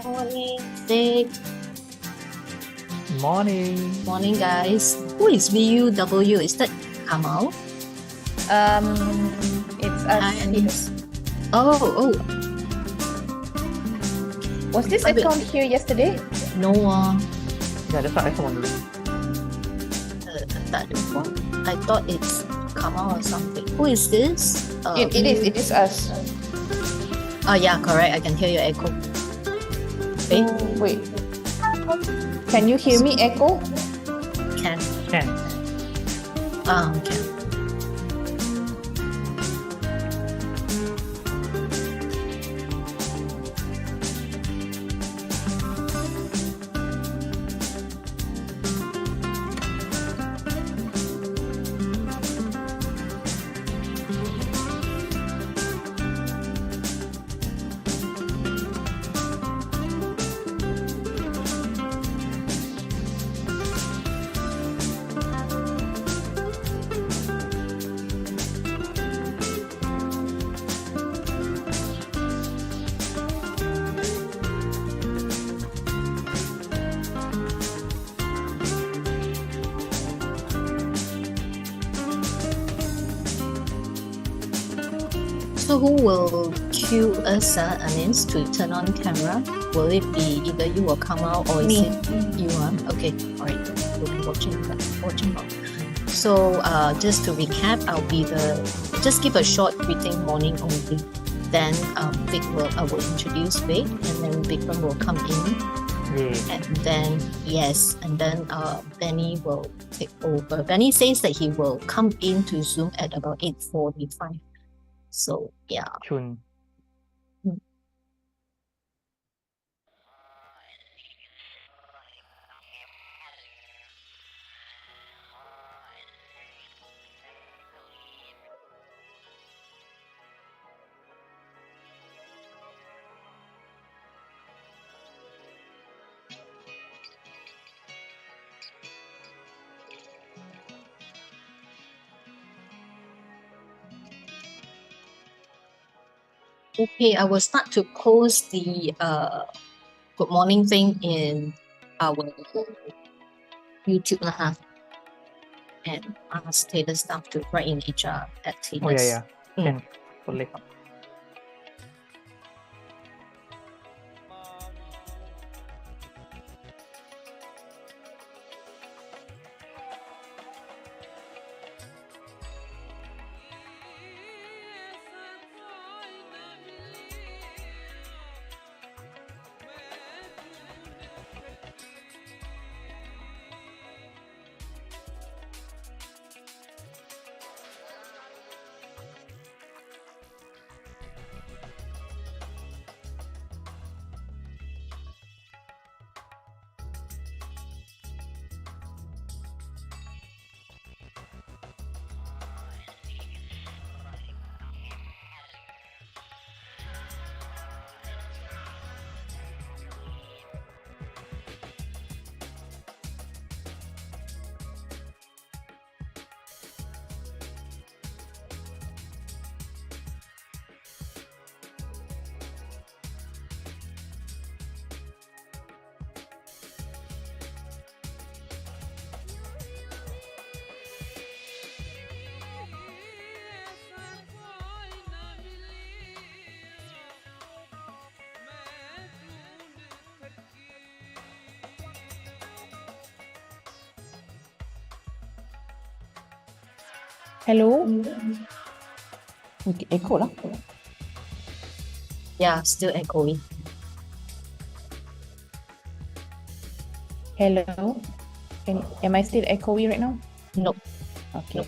Morning, Vic. Morning. Morning, guys. Who is VUW? Is that Kamal? It's us. Hi, Yes. Anis. Oh, Was this A bit. account here yesterday? no, Yeah, that's what I wondering. that one. I thought it's Kamal or something. Who is this? It is us. Oh, yeah, correct. I can hear your echo. Wait, Wait. Can you hear me echo? can. Can. Can. So who will cue us, Anis, to turn on camera? Will it be either you or Kamal, or is Me. it you? Okay, all right. We'll be watching now. So just to recap, just give a short greeting, morning only. Then I will introduce Vic, and then Vikram will come in, Yeah. and then Benny will take over. Benny says that he will come in to Zoom at about 8:45. So yeah. Chun. Okay, I will start to post the good morning thing in our YouTube lah, and ask Taylor staff to write in HR at Oh Taylor's. yeah. Can. Boleh. Hello? Okay, echo lah. Yeah, still echoing. Hello? Am I still echoey right now? No. Okay.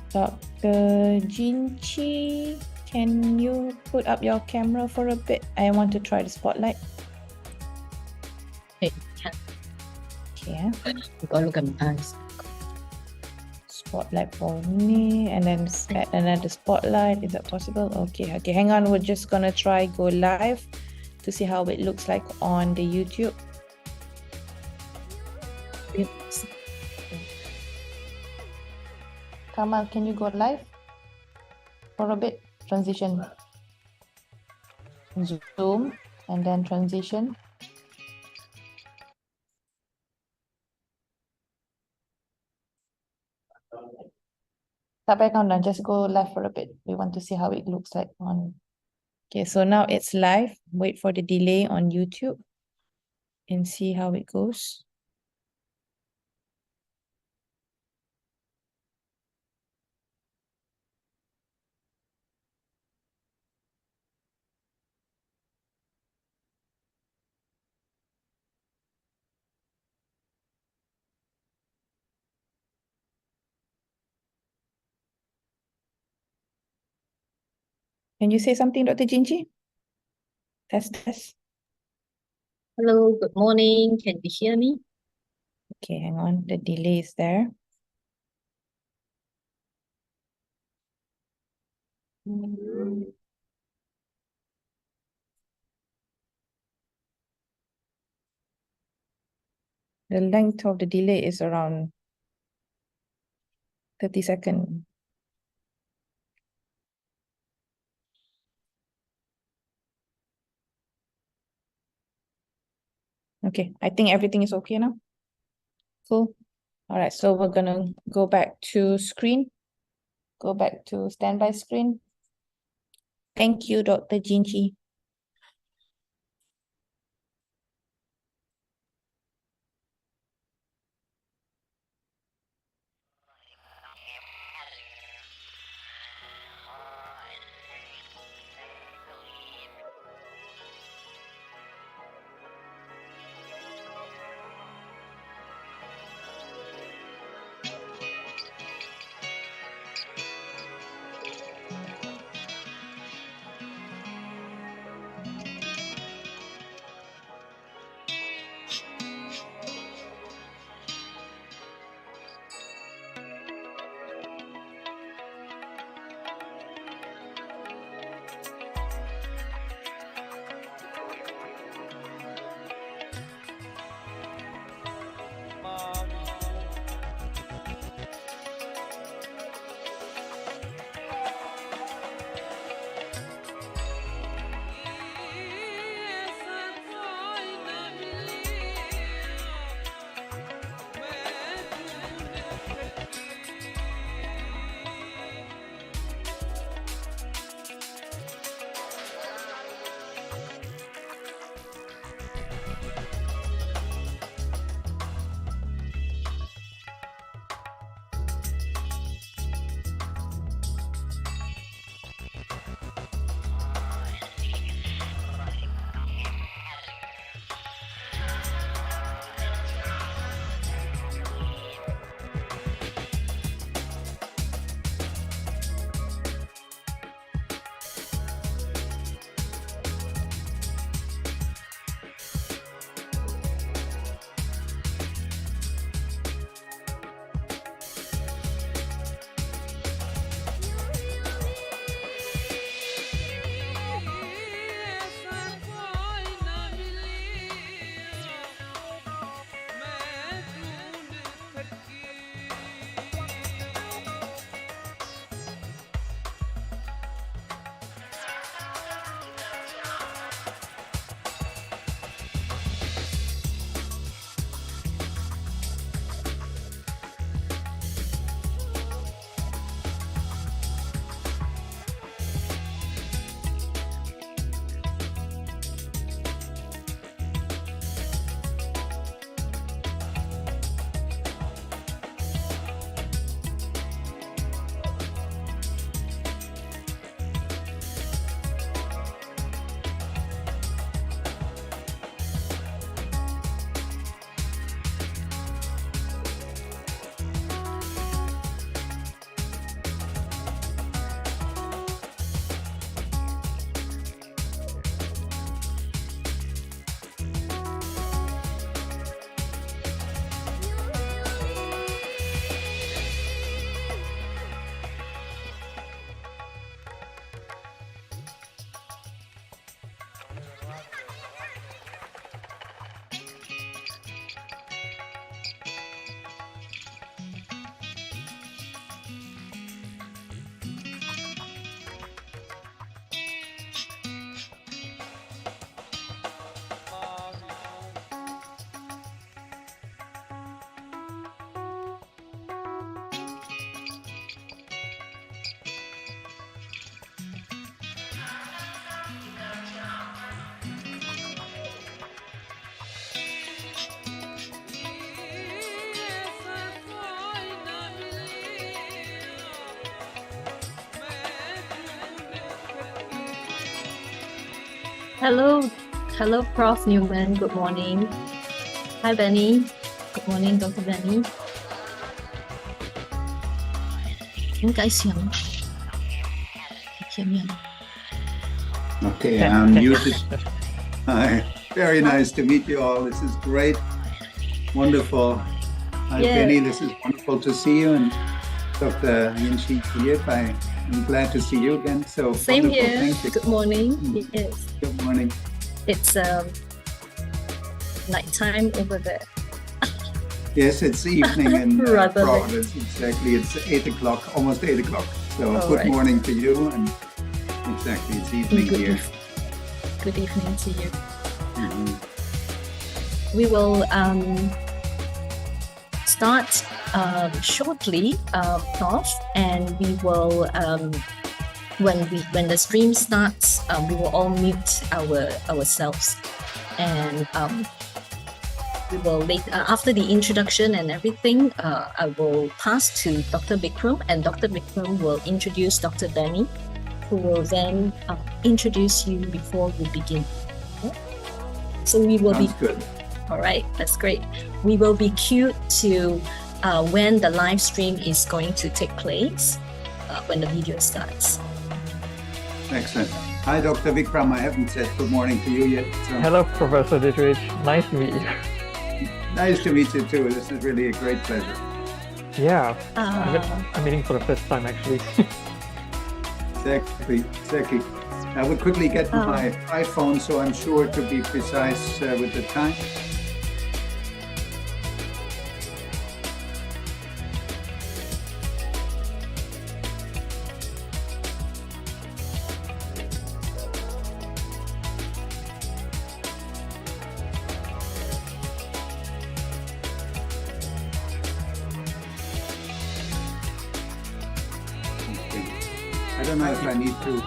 Dr. Jinchi, can you put up your camera for a bit? I want to try the spotlight. Okay, can. Okay. You gotta look at my eyes. Spotlight for me, and then add another spotlight. Is that possible? Okay, hang on. We're just gonna try go live to see how it looks like on the YouTube. Kamal, can you go live for a bit? Transition. Zoom and then transition. Tak payah countdown, just go live for a bit. We want to see how it looks like on. Okay, so now it's live. Wait for the delay on YouTube and see how it goes. Can you say something, Dr. Jinji? Test, test. Hello, good morning. Can you hear me? Okay, hang on. The delay is there. The length of the delay is around 30 seconds. Okay, I think everything is okay now. Cool. All right, so we're gonna go back to screen. Go back to standby screen. Thank you, Dr. Jinji. Hello, hello, Prof. Newman. Good morning. Hi, Benny. Good morning, Dr. Benny. 點解笑？聽咩？ Okay, I'm muted. Hi, very nice to meet you all. This is great, wonderful. Hi, Yeah. Benny, this is wonderful to see you. And Dr. Yinshi Yip, I'm glad to see you again. So Same wonderful. here. Thank you. Good morning. Mm. Yes, Good morning. it's nighttime over there. Yes, it's evening in Rather late. Providence. Exactly. It's 8 o'clock, almost 8 o'clock. So All good right. morning to you. And exactly, it's evening Good here. Good evening to you. Mhm. We will start shortly, Prof, and we will when the stream starts, we will all mute ourselves, and we will later after the introduction and everything. I will pass to Dr. Bikram, and Dr. Bikram will introduce Dr. Benny, who will then introduce you before we begin. Okay? So we will Sounds be good. all right. That's great. We will be queued to when the live stream is going to take place when the video starts. Excellent. Hi, Dr. Vikram. I haven't said good morning to you yet. So. Hello, Professor Dietrich. Nice to meet you. Nice to meet you too. This is really a great pleasure. Yeah, Uh, I'm meeting for the first time actually. Exactly. I will quickly get my iPhone, so I'm sure to be precise with the time. Okay. I don't know if I need to.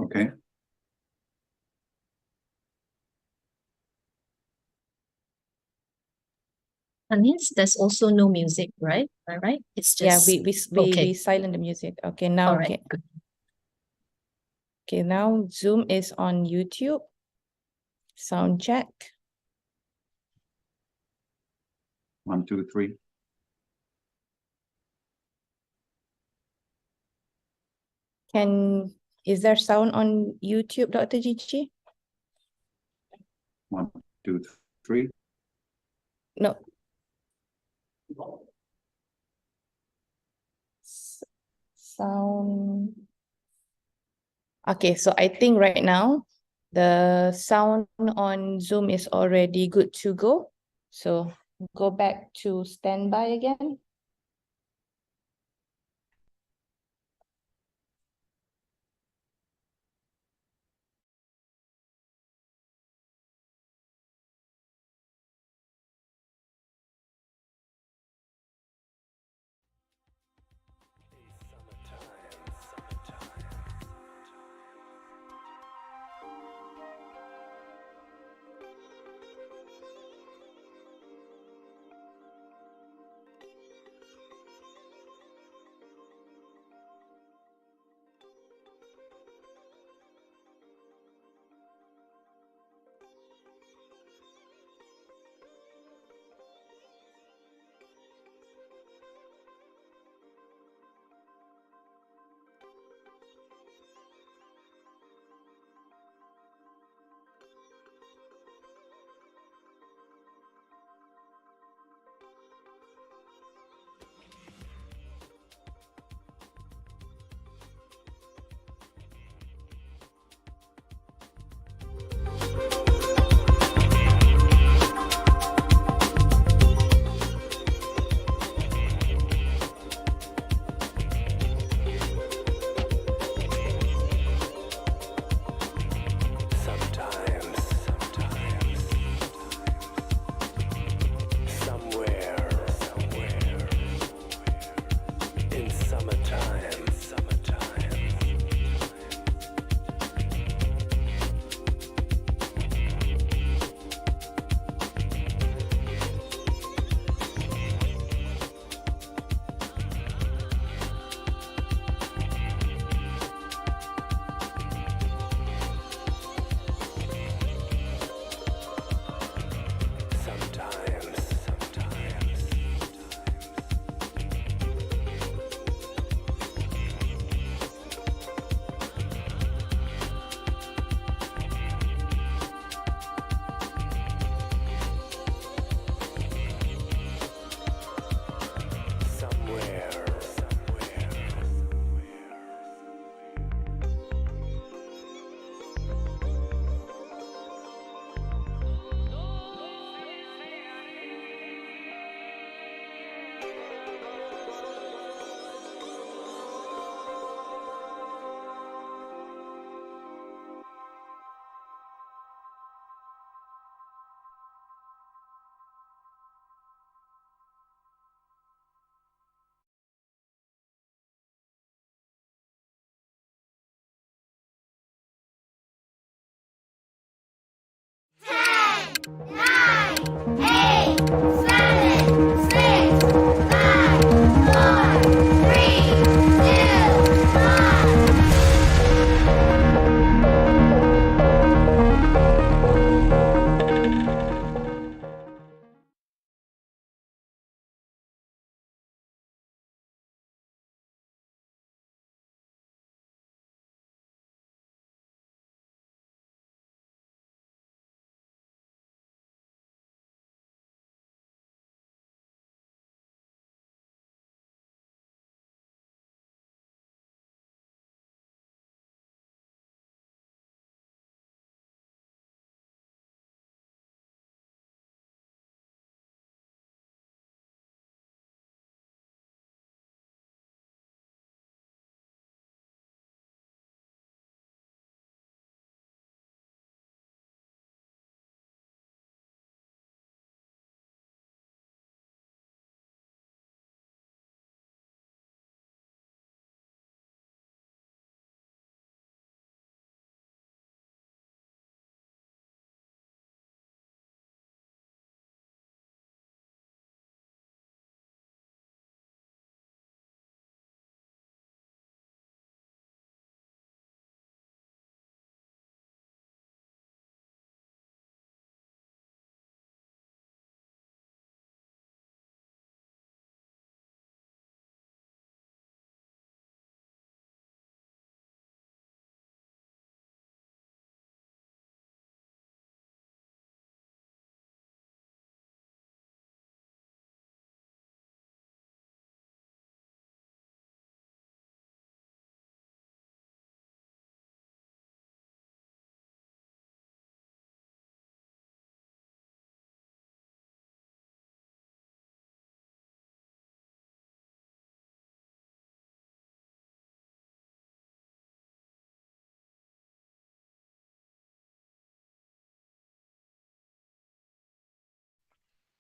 Okay. And yes, there's also no music, right? All right. It's Yeah, just we silent the music. Okay, now all right. Good. okay, now Zoom is on YouTube. Sound check. 1, 2, 3. Is there sound on YouTube, Dr. Gigi? 1, 2, 3. No. Sound. Okay, so I think right now the sound on Zoom is already good to go. So go back to standby again.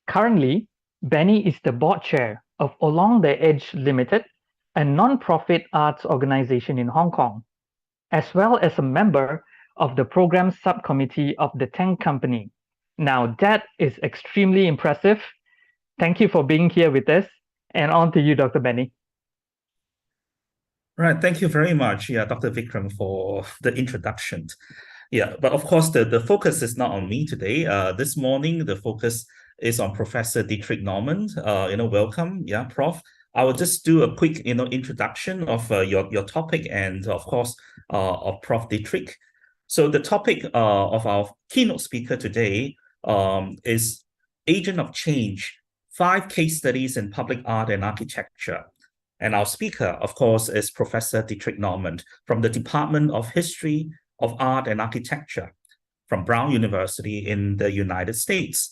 Currently, Benny is the board chair of Along the Edge Limited, a non-profit arts organization in Hong Kong, as well as a member of the program subcommittee of the Tank Company. Now, that is extremely impressive. Thank you for being here with us, and on to you, Dr. Benny. Right, thank you very much, Dr. Vikram, for the introduction. But of course, the focus is not on me today. This morning, the focus is on Professor Dietrich Norman. Welcome, Prof. I will just do a quick, introduction of your topic and, of course, of Prof. Dietrich. So the topic of our keynote speaker today is Agent of Change, 5 case studies in public art and architecture. And our speaker, of course, is Professor Dietrich Norman from the Department of History of Art and Architecture from Brown University in the United States.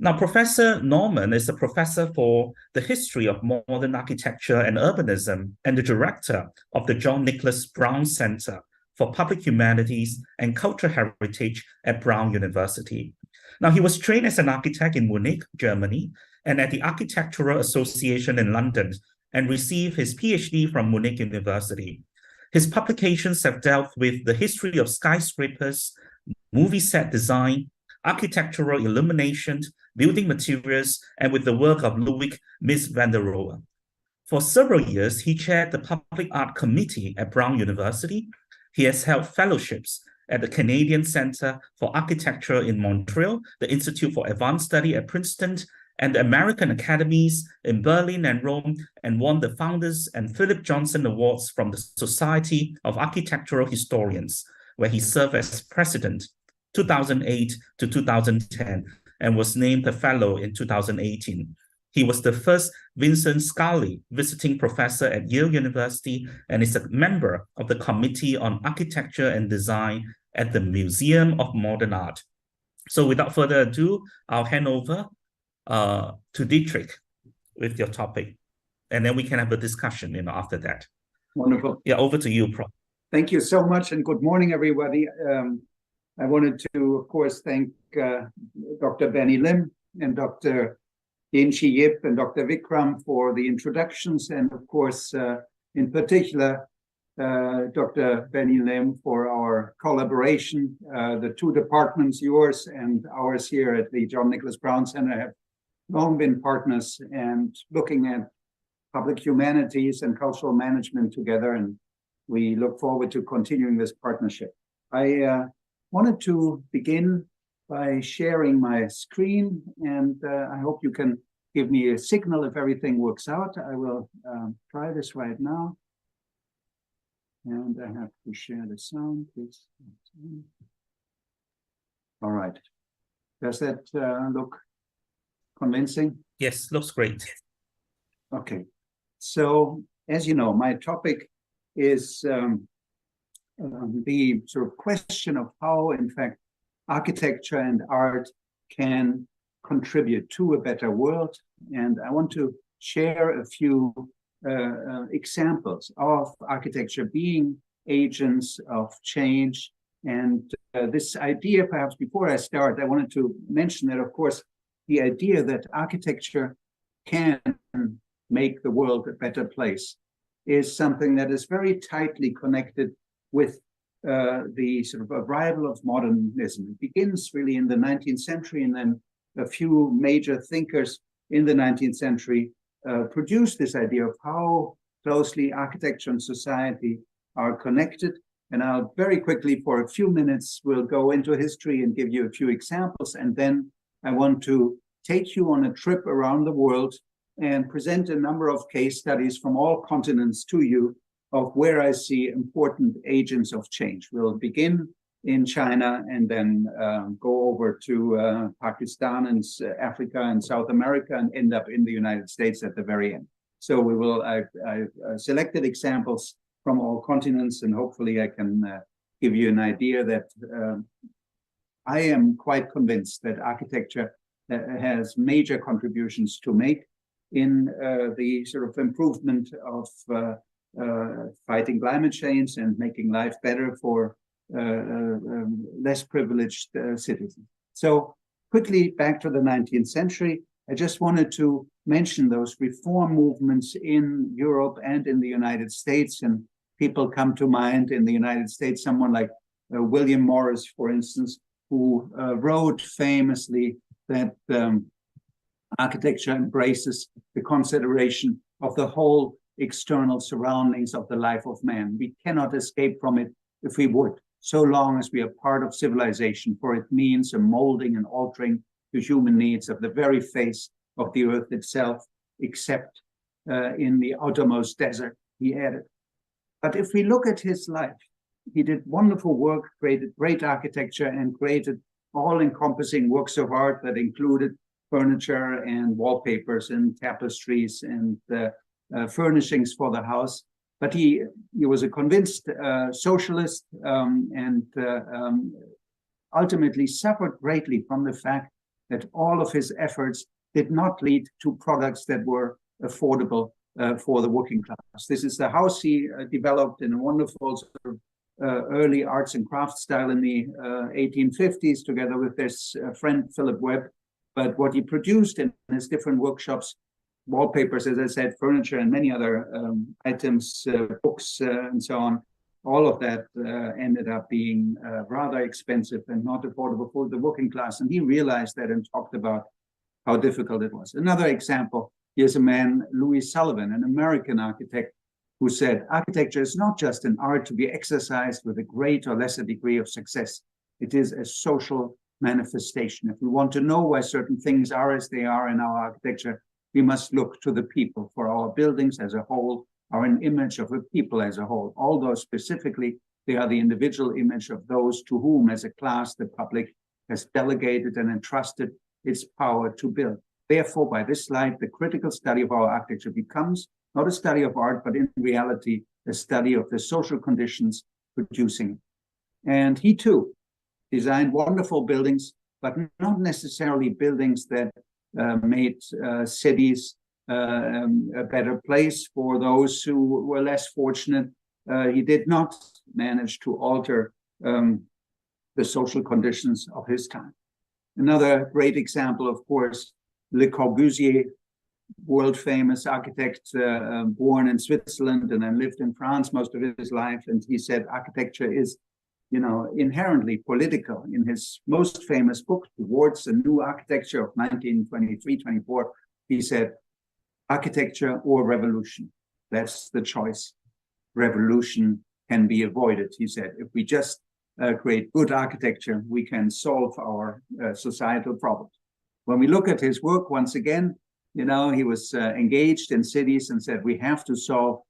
Now, Professor Norman is a professor for the history of modern architecture and urbanism and the director of the John Nicholas Brown Center for Public Humanities and Cultural Heritage at Brown University. Now, he was trained as an architect in Munich, Germany, and at the Architectural Association in London, and received his PhD from Munich University. His publications have dealt with the history of skyscrapers, movie set design, architectural illumination, building materials, and with the work of Ludwig Mies van der Rohe. For several years, he chaired the Public Art Committee at Brown University. He has held fellowships at the Canadian Center for Architecture in Montreal, the Institute for Advanced Study at Princeton, and the American Academies in Berlin and Rome, and won the Founders and Philip Johnson Awards from the Society of Architectural Historians, where he served as president 2008 to 2010 and was named a fellow in 2018. He was the first Vincent Scully visiting professor at Yale University and is a member of the Committee on Architecture and Design at the Museum of Modern Art. So without further ado, I'll hand over to Dietrich with your topic, and then we can have a discussion, after that. Wonderful. Over to you, Prof. Thank you so much, and good morning, everybody. I wanted to, of course, thank Dr. Benny Lim and Dr. Yin-Chi Yip and Dr. Vikram for the introductions, and of course, in particular, Dr. Benny Lim for our collaboration. The 2 departments, yours and ours here at the John Nicholas Brown Center, have long been partners and looking at public humanities and cultural management together, and we look forward to continuing this partnership. I wanted to begin by sharing my screen, and I hope you can give me a signal if everything works out. I will try this right now. And I have to share the sound, please. All right. Does that look convincing? Yes, looks great. Okay. So, as you know, my topic is the sort of question of how, in fact, architecture and art can contribute to a better world. And I want to share a few examples of architecture being agents of change. And this idea, perhaps before I start, I wanted to mention that, of course, the idea that architecture can make the world a better place is something that is very tightly connected with the sort of arrival of modernism. It begins really in the 19th century, and then a few major thinkers in the 19th century produced this idea of how closely architecture and society are connected. And I'll very quickly, for a few minutes, will go into history and give you a few examples. And then I want to take you on a trip around the world and present a number of case studies from all continents to you of where I see important agents of change. We'll begin in China and then go over to Pakistan and Africa and South America and end up in the United States at the very end. So we will, I've selected examples from all continents, and hopefully I can give you an idea that I am quite convinced that architecture has major contributions to make in the sort of improvement of fighting climate change and making life better for less privileged citizens. So quickly back to the 19th century, I just wanted to mention those reform movements in Europe and in the United States. And people come to mind in the United States, someone like William Morris, for instance, who wrote famously that architecture embraces the consideration of the whole external surroundings of the life of man. We cannot escape from it if we would, so long as we are part of civilization, for it means a molding and altering to human needs of the very face of the earth itself, except in the outermost desert, he added. But if we look at his life, he did wonderful work, created great architecture, and created all-encompassing works of art that included furniture and wallpapers and tapestries and furnishings for the house. But he was a convinced socialist and ultimately suffered greatly from the fact that all of his efforts did not lead to products that were affordable for the working class. This is the house he developed in a wonderful sort of early arts and crafts style in the 1850s, together with his friend Philip Webb. But what he produced in his different workshops, wallpapers, as I said, furniture, and many other items, books, and so on, all of that ended up being rather expensive and not affordable for the working class. And he realized that and talked about how difficult it was. Another example, here's a man, Louis Sullivan, an American architect, who said, architecture is not just an art to be exercised with a great or lesser degree of success. It is a social manifestation. If we want to know why certain things are as they are in our architecture, we must look to the people. For our buildings as a whole are an image of a people as a whole. Although specifically, they are the individual image of those to whom, as a class, the public has delegated and entrusted its power to build. Therefore, by this slide, the critical study of our architecture becomes not a study of art, but in reality, a study of the social conditions producing it. And he too designed wonderful buildings, but not necessarily buildings that made cities a better place for those who were less fortunate. He did not manage to alter the social conditions of his time. Another great example, of course, Le Corbusier, world-famous architect, born in Switzerland and then lived in France most of his life. And he said architecture is, inherently political. In his most famous book, Towards a New Architecture of 1923-24, he said, architecture or revolution, that's the choice. Revolution can be avoided, he said. If we just create good architecture, we can solve our societal problems. When we look at his work, once again, he was engaged in cities and said, we have to solve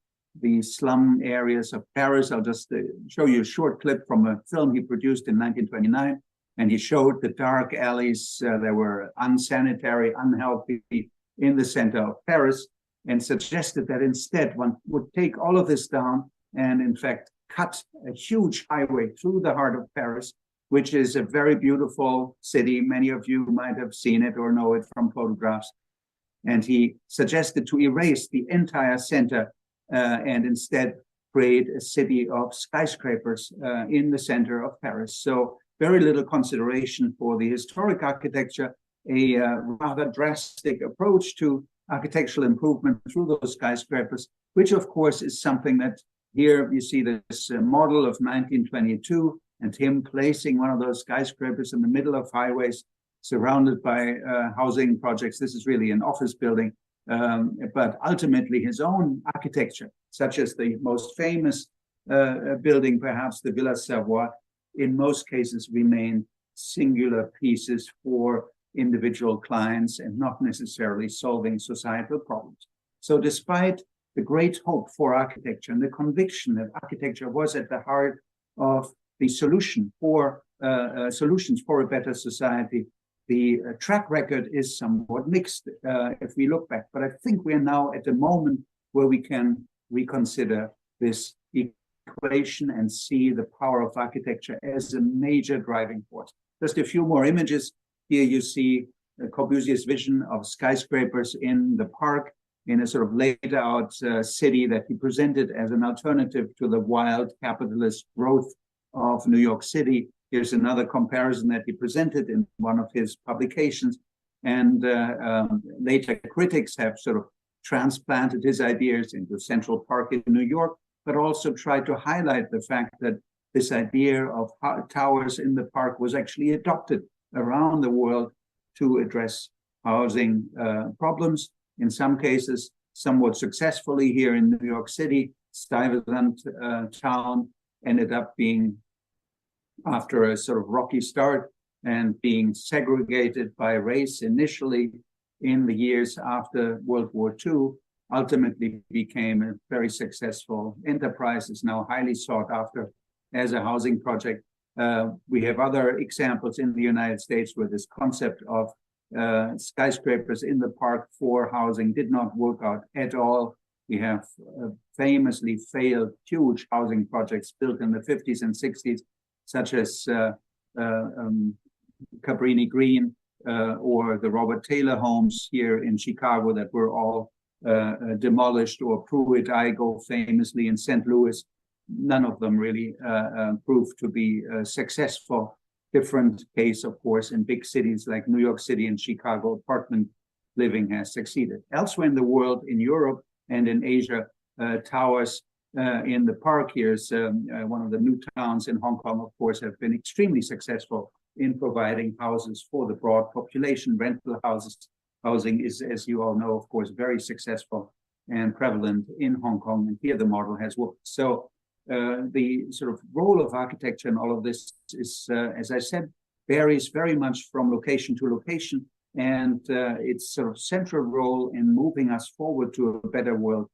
the slum areas of Paris. I'll just show you a short clip from a film he produced in 1929. And he showed the dark alleys that were unsanitary, unhealthy in the center of Paris, and suggested that instead one would take all of this down and, in fact, cut a huge highway through the heart of Paris, which is a very beautiful city. Many of you might have seen it or know it from photographs. And he suggested to erase the entire center and instead create a city of skyscrapers in the center of Paris. So very little consideration for the historic architecture, a rather drastic approach to architectural improvement through those skyscrapers, which of course is something that here you see this model of 1922 and him placing one of those skyscrapers in the middle of highways surrounded by housing projects. This is really an office building, but ultimately his own architecture, such as the most famous building, perhaps the Villa Savoye, in most cases remain singular pieces for individual clients and not necessarily solving societal problems. So despite the great hope for architecture and the conviction that architecture was at the heart of the solutions for a better society, the track record is somewhat mixed if we look back. But I think we are now at a moment where we can reconsider this equation and see the power of architecture as a major driving force. Just a few more images. Here you see Corbusier's vision of skyscrapers in the park in a sort of laid out city that he presented as an alternative to the wild capitalist growth of New York City. Here's another comparison that he presented in one of his publications. And later critics have sort of transplanted his ideas into Central Park in New York, but also tried to highlight the fact that this idea of towers in the park was actually adopted around the world to address housing problems. In some cases, somewhat successfully. Here in New York City, Stuyvesant town ended up being, after a sort of rocky start, and being segregated by race initially in the years after World War II, ultimately became a very successful enterprise, is now highly sought after as a housing project. We have other examples in the United States where this concept of skyscrapers in the park for housing did not work out at all. We have famously failed huge housing projects built in the 50s and 60s, such as Cabrini Green or the Robert Taylor homes here in Chicago that were all demolished, or Pruitt-Igoe famously in St. Louis. None of them really proved to be successful. Different case, of course, in big cities like New York City and Chicago, apartment living has succeeded. Elsewhere in the world, in Europe and in Asia, towers in the park, here's one of the new towns in Hong Kong, of course, have been extremely successful in providing houses for the broad population. Rental housing is, as you all know, of course, very successful and prevalent in Hong Kong, and here the model has worked. So the sort of role of architecture in all of this is, as I said, varies very much from location to location, and its sort of central role in moving us forward to a better world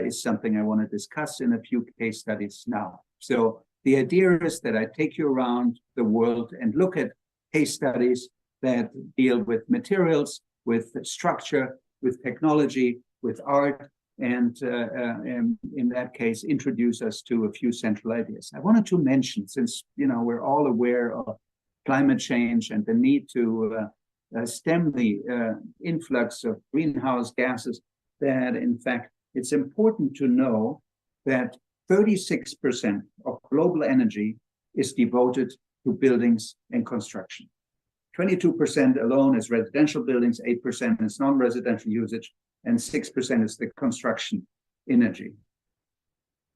is something I want to discuss in a few case studies now. So the idea is that I take you around the world and look at case studies that deal with materials, with structure, with technology, with art, and in that case, introduce us to a few central ideas. I wanted to mention, since we're all aware of climate change and the need to stem the influx of greenhouse gases, that in fact, it's important to know that 36% of global energy is devoted to buildings and construction. 22% alone is residential buildings, 8% is non-residential usage, and 6% is the construction energy.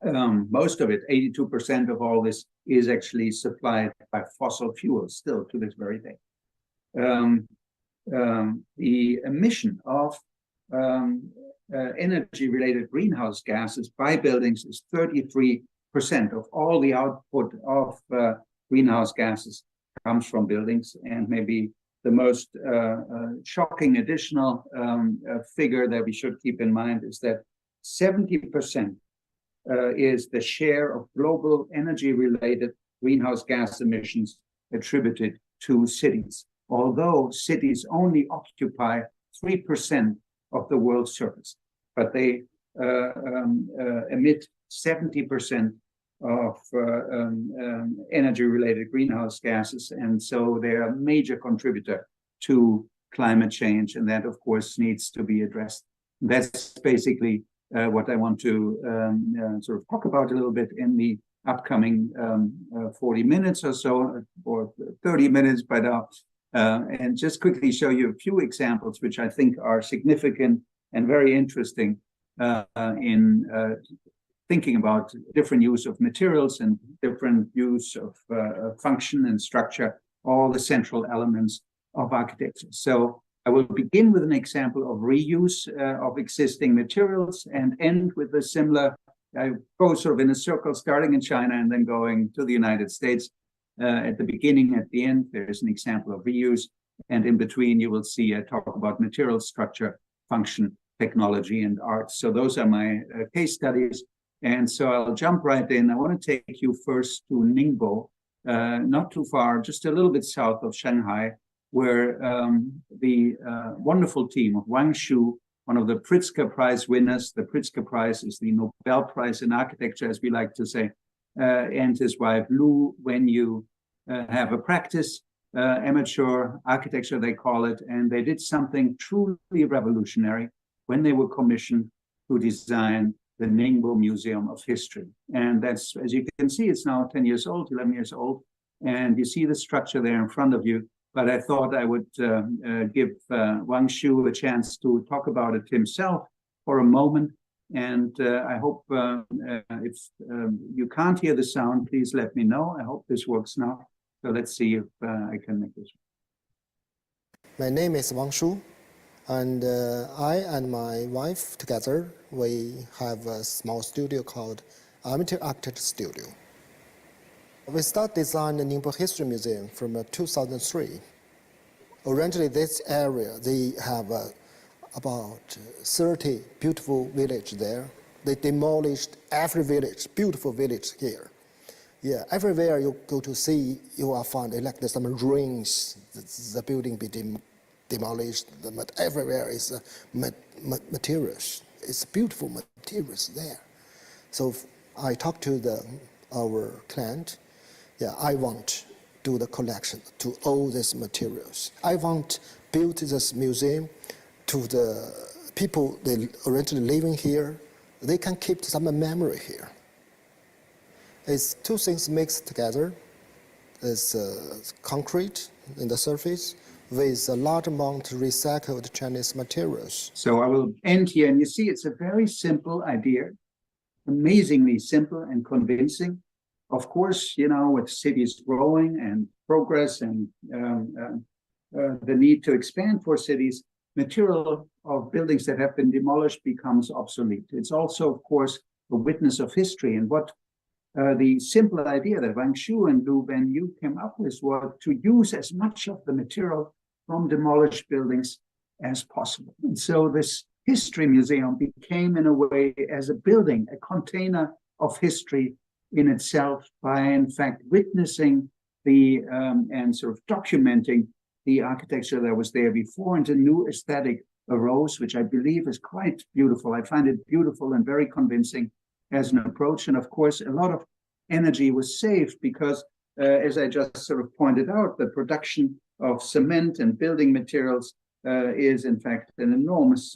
Most of it, 82% of all this, is actually supplied by fossil fuels still to this very day. The emission of energy-related greenhouse gases by buildings is 33% of all the output of greenhouse gases comes from buildings. And maybe the most shocking additional figure that we should keep in mind is that 70% is the share of global energy-related greenhouse gas emissions attributed to cities, although cities only occupy 3% of the world's surface, but they emit 70% of energy-related greenhouse gases, and so they're a major contributor to climate change, and that, of course, needs to be addressed. That's basically what I want to sort of talk about a little bit in the upcoming 40 minutes or so, or 30 minutes by now, and just quickly show you a few examples which I think are significant and very interesting in thinking about different use of materials and different use of function and structure, all the central elements of architecture. So I will begin with an example of reuse of existing materials and end with a similar, I go sort of in a circle, starting in China and then going to the United States. At the beginning, at the end, there's an example of reuse. And in between, you will see I talk about material, structure, function, technology, and art. So those are my case studies. And so I'll jump right in. I want to take you first to Ningbo, not too far, just a little bit south of Shanghai, where the wonderful team of Wang Shu, one of the Pritzker Prize winners, the Pritzker Prize is the Nobel Prize in architecture, as we like to say, and his wife Lu Wenyu have a practice, amateur architecture they call it, and they did something truly revolutionary when they were commissioned to design the Ningbo Museum of History. And that's, as you can see, it's now 10 years old, 11 years old, and you see the structure there in front of you. but I thought I would give Wang Shu a chance to talk about it himself for a moment. And I hope if you can't hear the sound, please let me know. I hope this works now. So let's see if I can make this. My name is Wang Shu, and I and my wife together, we have a small studio called Amateur Architect Studio. We started designing the Ningbo History Museum from 2003. Originally, this area, they have about 30 beautiful villages there. They demolished every village, beautiful village here. Yeah, everywhere you go to see, you will find like some ruins, the building be demolished, but everywhere is materials. It's beautiful materials there. So I talked to our client. Yeah, I want to do the collection to all these materials. I want build this museum to the people they originally living here. They can keep some memory here. It's two things mixed together. It's concrete in the surface with a large amount of recycled Chinese materials. So I will end here, and you see it's a very simple idea, amazingly simple and convincing. Of course, you know, with cities growing and progress and the need to expand for cities, material of buildings that have been demolished becomes obsolete. It's also, of course, a witness of history. And what the simple idea that Wang Shu and Lu Benyu came up with was to use as much of the material from demolished buildings as possible. And so this history museum became, in a way, as a building, a container of history in itself by, in fact, witnessing the and sort of documenting the architecture that was there before, and a new aesthetic arose, which I believe is quite beautiful. I find it beautiful and very convincing as an approach. And of course, a lot of energy was saved because, as I just sort of pointed out, the production of cement and building materials is, in fact, an enormous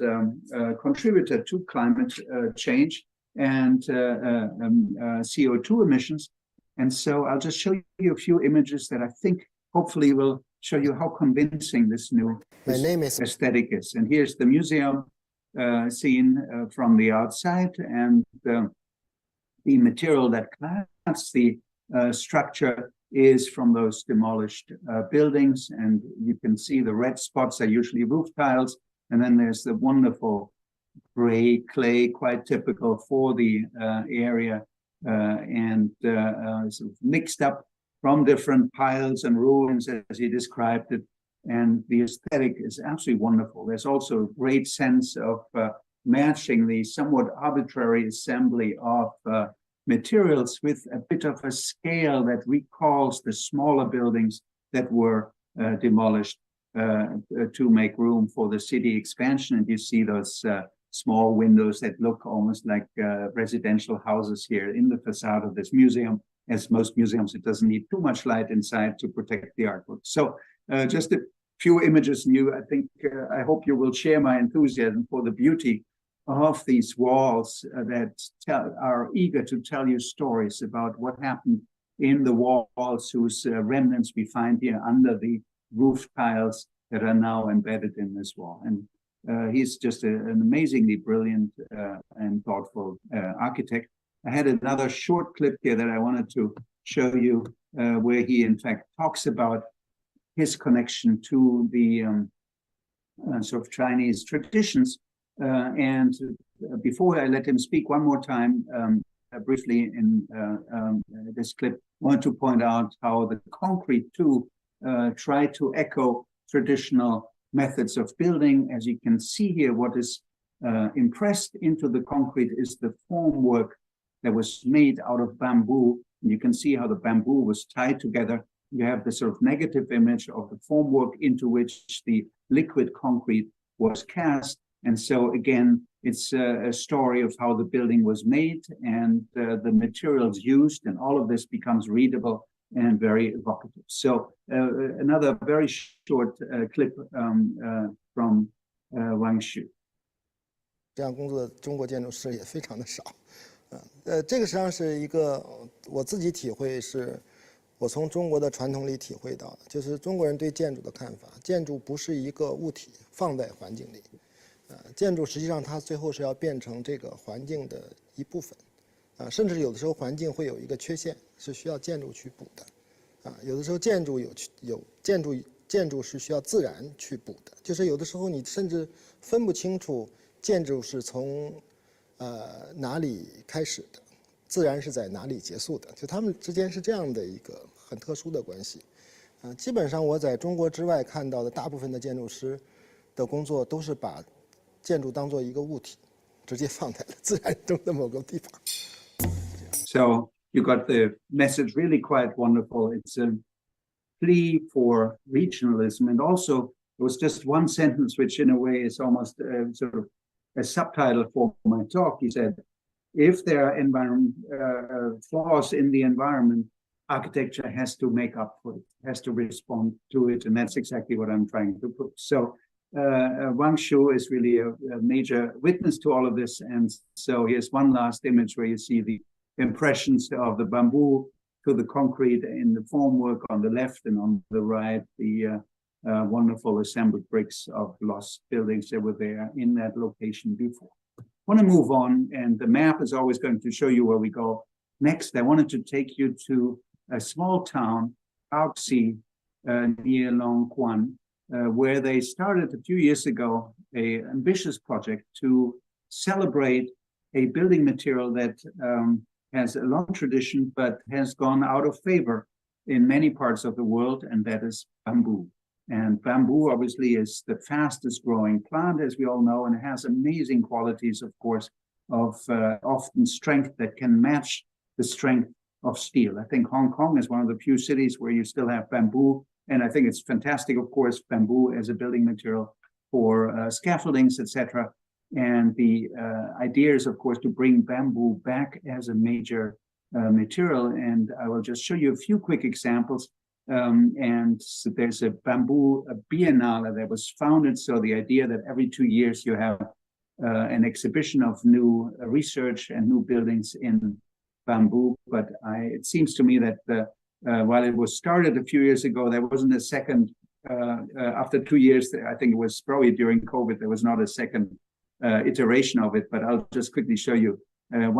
contributor to climate change and CO2 emissions. And so I'll just show you a few images that I think hopefully will show you how convincing this new aesthetic is. And here's the museum seen from the outside, and the material that clads the structure is from those demolished buildings. And you can see the red spots are usually roof tiles. And then there's the wonderful gray clay, quite typical for the area, and sort of mixed up from different piles and ruins, as he described it. And the aesthetic is absolutely wonderful. There's also a great sense of matching the somewhat arbitrary assembly of materials with a bit of a scale that recalls the smaller buildings that were demolished to make room for the city expansion. And you see those small windows that look almost like residential houses here in the facade of this museum. As most museums, it doesn't need too much light inside to protect the artwork. So just a few images, and I think, I hope you will share my enthusiasm for the beauty of these walls that are eager to tell you stories about what happened in the walls whose remnants we find here under the roof tiles that are now embedded in this wall. And he's just an amazingly brilliant and thoughtful architect. I had another short clip here that I wanted to show you where he, in fact, talks about his connection to the sort of Chinese traditions. And before I let him speak one more time, briefly in this clip, I want to point out how the concrete too tried to echo traditional methods of building. As you can see here, what is impressed into the concrete is the formwork that was made out of bamboo. And you can see how the bamboo was tied together. You have the sort of negative image of the formwork into which the liquid concrete was cast. And so again, it's a story of how the building was made and the materials used, and all of this becomes readable and very evocative. So another very short clip from Wang Shu. 这样工作的中国建筑师也非常的少，这个实际上是一个我自己体会是，我从中国的传统里体会到的，就是中国人对建筑的看法，建筑不是一个物体放在环境里，建筑实际上它最后是要变成这个环境的一部分，甚至有的时候环境会有一个缺陷，是需要建筑去补的，有的时候建筑建筑是需要自然去补的，就是有的时候你甚至分不清楚建筑是从哪里开始的，自然是在哪里结束的，就他们之间是这样的一个很特殊的关系。基本上我在中国之外看到的大部分的建筑师的工作都是把建筑当做一个物体，直接放在了自然中的某个地方。So you got the message really quite wonderful. It's a plea for regionalism, and also it was just one sentence which in a way is almost sort of a subtitle for my talk. He said, if there are flaws in the environment, architecture has to make up for it, has to respond to it, and that's exactly what I'm trying to put. So Wang Shu is really a major witness to all of this, and so here's one last image where you see the impressions of the bamboo to the concrete in the formwork on the left, and on the right the wonderful assembled bricks of lost buildings that were there in that location before. I want to move on, and the map is always going to show you where we go next. I wanted to take you to a small town, Shaoxi, near Longquan, where they started a few years ago an ambitious project to celebrate a building material that has a long tradition but has gone out of favor in many parts of the world, and that is bamboo. And bamboo obviously is the fastest growing plant, as we all know, and it has amazing qualities, of course, of often strength that can match the strength of steel. I think Hong Kong is one of the few cities where you still have bamboo, and I think it's fantastic, of course, bamboo as a building material for scaffoldings, etc. And the idea is, of course, to bring bamboo back as a major material, and I will just show you a few quick examples. And so there's a bamboo biennale that was founded, so the idea that every 2 years you have an exhibition of new research and new buildings in bamboo. But it seems to me that while it was started a few years ago, there wasn't a second, after 2 years, I think it was probably during COVID, there was not a second iteration of it, but I'll just quickly show you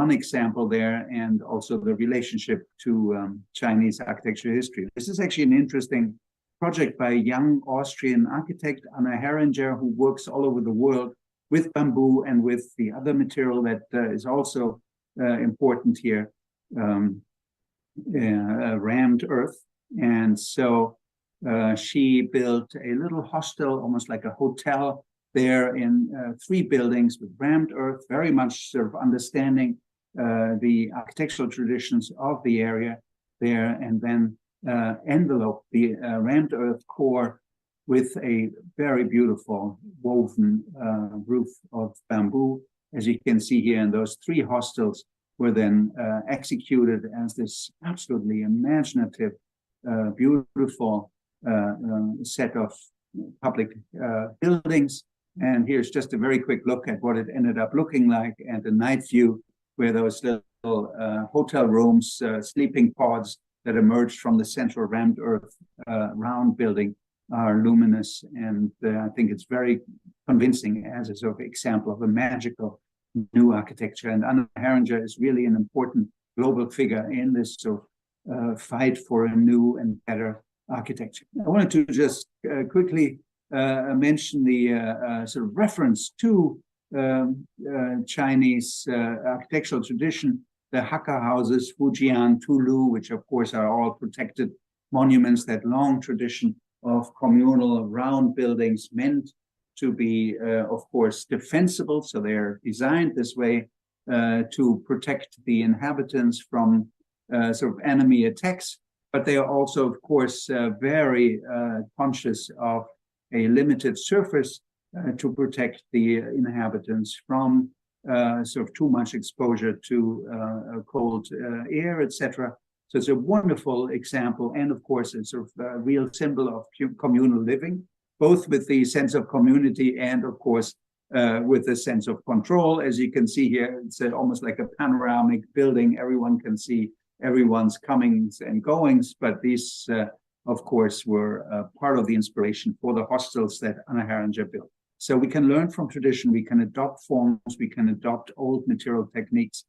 one example there, and also the relationship to Chinese architecture history. This is actually an interesting project by a young Austrian architect, Anna Herringer, who works all over the world with bamboo and with the other material that is also important here, rammed earth. And so she built a little hostel, almost like a hotel, there in 3 buildings with rammed earth, very much sort of understanding the architectural traditions of the area there, and then envelope the rammed earth core with a very beautiful woven roof of bamboo. As you can see here, and those 3 hostels were then executed as this absolutely imaginative, beautiful set of public buildings. And here's just a very quick look at what it ended up looking like, and the night view where those little hotel rooms, sleeping pods that emerged from the central rammed earth round building are luminous. And I think it's very convincing as a sort of example of a magical new architecture. And Anna Herringer is really an important global figure in this sort of fight for a new and better architecture. I wanted to just quickly mention the sort of reference to Chinese architectural tradition, the Hakka houses, Fujian, Tulu, which of course are all protected monuments, that long tradition of communal round buildings meant to be, of course, defensible. So they're designed this way to protect the inhabitants from sort of enemy attacks, but they are also, of course, very conscious of a limited surface to protect the inhabitants from sort of too much exposure to cold air, etc. So it's a wonderful example, and of course, it's sort of a real symbol of communal living, both with the sense of community and, of course, with the sense of control. As you can see here, it's almost like a panoramic building. Everyone can see everyone's comings and goings, but these, of course, were part of the inspiration for the hostels that Anna Herringer built. So we can learn from tradition, we can adopt forms, we can adopt old material techniques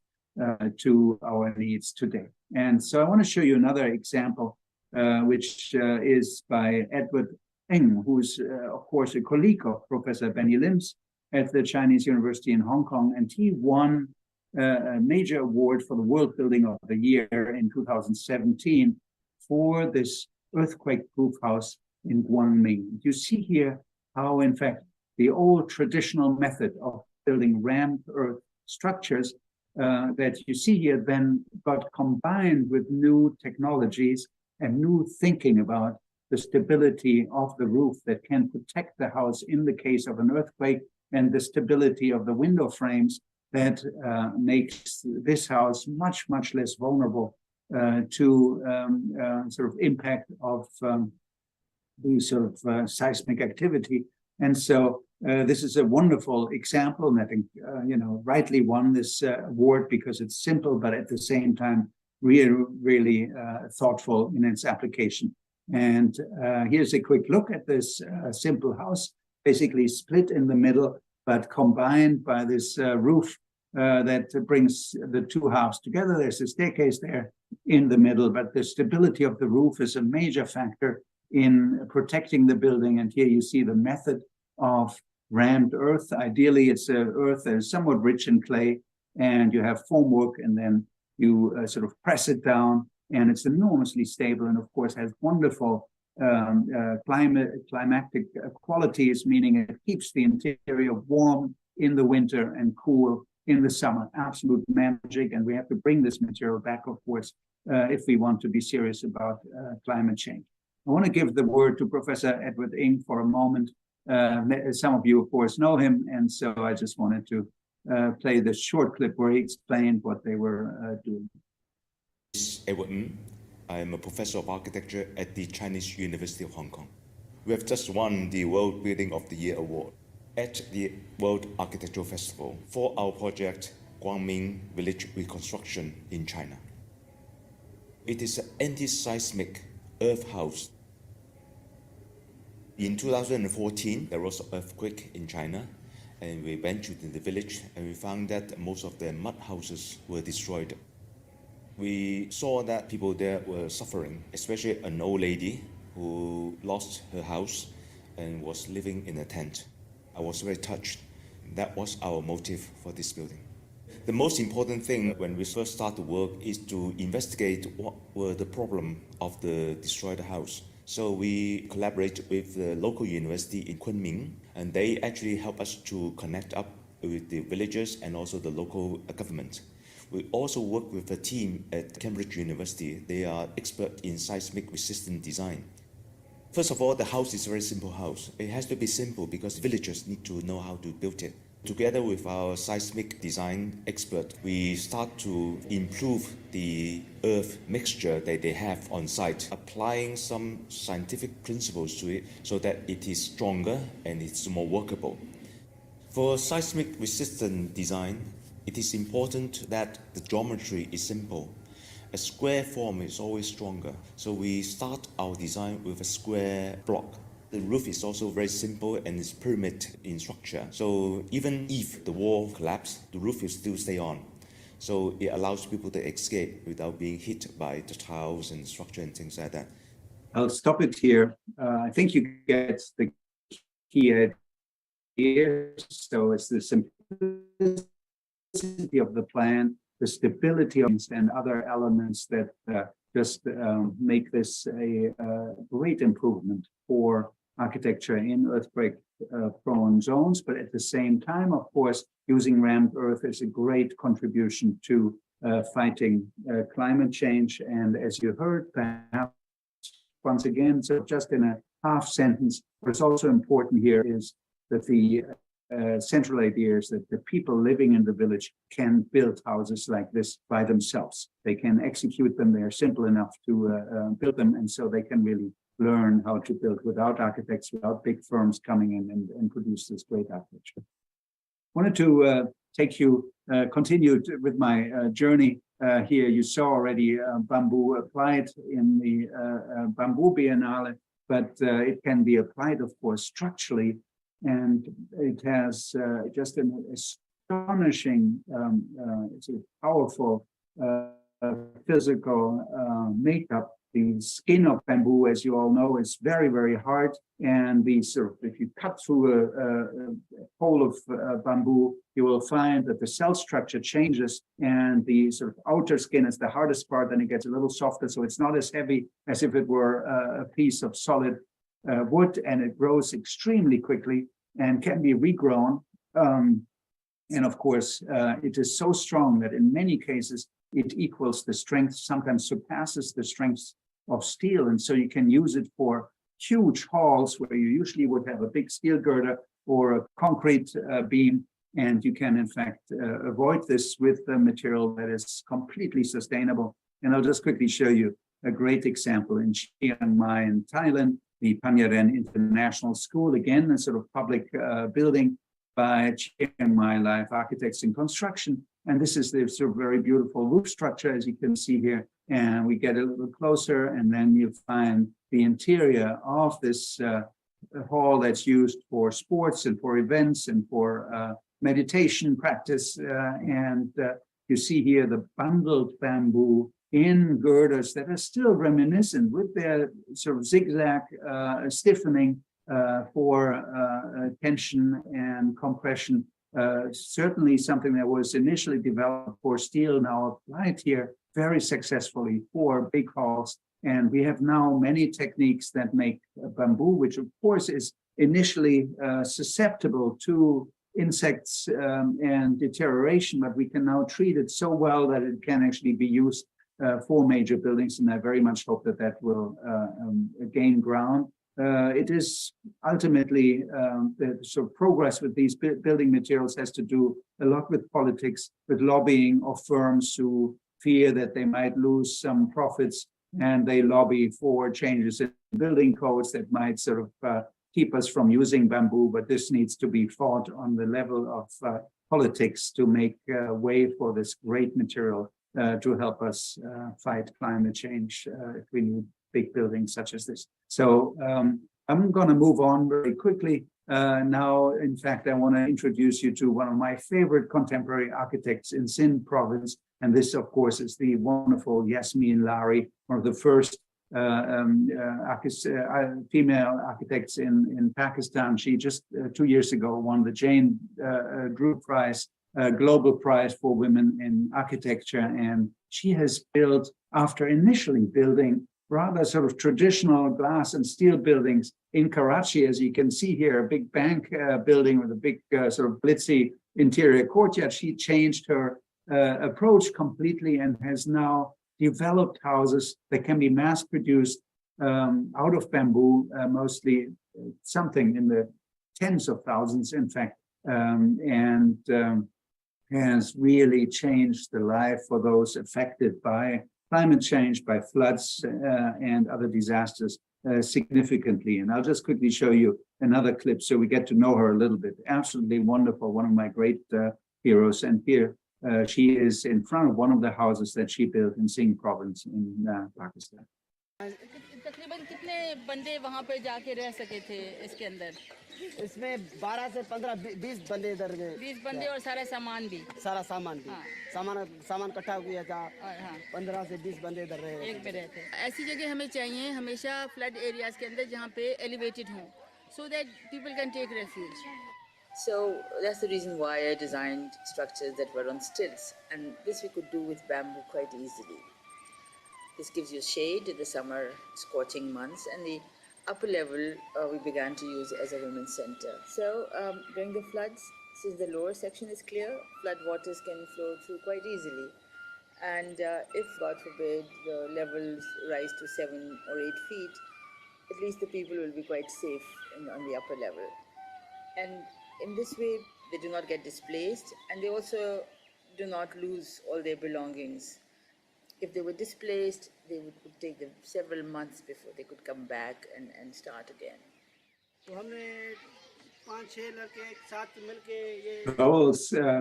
to our needs today. And so I want to show you another example, which is by Edward Ng, who's, of course, a colleague of Professor Benny Lim's at the Chinese University in Hong Kong. And he won a major award for the World Building of the Year in 2017 for this earthquake-proof house in Guangming. You see here how, in fact, the old traditional method of building ramped earth structures that you see here then got combined with new technologies and new thinking about the stability of the roof that can protect the house in the case of an earthquake, and the stability of the window frames that makes this house much, much less vulnerable to sort of impact of the sort of seismic activity. And so this is a wonderful example, and I think, rightly won this award because it's simple, but at the same time, really thoughtful in its application. And here's a quick look at this simple house, basically split in the middle, but combined by this roof that brings the two halves together. There's a staircase there in the middle, but the stability of the roof is a major factor in protecting the building. And here you see the method of rammed earth. Ideally, it's earth that is somewhat rich in clay, and you have formwork, and then you sort of press it down, and it's enormously stable, and of course has wonderful climatic qualities, meaning it keeps the interior warm in the winter and cool in the summer. Absolute magic, and we have to bring this material back, of course, if we want to be serious about climate change. I want to give the word to Professor Edward Ng for a moment. Some of you, of course, know him, and so I just wanted to play this short clip where he explained what they were doing. Edward Ng. I am a professor of architecture at the Chinese University of Hong Kong. We have just won the World Building of the Year award at the World Architectural Festival for our project Guangming Village Reconstruction in China. It is an anti-seismic earth house. In 2014, there was an earthquake in China, and we went to the village and we found that most of the mud houses were destroyed. We saw that people there were suffering, especially an old lady who lost her house and was living in a tent. I was very touched. That was our motive for this building. The most important thing when we first started work is to investigate what were the problem of the destroyed house. So we collaborate with the local university in Kunming, and they actually help us to connect up with the villagers and also the local government. We also work with a team at Cambridge University. They are expert in seismic resistant design. First of all, the house is a very simple house. It has to be simple because villagers need to know how to build it. Together with our seismic design expert, we start to improve the earth mixture that they have on site, applying some scientific principles to it so that it is stronger and it's more workable. For seismic resistant design, it is important that the geometry is simple. A square form is always stronger. So we start our design with a square block. The roof is also very simple and is pyramid in structure. So even if the wall collapses, the roof will still stay on. So it allows people to escape without being hit by the tiles and structure and things like that. I'll stop it here. I think you get the key idea. So it's the simplicity of the plan, the stability of and other elements that just make this a great improvement for architecture in earthquake-prone zones. But at the same time, of course, using rammed earth is a great contribution to fighting climate change. And as you heard, perhaps once again, so just in a half sentence, what's also important here is that the central idea is that the people living in the village can build houses like this by themselves. They can execute them. They are simple enough to build them. And so they can really learn how to build without architects, without big firms coming in and produce this great architecture. I wanted to take you, continue with my journey Here you saw already bamboo applied in the Bamboo Biennale, but it can be applied, of course, structurally, and it has just an astonishing, it's a powerful physical makeup. The skin of bamboo, as you all know, is very, very hard, and the sort of, if you cut through a hole of bamboo, you will find that the cell structure changes, and the sort of outer skin is the hardest part, and it gets a little softer, so it's not as heavy as if it were a piece of solid wood, and it grows extremely quickly and can be regrown. And of course, it is so strong that in many cases, it equals the strength, sometimes surpasses the strength of steel. And so you can use it for huge halls where you usually would have a big steel girder or a concrete beam. And you can, in fact, avoid this with a material that is completely sustainable. And I'll just quickly show you a great example in Chiang Mai in Thailand, the Panyaren International School, again, a sort of public building by Chiang Mai Life Architects in Construction. And this is the sort of very beautiful roof structure, as you can see here. And we get a little closer, and then you find the interior of this hall that's used for sports and for events and for meditation practice. And you see here the bundled bamboo in girders that are still reminiscent with their sort of zigzag stiffening for tension and compression. Certainly something that was initially developed for steel, now applied here very successfully for big halls. And we have now many techniques that make bamboo, which of course is initially susceptible to insects and deterioration, but we can now treat it so well that it can actually be used for major buildings. And I very much hope that that will gain ground. It is ultimately the sort of progress with these building materials has to do a lot with politics, with lobbying of firms who fear that they might lose some profits, and they lobby for changes in building codes that might sort of keep us from using bamboo. But this needs to be fought on the level of politics to make way for this great material to help us fight climate change if we need big buildings such as this. So I'm going to move on very quickly. Now, in fact, I want to introduce you to one of my favorite contemporary architects in Sindh province. And this, of course, is the wonderful Yasmin Lari, one of the first female architects in Pakistan. She just 2 years ago won the Jane Drew Prize, Global Prize for Women in Architecture. And she has built, after initially building rather sort of traditional glass and steel buildings in Karachi, as you can see here, a big bank building with a big sort of glitzy interior courtyard. She changed her approach completely and has now developed houses that can be mass produced out of bamboo, mostly something in the tens of thousands, in fact, and has really changed the life for those affected by climate change, by floods and other disasters significantly. And I'll just quickly show you another clip so we get to know her a little bit. Absolutely wonderful, one of my great heroes. And here she is in front of one of the houses that she built in Sindh province in Pakistan. तकरीबन कितने बंदे वहाँ पे जाके रह सके थे इसके अंदर? इसमें 12 से 15 20 बंदे इधर गए। 20 बंदे और सारा सामान भी? सारा सामान भी। सामान इकट्ठा किया था। 15 से 20 बंदे इधर रहे। एक पे रहते। ऐसी जगह हमें चाहिए हमेशा फ्लड एरियाज के अंदर जहाँ पे एलिवेटेड हों, so that people can take refuge. So that's the reason why I designed structures that were on stilts, and this we could do with bamboo quite easily. This gives you shade in the summer scorching months, and the upper level we began to use as a women's center. So during the floods, since the lower section is clear, flood waters can flow through quite easily. And if, God forbid, the levels rise to 7 or 8 feet, at least the people will be quite safe on the upper level. And in this way, they do not get displaced, and they also do not lose all their belongings. If they were displaced, they would take them several months before they could come back and start again. तो हमने I will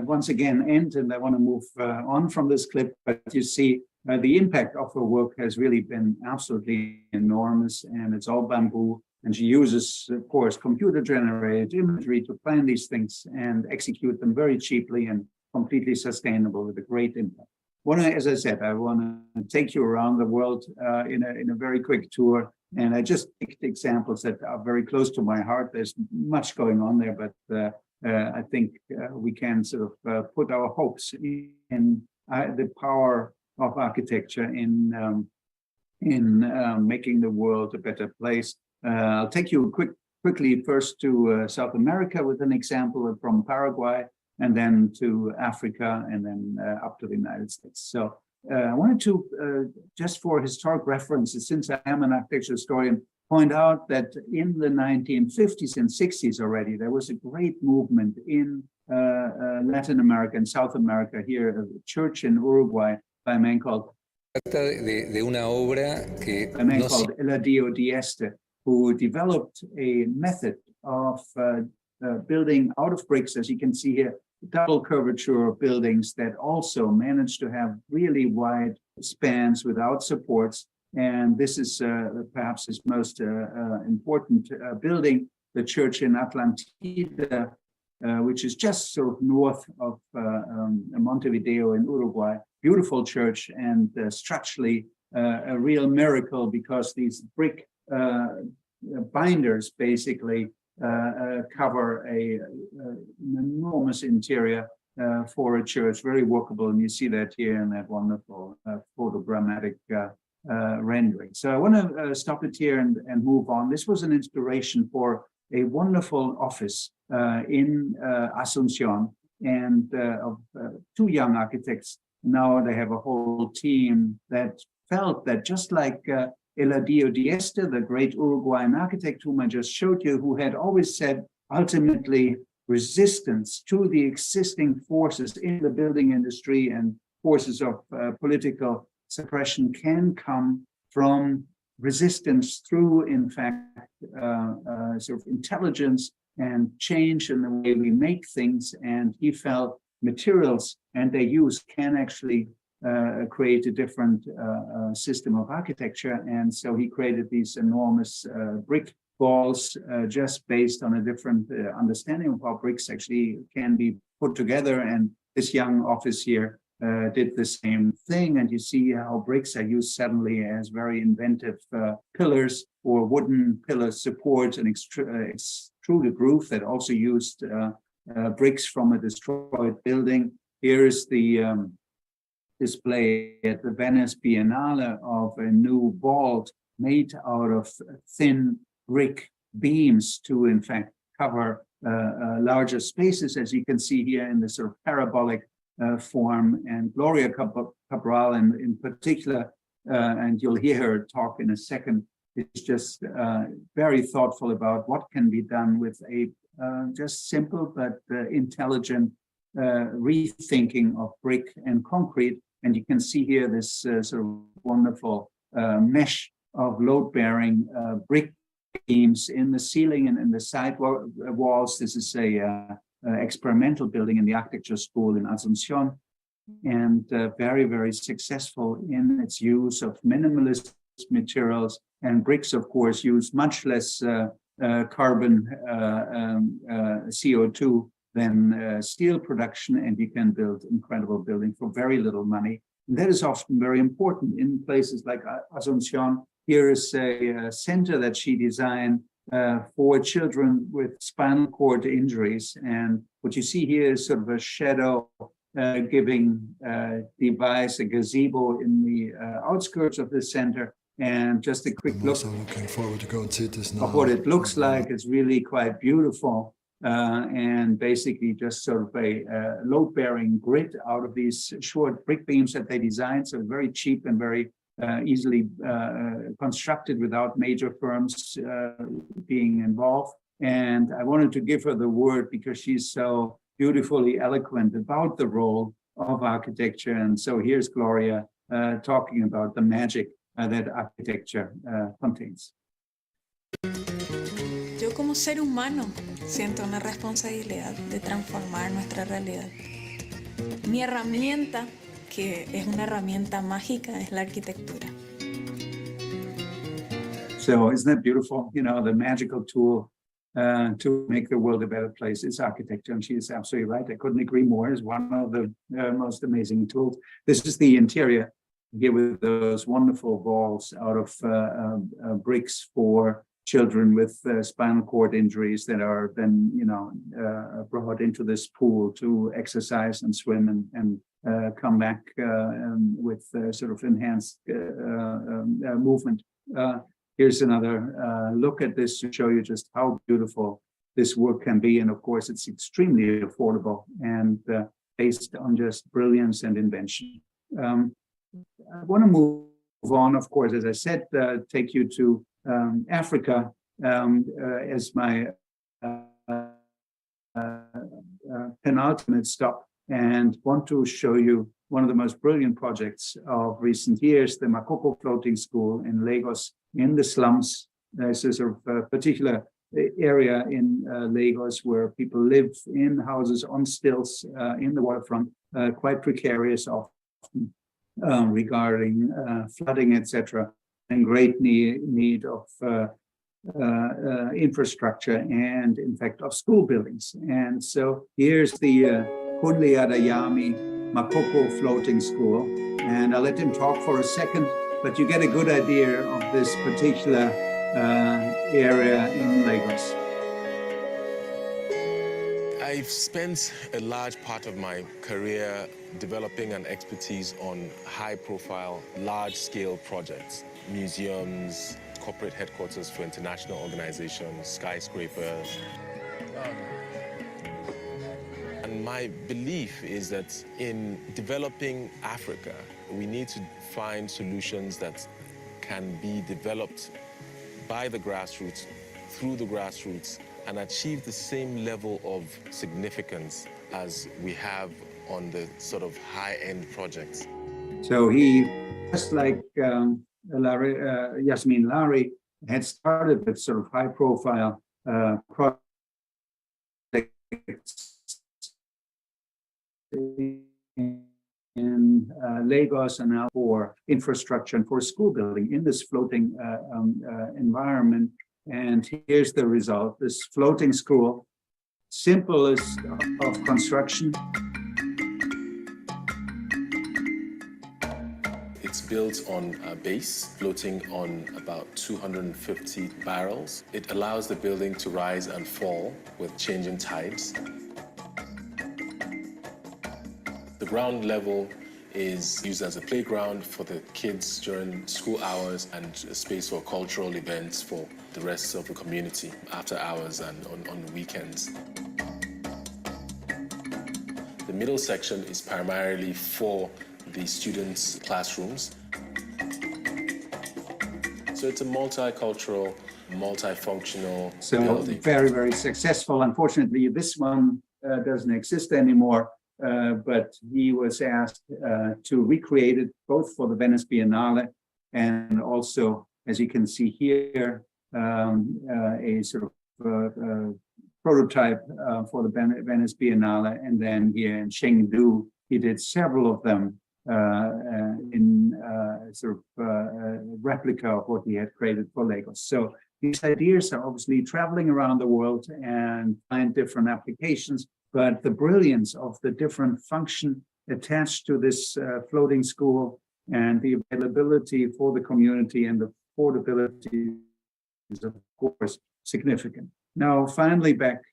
once again end, and I want to move on from this clip, but you see the impact of her work has really been absolutely enormous, and it's all bamboo. And she uses, of course, computer-generated imagery to plan these things and execute them very cheaply and completely sustainable with a great impact. As I said, I want to take you around the world in a very quick tour. And I just picked examples that are very close to my heart. There's much going on there, but I think we can sort of put our hopes in the power of architecture in making the world a better place. I'll take you quickly first to South America with an example from Paraguay, and then to Africa, and then up to the United States. So I wanted to, just for historic references, since I am an architecture historian, point out that in the 1950s and 60s already, there was a great movement in Latin America and South America here, a church in Uruguay by a man called Eladio Dieste, who developed a method of building out of bricks, as you can see here, double curvature buildings that also managed to have really wide spans without supports. And this is perhaps his most important building, the church in Atlantida, which is just sort of north of Montevideo in Uruguay. Beautiful church, and structurally a real miracle, because these brick binders basically cover an enormous interior for a church, very workable, and you see that here in that wonderful photogrammatic rendering. So I want to stop it here and move on. This was an inspiration for a wonderful office in Asunción, and of two young architects. Now they have a whole team that felt that, just like Eladio Dieste, the great Uruguayan architect whom I just showed you, who had always said, ultimately, resistance to the existing forces in the building industry and forces of political suppression can come from resistance through, in fact, sort of intelligence and change in the way we make things. And he felt materials and their use can actually create a different system of architecture. And so he created these enormous brick walls just based on a different understanding of how bricks actually can be put together. And this young office here did the same thing. And you see how bricks are used suddenly as very inventive pillars or wooden pillar supports and extruded roof that also used bricks from a destroyed building. Here is the display at the Venice Biennale of a new vault made out of thin brick beams to, in fact, cover larger spaces, as you can see here in this sort of parabolic form. And Gloria Cabral in particular, and you'll hear her talk in a second, is just very thoughtful about what can be done with a just simple but intelligent rethinking of brick and concrete. And you can see here this sort of wonderful mesh of load-bearing brick beams in the ceiling and in the side walls. This is a experimental building in the architecture school in Asunción, and very, very successful in its use of minimalist materials. And bricks, of course, use much less carbon CO2 than steel production, and you can build incredible building for very little money. And that is often very important in places like Asunción. Here is a center that she designed for children with spinal cord injuries. And what you see here is sort of a shadow giving device, a gazebo in the outskirts of the center. And just a quick look looking forward to go and see this now. Of what it looks like. It's really quite beautiful. And basically just sort of a load-bearing grid out of these short brick beams that they designed. So very cheap and very easily constructed without major firms being involved. And I wanted to give her the word because she's so beautifully eloquent about the role of architecture. And so here's Gloria talking about the magic that architecture contains. Yo yo como ser humano siento una responsabilidad de transformar nuestra realidad. Mi herramienta, que es una herramienta mágica, es la arquitectura. So isn't that beautiful? You know, the magical tool to make the world a better place is architecture. And she is absolutely right. I couldn't agree more. It's one of the most amazing tools. This is the interior here with those wonderful walls out of bricks for children with spinal cord injuries that are then, you know, brought into this pool to exercise and swim and come back with sort of enhanced movement. Here's another look at this to show you just how beautiful this work can be. And of course, it's extremely affordable and based on just brilliance and invention. I want to move on, of course, as I said, take you to Africa as my penultimate stop, and want to show you one of the most brilliant projects of recent years, the Makoko Floating School in Lagos, in the slums. There's a sort of particular area in Lagos where people live in houses on stilts in the waterfront, quite precarious often regarding flooding, etc., and great need of infrastructure and, in fact, of school buildings. And so here's the Kunle Adeyemi Makoko Floating School, and I'll let him talk for a second, but you get a good idea of this particular area in Lagos. I've spent a large part of my career developing an expertise on high-profile, large-scale projects, museums, corporate headquarters for international organizations, skyscrapers. And my belief is that in developing Africa, we need to find solutions that can be developed by the grassroots, through the grassroots, and achieve the same level of significance as we have on the sort of high-end projects. So he, just like Yasmin Lari, had started with sort of high-profile projects in Lagos, and now for infrastructure and for school building in this floating environment. And here's the result: this floating school, simplest of construction. It's built on a base, floating on about 250 barrels. It allows the building to rise and fall with changing tides. The ground level is used as a playground for the kids during school hours and a space for cultural events for the rest of the community after hours and on weekends. The middle section is primarily for the students' classrooms. So it's a multicultural, multifunctional building. Very, very successful. Unfortunately, this one doesn't exist anymore. But he was asked to recreate it both for the Venice Biennale and also, as you can see here, a sort of prototype for the Venice Biennale. And then here in Chengdu, he did several of them in sort of replica of what he had created for Lagos. So these ideas are obviously traveling around the world and find different applications. But the brilliance of the different function attached to this floating school and the availability for the community and the affordability is, of course, significant. Now, finally, back,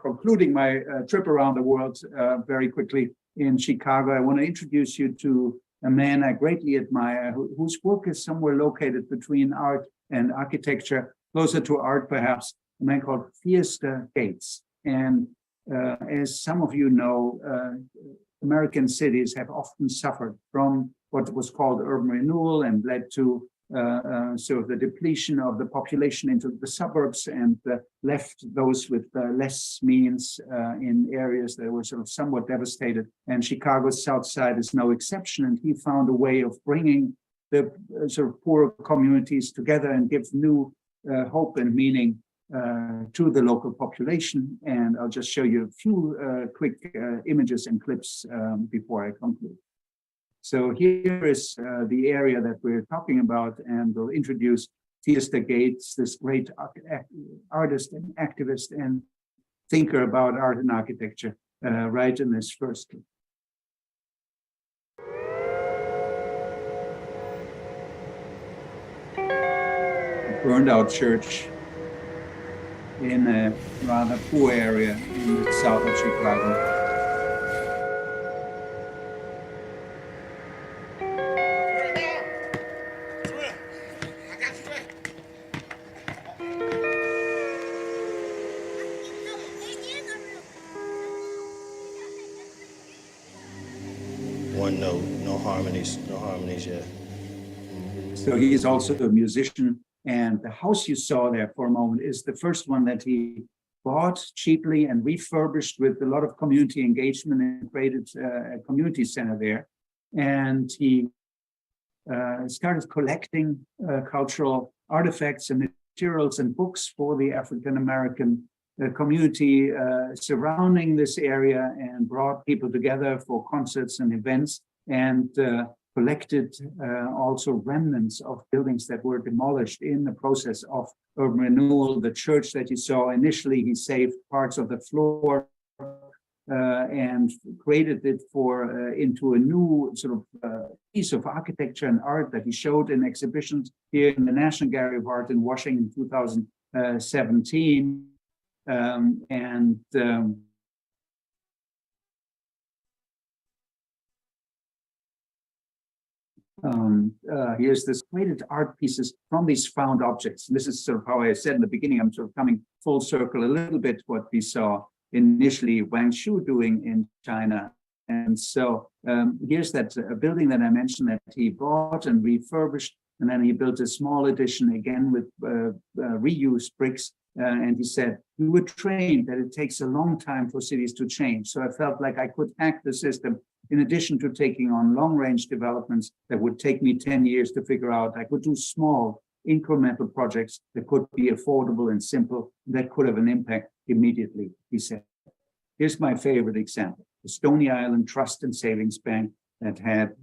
concluding my trip around the world very quickly in Chicago, I want to introduce you to a man I greatly admire, whose work is somewhere located between art and architecture, closer to art, perhaps, a man called Fiesta Gates. And as some of you know, American cities have often suffered from what was called urban renewal and led to sort of the depletion of the population into the suburbs and left those with less means in areas that were sort of somewhat devastated. And Chicago's South Side is no exception. And he found a way of bringing the sort of poorer communities together and give new hope and meaning to the local population. And I'll just show you a few quick images and clips before I conclude. So here is the area that we're talking about, and we'll introduce Theaster Gates, this great artist and activist and thinker about art and architecture, right in this first clip. A burned out church in a rather poor area in the south of Chicago. One note, no harmonies yet. So he is also a musician, and the house you saw there for a moment is the first one that he bought cheaply and refurbished with a lot of community engagement and created a community center there. And he started collecting cultural artifacts and materials and books for the African-American community surrounding this area, and brought people together for concerts and events, and collected also remnants of buildings that were demolished in the process of urban renewal. The church that you saw initially, he saved parts of the floor and created it into a new sort of piece of architecture and art that he showed in exhibitions here in the National Gallery of Art in Washington in 2017. Here's this created art pieces from these found objects. This is sort of how I said in the beginning, I'm sort of coming full circle a little bit what we saw initially Wang Shu doing in China. And so here's that building that I mentioned that he bought and refurbished, and then he built a small addition again with reused bricks. And he said, we were trained that it takes a long time for cities to change. So I felt like I could hack the system. In addition to taking on long-range developments that would take me 10 years to figure out, I could do small incremental projects that could be affordable and simple, that could have an impact immediately, he said. Here's my favorite example. The Stony Island Trust and Savings Bank that had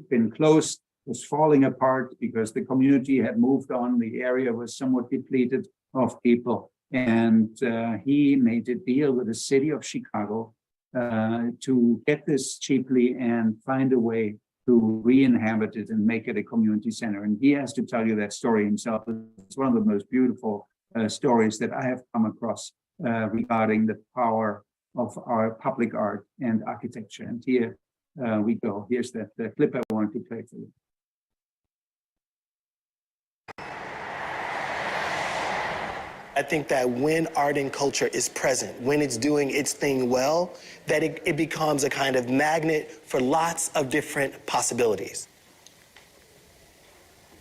been closed was falling apart because the community had moved on. The area was somewhat depleted of people. And he made a deal with the city of Chicago to get this cheaply and find a way to re-inhabit it and make it a community center. And he has to tell you that story himself. It's one of the most beautiful stories that I have come across regarding the power of our public art and architecture. And here we go. Here's the clip I wanted to play for you. I think that when art and culture is present, when it's doing its thing well, that it becomes a kind of magnet for lots of different possibilities.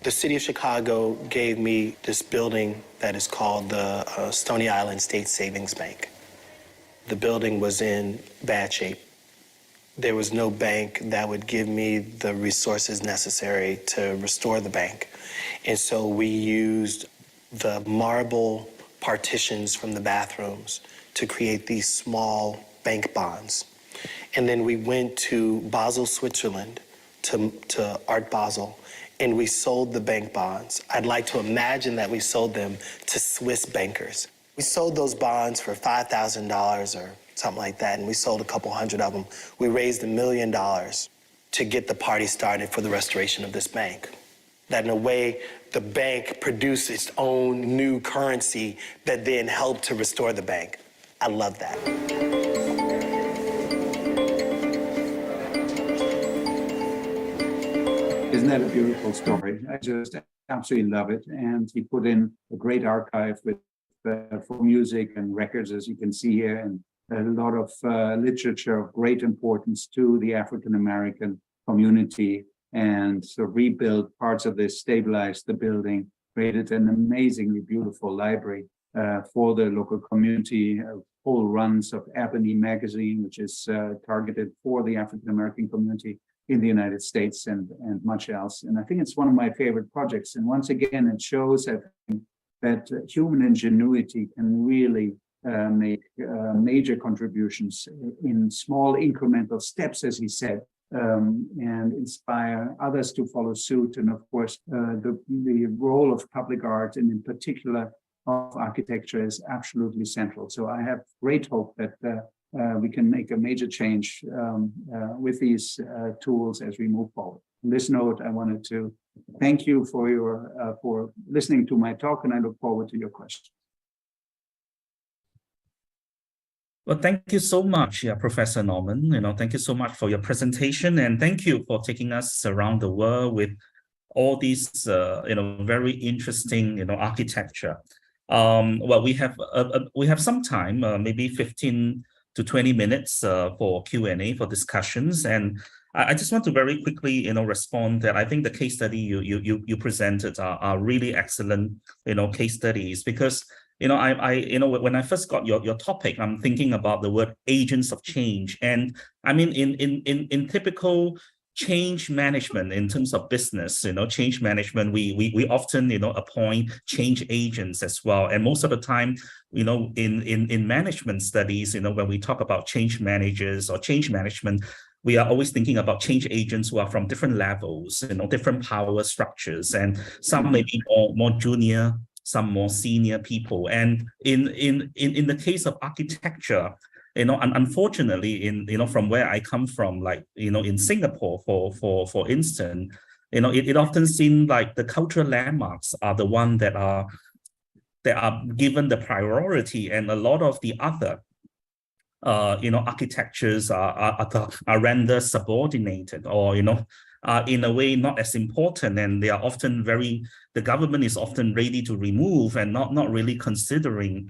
The city of Chicago gave me this building that is called the Stony Island State Savings Bank. The building was in bad shape. There was no bank that would give me the resources necessary to restore the bank. And so we used the marble partitions from the bathrooms to create these small bank bonds. And then we went to Basel, Switzerland, to Art Basel, and we sold the bank bonds. I'd like to imagine that we sold them to Swiss bankers. We sold those bonds for $5,000 or something like that, and we sold a couple hundred of them. We raised $1 million to get the party started for the restoration of this bank. That in a way, the bank produced its own new currency that then helped to restore the bank. I love that. Isn't that a beautiful story? I just absolutely love it. And he put in a great archive with for music and records, as you can see here, and a lot of literature of great importance to the African-American community, and so rebuilt parts of this, stabilized the building, created an amazingly beautiful library for the local community, whole runs of Ebony magazine, which is targeted for the African-American community in the United States, and much else. And I think it's one of my favorite projects. And once again, it shows, I think, that human ingenuity can really make major contributions in small incremental steps, as he said, and inspire others to follow suit. And of course, the role of public art, and in particular of architecture, is absolutely central. So I have great hope that we can make a major change with these tools as we move forward. On this note, I wanted to thank you for your for listening to my talk, and I look forward to your questions. Well, thank you so much, Professor Norman. Thank you so much for your presentation, and thank you for taking us around the world with all these, very interesting, architecture. Well, we have some time, maybe 15 to 20 minutes for Q&A, for discussions, and I just want to very quickly, respond that I think the case study you presented are really excellent, case studies, because when I first got your topic, I'm thinking about the word agents of change. And I mean, in typical change management, in terms of business, change management, we often, appoint change agents as well. And most of the time, in management studies, when we talk about change managers or change management, we are always thinking about change agents who are from different levels, different power structures, and some may be more junior, some more senior people. And in the case of architecture, unfortunately, from where I come from, like, in Singapore, for instance, it often seems like the cultural landmarks are the one that are given the priority, and a lot of the other architectures are rendered subordinated, or in a way not as important, and they are often the government is often ready to remove and not really considering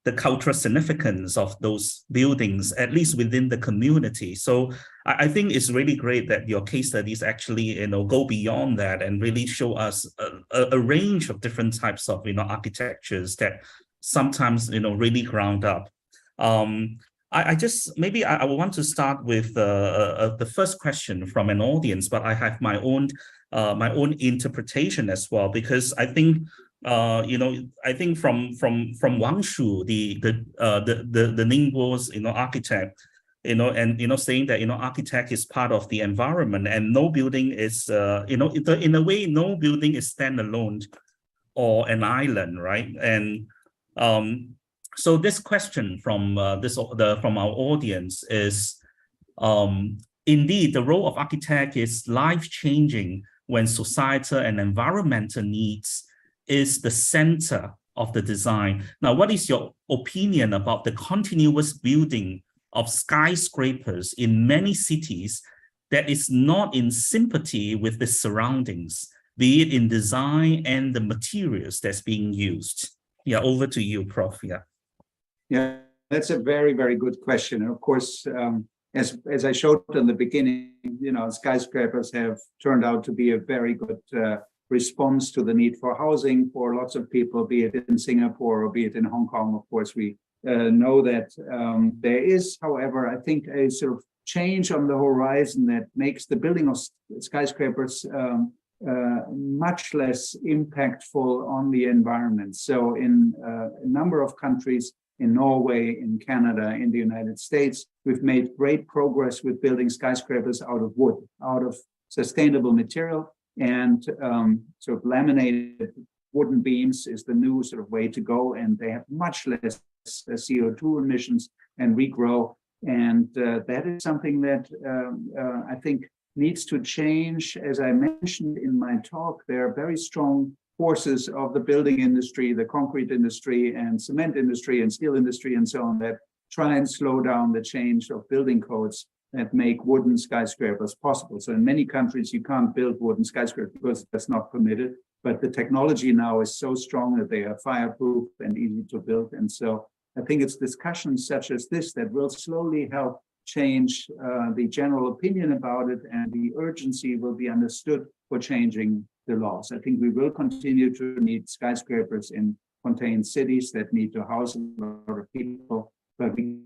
the cultural significance of those buildings, at least within the community. So I think it's really great that your case studies actually go beyond that and really show us a range of different types of architectures that sometimes really ground up. I want to start with the first question from an audience, but I have my own interpretation as well, because I think from Wang Shu, the Ningbo's architect, and saying that architect is part of the environment, and no building is in a way no building is standalone or an island, right? And so this question from our audience is, indeed, the role of architect is life-changing when societal and environmental needs is the center of the design. Now, what is your opinion about the continuous building of skyscrapers in many cities that is not in sympathy with the surroundings, be it in design and the materials that's being used? Yeah, over to you, Prof. Yeah, that's a very, very good question. And of course, as I showed in the beginning, skyscrapers have turned out to be a very good response to the need for housing for lots of people, be it in Singapore or be it in Hong Kong. Of course, we know that there is, however, I think a sort of change on the horizon that makes the building of skyscrapers much less impactful on the environment. So in a number of countries, in Norway, in Canada, in the United States, we've made great progress with building skyscrapers out of wood, out of sustainable material, and sort of laminated wooden beams is the new sort of way to go, and they have much less CO2 emissions and regrow. And that is something that I think needs to change. As I mentioned in my talk, there are very strong forces of the building industry, the concrete industry and cement industry and steel industry and so on that try and slow down the change of building codes that make wooden skyscrapers possible. So in many countries, you can't build wooden skyscrapers because that's not permitted, but the technology now is so strong that they are fireproof and easy to build. And so I think it's discussions such as this that will slowly help change the general opinion about it, and the urgency will be understood for changing the laws. I think we will continue to need skyscrapers in contained cities that need to house a lot of people, but we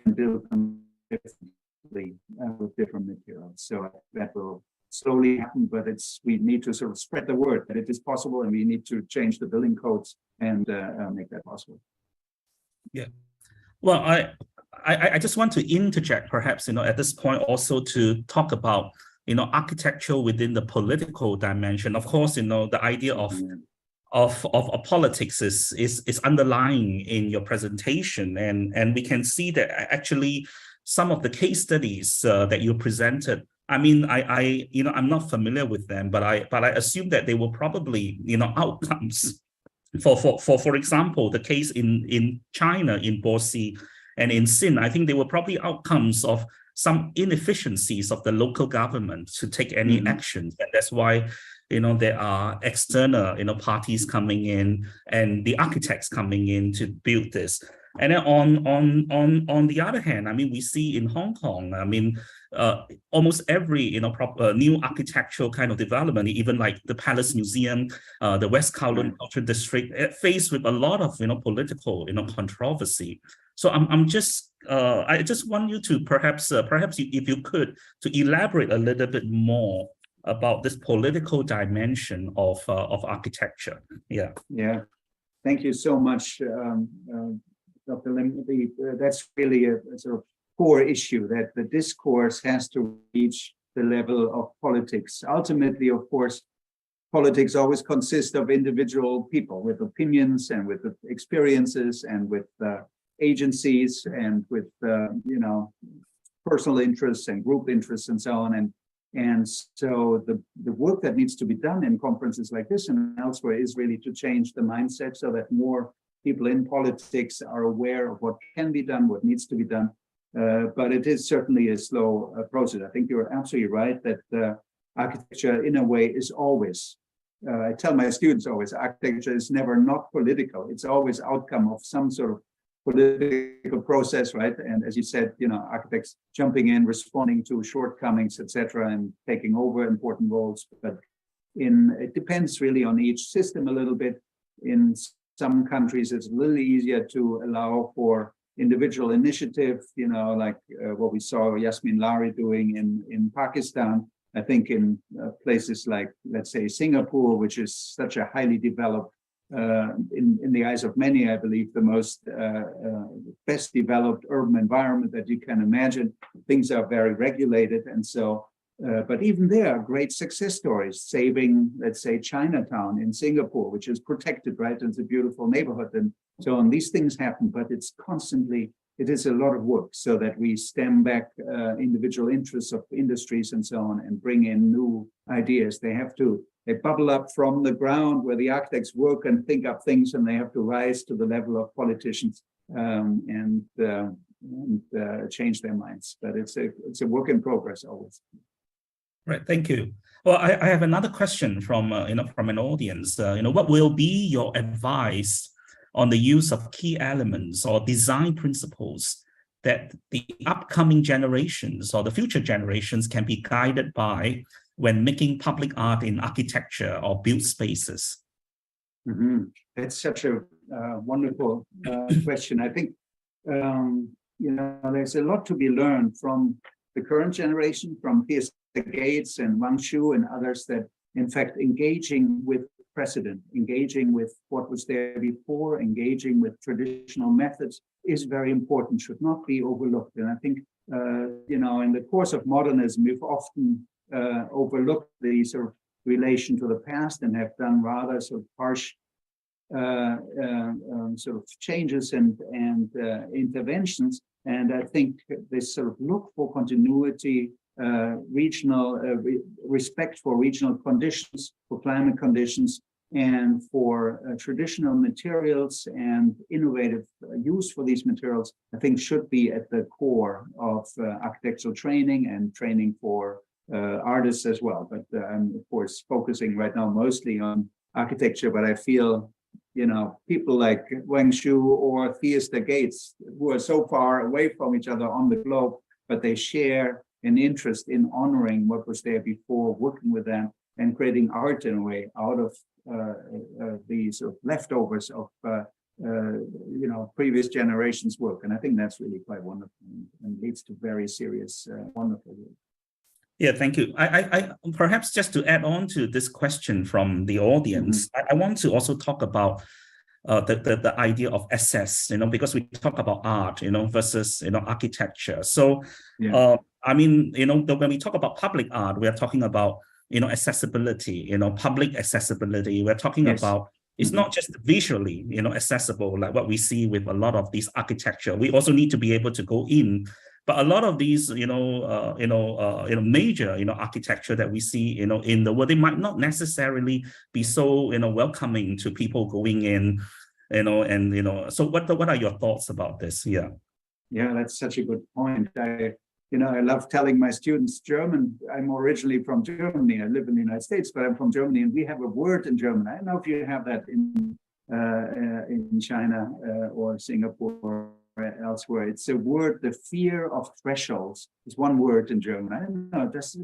can build them differently with different materials. So that will slowly happen, but we need to sort of spread the word that it is possible, and we need to change the building codes and make that possible. Yeah. Well, I just want to interject, perhaps, at this point also to talk about, architecture within the political dimension. Of course, the idea of politics is underlying in your presentation, and we can see that actually some of the case studies that you presented. I mean, I'm not familiar with them, but I assume that they were probably outcomes. For example, the case in China, in Boise and in Sin, I think they were probably outcomes of some inefficiencies of the local government to take any action. And that's why, there are external, parties coming in and the architects coming in to build this. And then on the other hand, I mean, we see in Hong Kong, I mean, almost every new architectural kind of development, even like the Palace Museum, the West Kowloon Cultural District, faced with a lot of political controversy. So I just want you to perhaps if you could, to elaborate a little bit more about this political dimension of architecture. Yeah. Yeah. Thank you so much, Dr. Lim. That's really a sort of core issue, that the discourse has to reach the level of politics. Ultimately, of course, politics always consists of individual people with opinions and with experiences and with agencies and with personal interests and group interests and so on. And so the work that needs to be done in conferences like this and elsewhere is really to change the mindset so that more people in politics are aware of what can be done, what needs to be done. But it is certainly a slow process. I think you're absolutely right that architecture, in a way, is always, I tell my students always, architecture is never not political. It's always outcome of some sort of political process, right? And as you said, architects jumping in, responding to shortcomings, etc., and taking over important roles. But it depends really on each system a little bit. In some countries, it's a little easier to allow for individual initiative, like what we saw Yasmin Lari doing in Pakistan. I think in places like, let's say, Singapore, which is such a highly developed, in the eyes of many, I believe, the most best developed urban environment that you can imagine. Things are very regulated. And so, but even there are great success stories, saving, let's say, Chinatown in Singapore, which is protected, right? It's a beautiful neighborhood and so on. These things happen, but it is a lot of work so that we stem back individual interests of industries and so on and bring in new ideas. They bubble up from the ground where the architects work and think up things, and they have to rise to the level of politicians and change their minds. But it's a work in progress always. Right, thank you. Well, I have another question from from an audience. What will be your advice on the use of key elements or design principles that the upcoming generations or the future generations can be guided by when making public art in architecture or built spaces? That's such a wonderful question. I think there's a lot to be learned from the current generation, from P.S. Gates and Wang Shu and others, that in fact engaging with precedent, engaging with what was there before, engaging with traditional methods is very important, should not be overlooked. And I think in the course of modernism, we've often overlooked the sort of relation to the past and have done rather sort of harsh sort of changes and interventions. And I think this sort of look for continuity, regional respect for regional conditions, for climate conditions, and for traditional materials and innovative use for these materials, I think should be at the core of architectural training and training for artists as well. But I'm of course focusing right now mostly on architecture, but I feel people like Wang Shu or Theaster Gates, who are so far away from each other on the globe, but they share an interest in honoring what was there before, working with them and creating art in a way out of the sort of leftovers of previous generations' work. And I think that's really quite wonderful and leads to very serious, wonderful work. Yeah, thank you. I perhaps just to add on to this question from the audience, I want to also talk about the idea of access, because we talk about art, versus, architecture. So, I mean, when we talk about public art, we are talking about, accessibility, public accessibility. We're talking about, it's not just visually, accessible, like what we see with a lot of these architecture. We also need to be able to go in. But a lot of these, major, architecture that we see, in the world, they might not necessarily be so, welcoming to people going in, So what are your thoughts about this? Yeah. Yeah, that's such a good point. I love telling my students German. I'm originally from Germany. I live in the United States, but I'm from Germany, and we have a word in German. I don't know if you have that in China or Singapore. Elsewhere, it's a word. The fear of thresholds is one word in German. I don't know. Does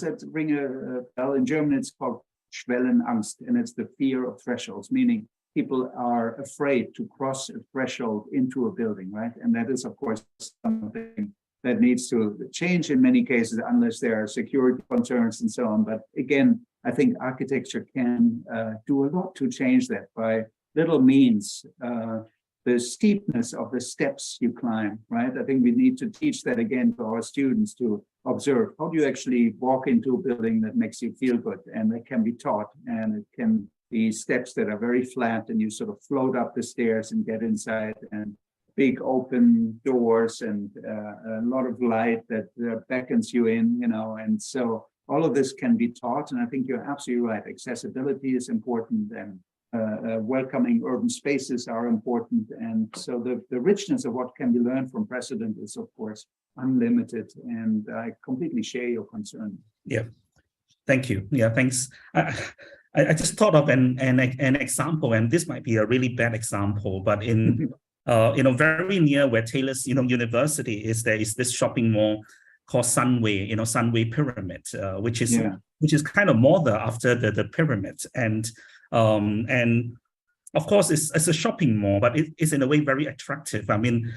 that ring a bell? In German, it's called Schwellenangst, and it's the fear of thresholds, meaning people are afraid to cross a threshold into a building, right? And that is, of course, something that needs to change in many cases, unless there are security concerns and so on. But again, I think architecture can do a lot to change that by little means. The steepness of the steps you climb, right? I think we need to teach that again to our students, to observe how do you actually walk into a building that makes you feel good, and it can be taught, and it can be steps that are very flat, and you sort of float up the stairs and get inside, and big open doors, and a lot of light that beckons you in, and so all of this can be taught. And I think you're absolutely right. Accessibility is important, and welcoming urban spaces are important. And so the richness of what can be learned from precedent is, of course, unlimited. And I completely share your concern. Yeah, thank you. Yeah, thanks. I just thought of an example, and this might be a really bad example, but in very near where Taylor's University is, there is this shopping mall called Sunway, Sunway Pyramid, which is kind of modeled after the pyramid. And of course, it's a shopping mall, but it's in a way very attractive. I mean,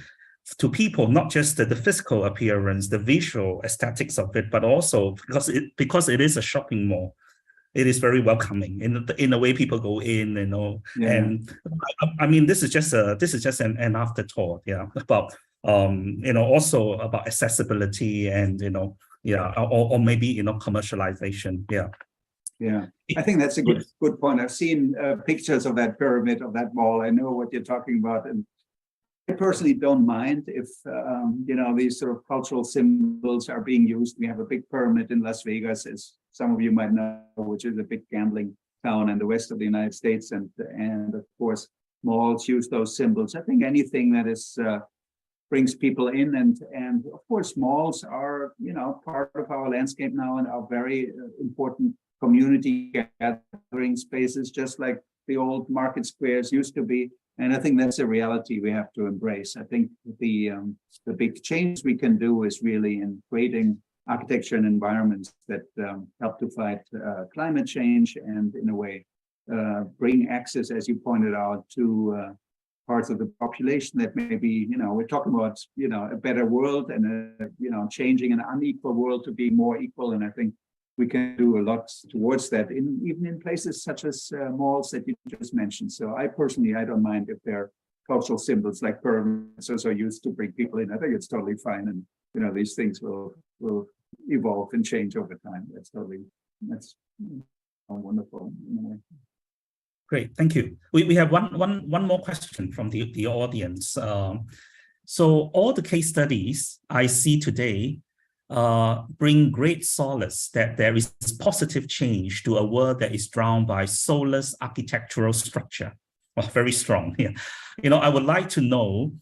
to people, not just the physical appearance, the visual aesthetics of it, but also because it is a shopping mall, it is very welcoming in the way people go in, And I mean, this is just an afterthought, about also about accessibility and or maybe commercialization, Yeah, I think that's a good point. I've seen pictures of that pyramid, of that mall. I know what you're talking about, and I personally don't mind if these sort of cultural symbols are being used. We have a big pyramid in Las Vegas, as some of you might know, which is a big gambling town in the west of the United States, and of course malls use those symbols. I think anything that is brings people in, and of course malls are part of our landscape now and are very important community gathering spaces, just like the old market squares used to be. And I think that's a reality we have to embrace. I think the big change we can do is really in creating architecture and environments that help to fight climate change, and in a way bring access, as you pointed out, to parts of the population that maybe, we're talking about, a better world and changing an unequal world to be more equal. And I think we can do a lot towards that, even in places such as malls that you just mentioned. So I don't mind if they're cultural symbols like pyramids are used to bring people in. I think it's totally fine, and these things will evolve and change over time. That's wonderful in a way. Great, thank you. We have one more question from the audience. So all the case studies I see today bring great solace that there is positive change to a world that is drowned by soulless architectural structure. Well, very strong here. I would like to know,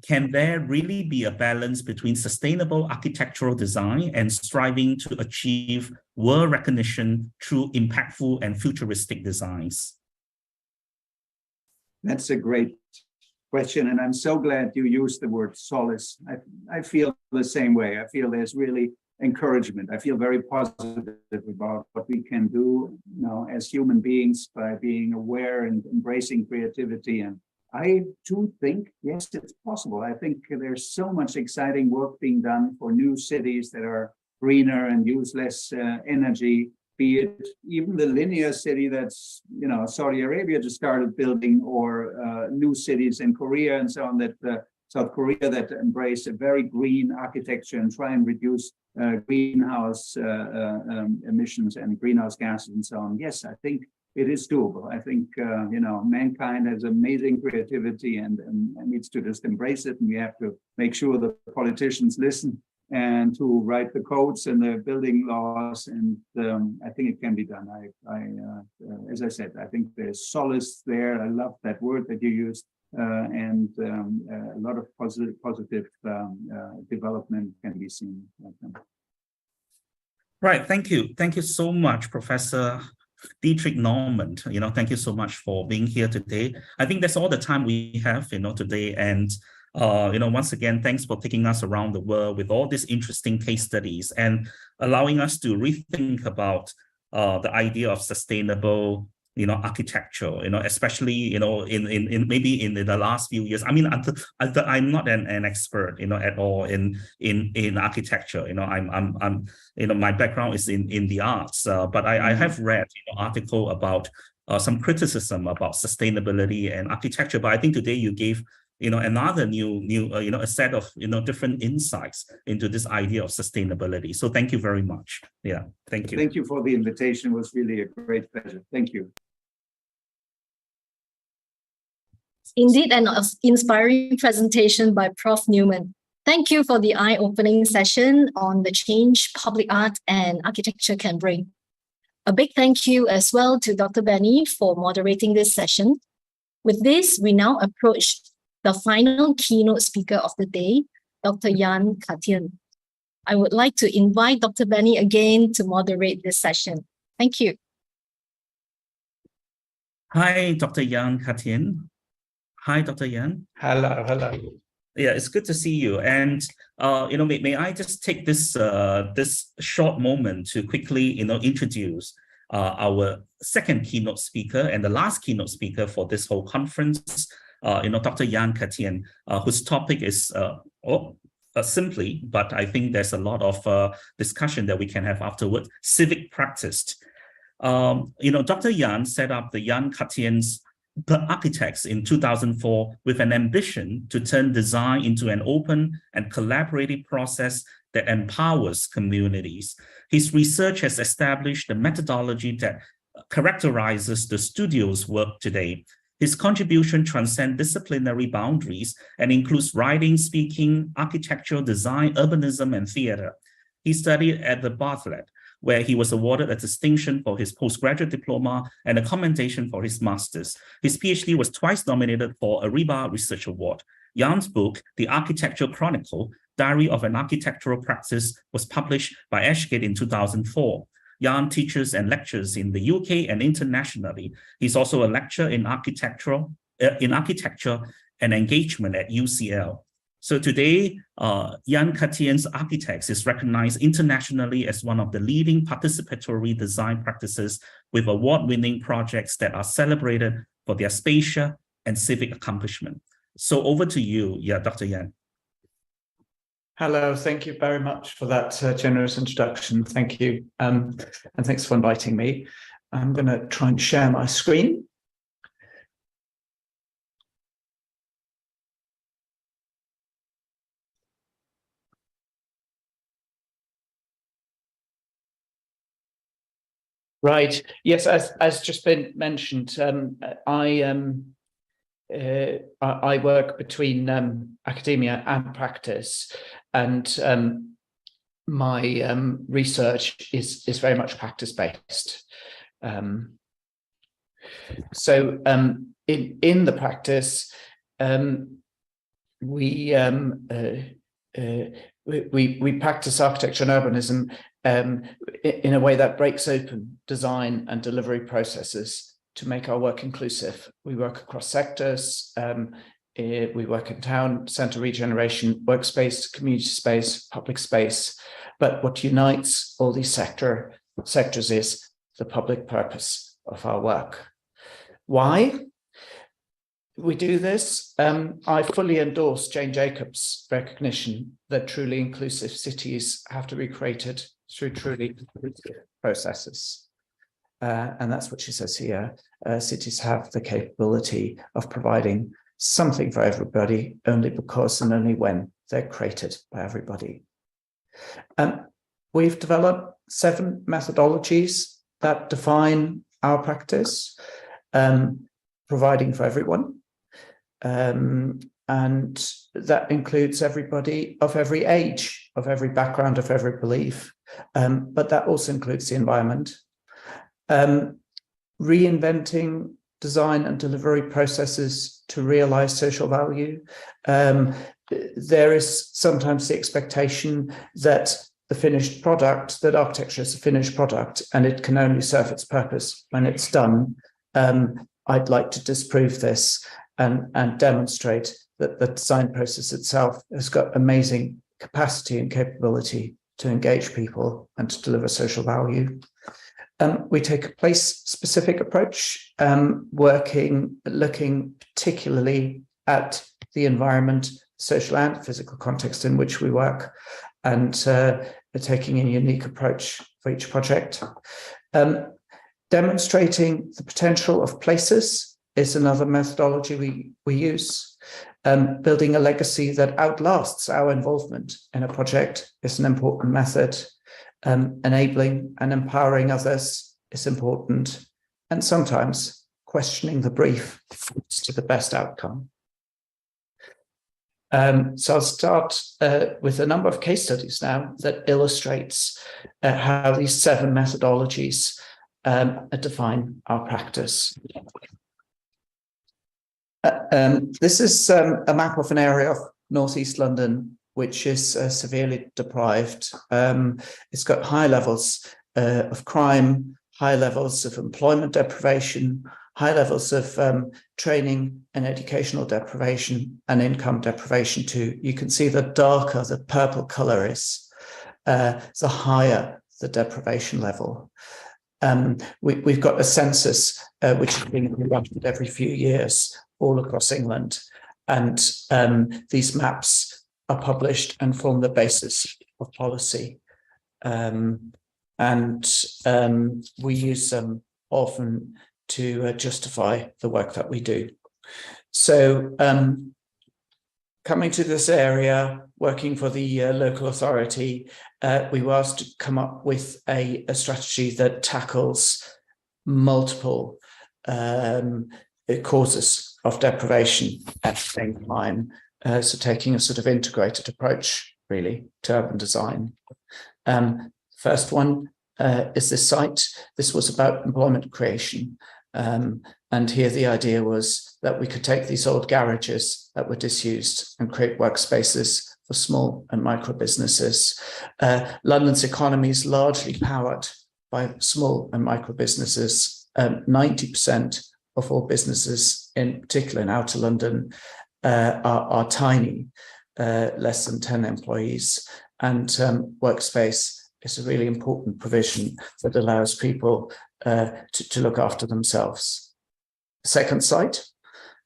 can there really be a balance between sustainable architectural design and striving to achieve world recognition through impactful and futuristic designs? That's a great question, and I'm so glad you used the word solace. I feel the same way. I feel there's really encouragement. I feel very positive about what we can do as human beings by being aware and embracing creativity. And I do think, yes, it's possible. I think there's so much exciting work being done for new cities that are greener and use less energy, be it even the linear city that's, Saudi Arabia just started building, or new cities in Korea and so on, that South Korea that embrace a very green architecture and try and reduce greenhouse emissions and greenhouse gases and so on. Yes, I think it is doable. I think, mankind has amazing creativity and needs to just embrace it. And we have to make sure the politicians listen and to write the codes and the building laws. And I think it can be done. As I said, I think there's solace there. I love that word that you used. And a lot of positive development can be seen. Right. Thank you. Thank you so much, Professor Dietrich Norman. Thank you so much for being here today. I think that's all the time we have, today. And, once again, thanks for taking us around the world with all these interesting case studies and allowing us to rethink about the idea of sustainable architecture, especially, in maybe in the last few years. I mean, I'm not an expert, at all in architecture. I'm my background is in the arts, but I have read article about some criticism about sustainability and architecture. But I think today you gave another new a set of different insights into this idea of sustainability. So thank you very much. Yeah, thank you. Thank you for the invitation. It was really a great pleasure. Thank you. Indeed, an inspiring presentation by Prof. Newman. Thank you for the eye-opening session on the change public art and architecture can bring. A big thank you as well to Dr. Benny for moderating this session. With this, we now approach the final keynote speaker of the day, Dr. Jan Katien. I would like to invite Dr. Benny again to moderate this session. Thank you. Hi, Dr. Jan Katien. Hi, Dr. Jan. Hello, hello. Yeah, it's good to see you. And may I just take this this short moment to quickly introduce our second keynote speaker and the last keynote speaker for this whole conference. Dr. Jan Katien, whose topic is simply, but I think there's a lot of discussion that we can have afterward, civic practice. Dr. Jan set up the Jan Katien's The Architects in 2004 with an ambition to turn design into an open and collaborative process that empowers communities. His research has established the methodology that characterizes the studio's work today. His contribution transcends disciplinary boundaries and includes writing, speaking, architectural design, urbanism, and theater. He studied at the Bartlett, where he was awarded a distinction for his postgraduate diploma and a commendation for his master's. His PhD was twice nominated for a RIBA Research Award. Jan's book, The Architectural Chronicle, Diary of an Architectural Practice, was published by Ashgate in 2004. Jan teaches and lectures in the UK and internationally. He's also a lecturer in architecture and engagement at UCL. So today, Jan Katien's Architects is recognized internationally as one of the leading participatory design practices with award-winning projects that are celebrated for their spatial and civic accomplishment. So over to you, Dr. Jan. Hello, thank you very much for that generous introduction. Thank you, and thanks for inviting me. I'm going to try and share my screen. Right. Yes, as just been mentioned, I work between academia and practice, and my research is very much practice-based. So in the practice, we practice architecture and urbanism in a way that breaks open design and delivery processes to make our work inclusive. We work across sectors. We work in town, centre regeneration, workspace, community space, public space. But what unites all these sectors is the public purpose of our work. Why? we do this, I fully endorse Jane Jacobs' recognition that truly inclusive cities have to be created through truly inclusive processes. And that's what she says here. Cities have the capability of providing something for everybody only because and only when they're created by everybody. We've developed 7 methodologies that define our practice, providing for everyone. And that includes everybody of every age, of every background, of every belief. But that also includes the environment. Reinventing design and delivery processes to realize social value. There is sometimes the expectation that the finished product, that architecture is a finished product and it can only serve its purpose when it's done. I'd like to disprove this and demonstrate that the design process itself has got amazing capacity and capability to engage people and to deliver social value. We take a place-specific approach, looking particularly at the environment, social and physical context in which we work, and taking a unique approach for each project. Demonstrating the potential of places is another methodology we use. Building a legacy that outlasts our involvement in a project is an important method. Enabling and empowering others is important, and sometimes questioning the brief leads to the best outcome. So I'll start with a number of case studies now that illustrates how these 7 methodologies define our practice. This is a map of an area of northeast London which is severely deprived. It's got high levels of crime, high levels of employment deprivation, high levels of training and educational deprivation, and income deprivation too. You can see the darker the purple colour is, the higher the deprivation level. We've got a census which is being conducted every few years all across England, and these maps are published and form the basis of policy. We use them often to justify the work that we do. So coming to this area, working for the local authority, we were asked to come up with a strategy that tackles multiple causes of deprivation at the same time. So taking a sort of integrated approach, really, to urban design. First one is this site. This was about employment creation. And here the idea was that we could take these old garages that were disused and create workspaces for small and micro businesses. London's economy is largely powered by small and micro businesses. 90% of all businesses, in particular in outer London, are tiny, less than 10 employees, and workspace is a really important provision that allows people to look after themselves. The second site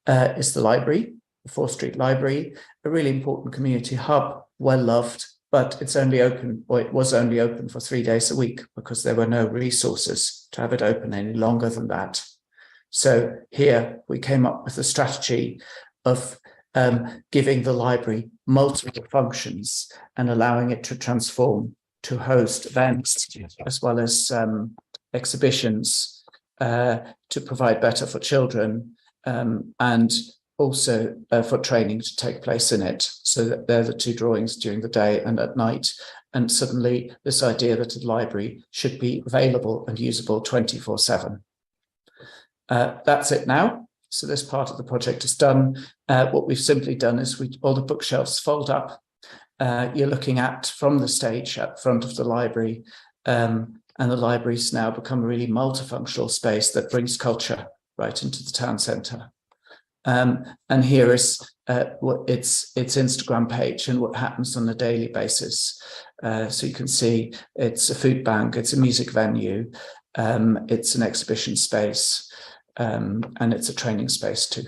is the library, the 4th Street Library, a really important community hub, well loved, but it's only open, or it was only open for 3 days a week because there were no resources to have it open any longer than that. So here we came up with a strategy of giving the library multiple functions and allowing it to transform to host events as well as exhibitions to provide better for children and also for training to take place in it. So that they're the 2 drawings during the day and at night. And suddenly this idea that a library should be available and usable 24/7. That's it now. So this part of the project is done. What we've simply done is all the bookshelves fold up. You're looking at from the stage at the front of the library, and the library's now become a really multifunctional space that brings culture right into the town centre. And here is its Instagram page and what happens on a daily basis. So you can see it's a food bank, it's a music venue, it's an exhibition space, and it's a training space too.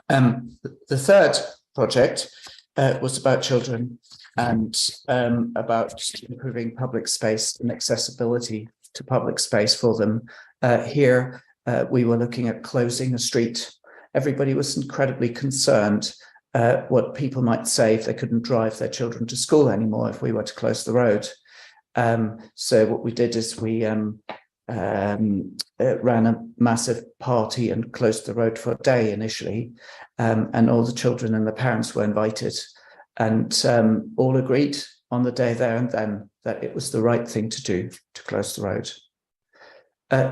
The third project was about children and about improving public space and accessibility to public space for them. Here, we were looking at closing a street. Everybody was incredibly concerned what people might say if they couldn't drive their children to school anymore if we were to close the road. So what we did is we ran a massive party and closed the road for a day initially, and all the children and the parents were invited, and all agreed on the day there and then that it was the right thing to do to close the road.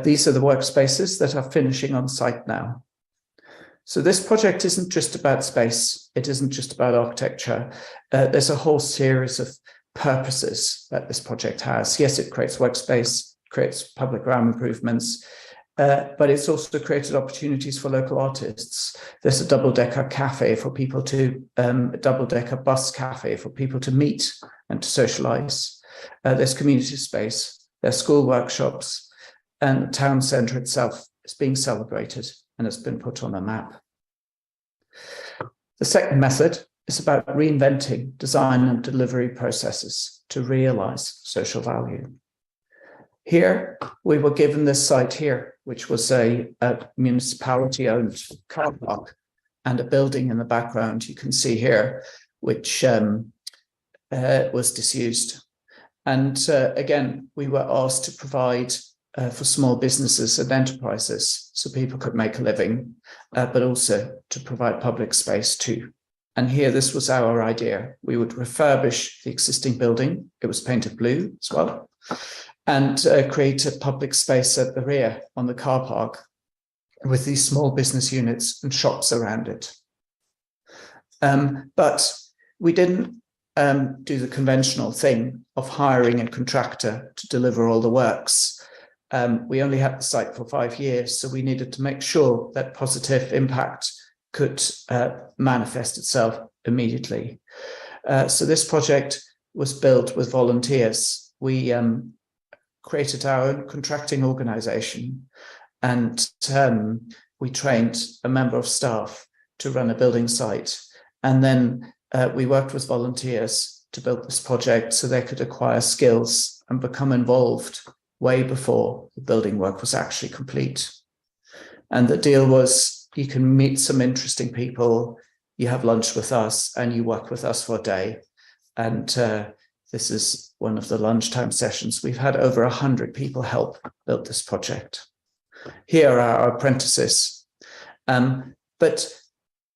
These are the workspaces that are finishing on site now. So this project isn't just about space, it isn't just about architecture. There's a whole series of purposes that this project has. Yes, it creates workspace, creates public realm improvements, but it's also created opportunities for local artists. There's a double-decker cafe for people to, a double-decker bus cafe for people to meet and to socialize. There's community space, there's school workshops, and the town centre itself is being celebrated and has been put on a map. The second method is about reinventing design and delivery processes to realize social value. Here, we were given this site here, which was a municipality-owned car park and a building in the background you can see here, which was disused. And again, we were asked to provide for small businesses and enterprises so people could make a living, but also to provide public space too. And here, this was our idea. We would refurbish the existing building. It was painted blue as well, and create a public space at the rear on the car park with these small business units and shops around it. But we didn't do the conventional thing of hiring a contractor to deliver all the works. We only had the site for 5 years, so we needed to make sure that positive impact could manifest itself immediately. So this project was built with volunteers. We created our own contracting organization, and we trained a member of staff to run a building site. And then we worked with volunteers to build this project so they could acquire skills and become involved way before the building work was actually complete. And the deal was, you can meet some interesting people, you have lunch with us, and you work with us for a day. And this is one of the lunchtime sessions. We've had over 100 people help build this project. Here are our apprentices. But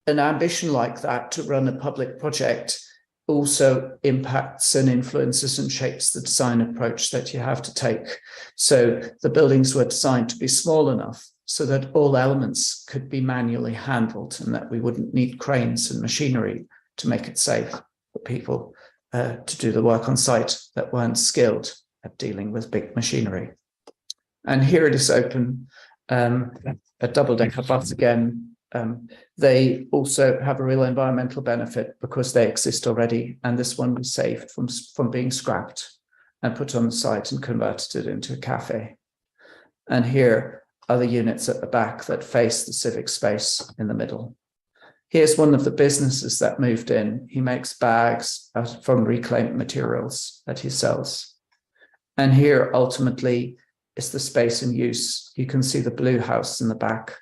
an ambition like that to run a public project also impacts and influences and shapes the design approach that you have to take. So the buildings were designed to be small enough so that all elements could be manually handled and that we wouldn't need cranes and machinery to make it safe for people to do the work on site that weren't skilled at dealing with big machinery. And here it is open, a double-decker bus again. They also have a real environmental benefit because they exist already, and this one was saved from being scrapped and put on the site and converted it into a cafe. And here are the units at the back that face the civic space in the middle. Here's one of the businesses that moved in. He makes bags from reclaimed materials that he sells. And here ultimately is the space in use. You can see the blue house in the back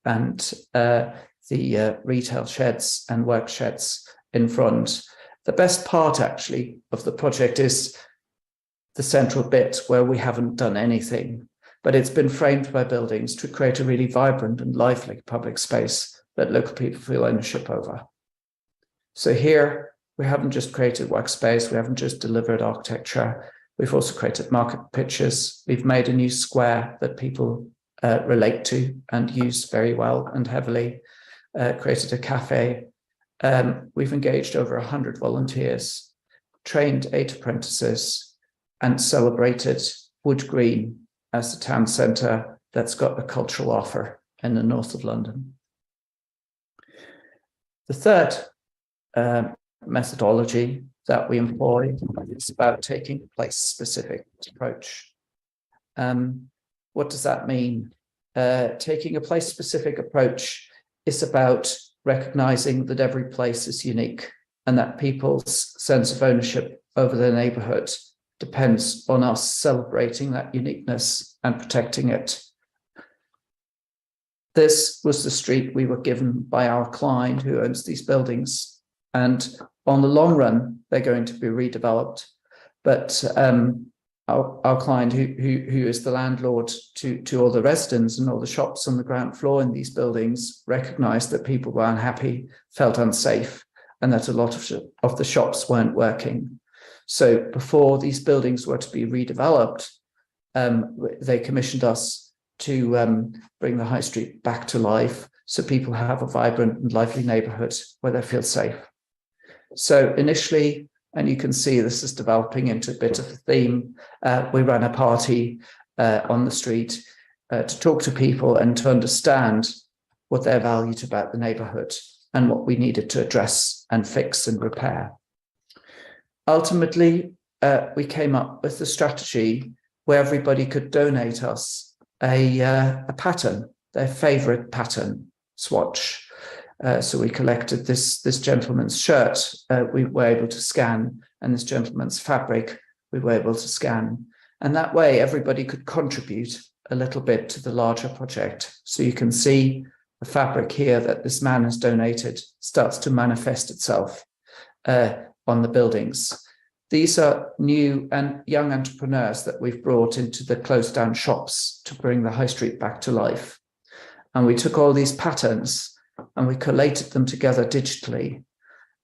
and the retail sheds and work sheds in front. The best part actually of the project is the central bit where we haven't done anything, but it's been framed by buildings to create a really vibrant and lively public space that local people feel ownership over. So here we haven't just created workspace, we haven't just delivered architecture, we've also created market pitches, we've made a new square that people relate to and use very well and heavily, created a cafe. We've engaged over 100 volunteers, trained 8 apprentices, and celebrated Wood Green as the town centre that's got a cultural offer in the north of London. The third methodology that we employ is about taking a place-specific approach. What does that mean? Taking a place-specific approach is about recognizing that every place is unique and that people's sense of ownership over their neighborhood depends on us celebrating that uniqueness and protecting it. This was the street we were given by our client who owns these buildings. And on the long run, they're going to be redeveloped. But our client, who is the landlord to all the residents and all the shops on the ground floor in these buildings, recognized that people were unhappy, felt unsafe, and that a lot of the shops weren't working. So before these buildings were to be redeveloped, they commissioned us to bring the high street back to life so people have a vibrant and lively neighborhood where they feel safe. So initially, and you can see this is developing into a bit of a theme, we ran a party on the street to talk to people and to understand what they valued about the neighborhood and what we needed to address and fix and repair. Ultimately, we came up with a strategy where everybody could donate us a pattern, their favorite pattern swatch. So we collected this gentleman's shirt, we were able to scan, and this gentleman's fabric, we were able to scan. And that way, everybody could contribute a little bit to the larger project. So you can see the fabric here that this man has donated starts to manifest itself on the buildings. These are new and young entrepreneurs that we've brought into the closed down shops to bring the high street back to life. And we took all these patterns and we collated them together digitally,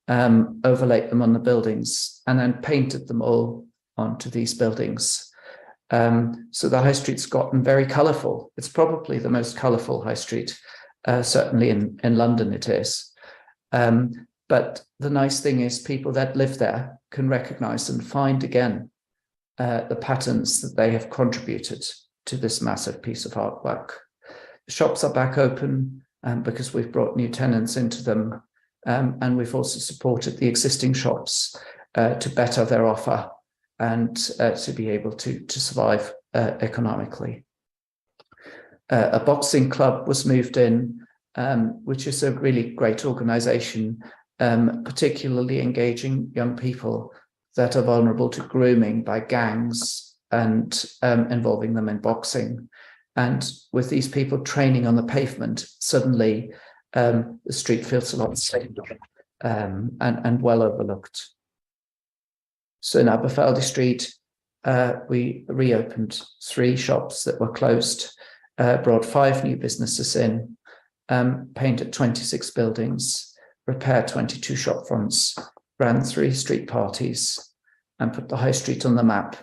overlaid them on the buildings, and then painted them all onto these buildings. So the high street's gotten very colourful. It's probably the most colourful high street, certainly in London it is. But the nice thing is people that live there can recognise and find again the patterns that they have contributed to this massive piece of artwork. The shops are back open because we've brought new tenants into them, and we've also supported the existing shops to better their offer and to be able to survive economically. A boxing club was moved in, which is a really great organisation, particularly engaging young people that are vulnerable to grooming by gangs and involving them in boxing. And with these people training on the pavement, suddenly the street feels a lot safer and well overlooked. So in Aberfeldy Street, we reopened 3 shops that were closed, brought 5 new businesses in, painted 26 buildings, repaired 22 shop fronts, ran 3 street parties, and put the high street on the map.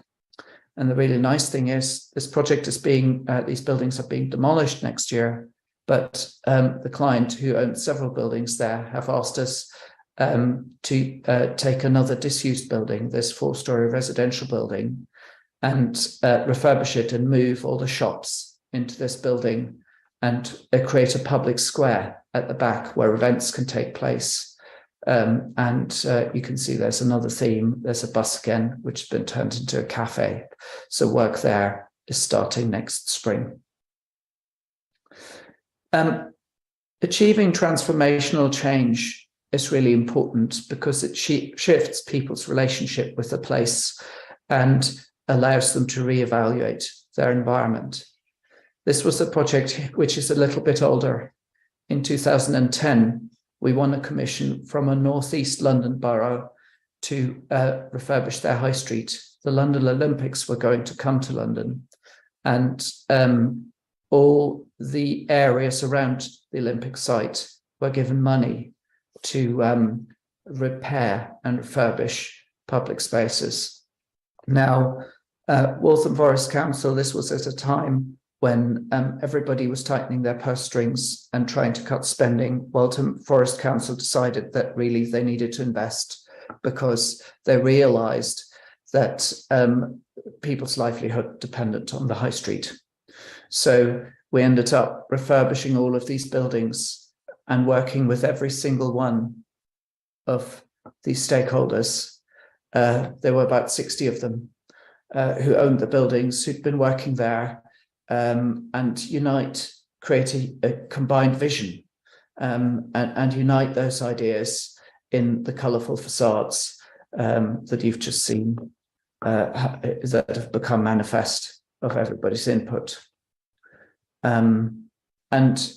And the really nice thing is this project is being, these buildings are being demolished next year, but the client who owns several buildings there have asked us to take another disused building, this 4-storey residential building, and refurbish it and move all the shops into this building and create a public square at the back where events can take place. And you can see there's another theme. There's a bus again, which has been turned into a cafe. So work there is starting next spring. Achieving transformational change is really important because it shifts people's relationship with the place and allows them to reevaluate their environment. This was a project which is a little bit older. In 2010, we won a commission from a northeast London borough to refurbish their high street. The London Olympics were going to come to London, and all the areas around the Olympic site were given money to repair and refurbish public spaces. Now, Waltham Forest Council, this was at a time when everybody was tightening their purse strings and trying to cut spending. Waltham Forest Council decided that really they needed to invest because they realised that people's livelihood depended on the high street. So we ended up refurbishing all of these buildings and working with every single one of these stakeholders. There were about 60 of them who owned the buildings, who'd been working there, and unite, create a combined vision and unite those ideas in the colourful facades that you've just seen that have become manifest of everybody's input. And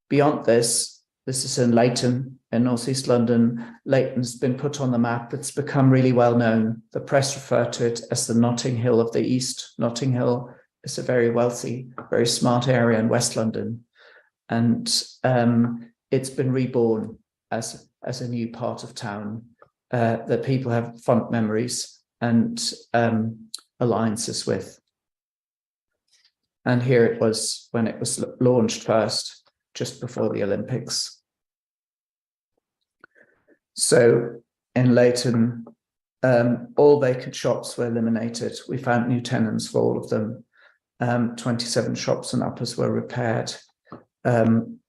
beyond this is in Leighton, in Northeast London. Leighton's been put on the map. It's become really well known. The press refer to it as the Notting Hill of the East. Notting Hill is a very wealthy, very smart area in West London. And it's been reborn as a new part of town that people have fond memories and alliances with. And here it was when it was launched first, just before the Olympics. So in Leighton, all vacant shops were eliminated. We found new tenants for all of them. 27 shops and uppers were repaired.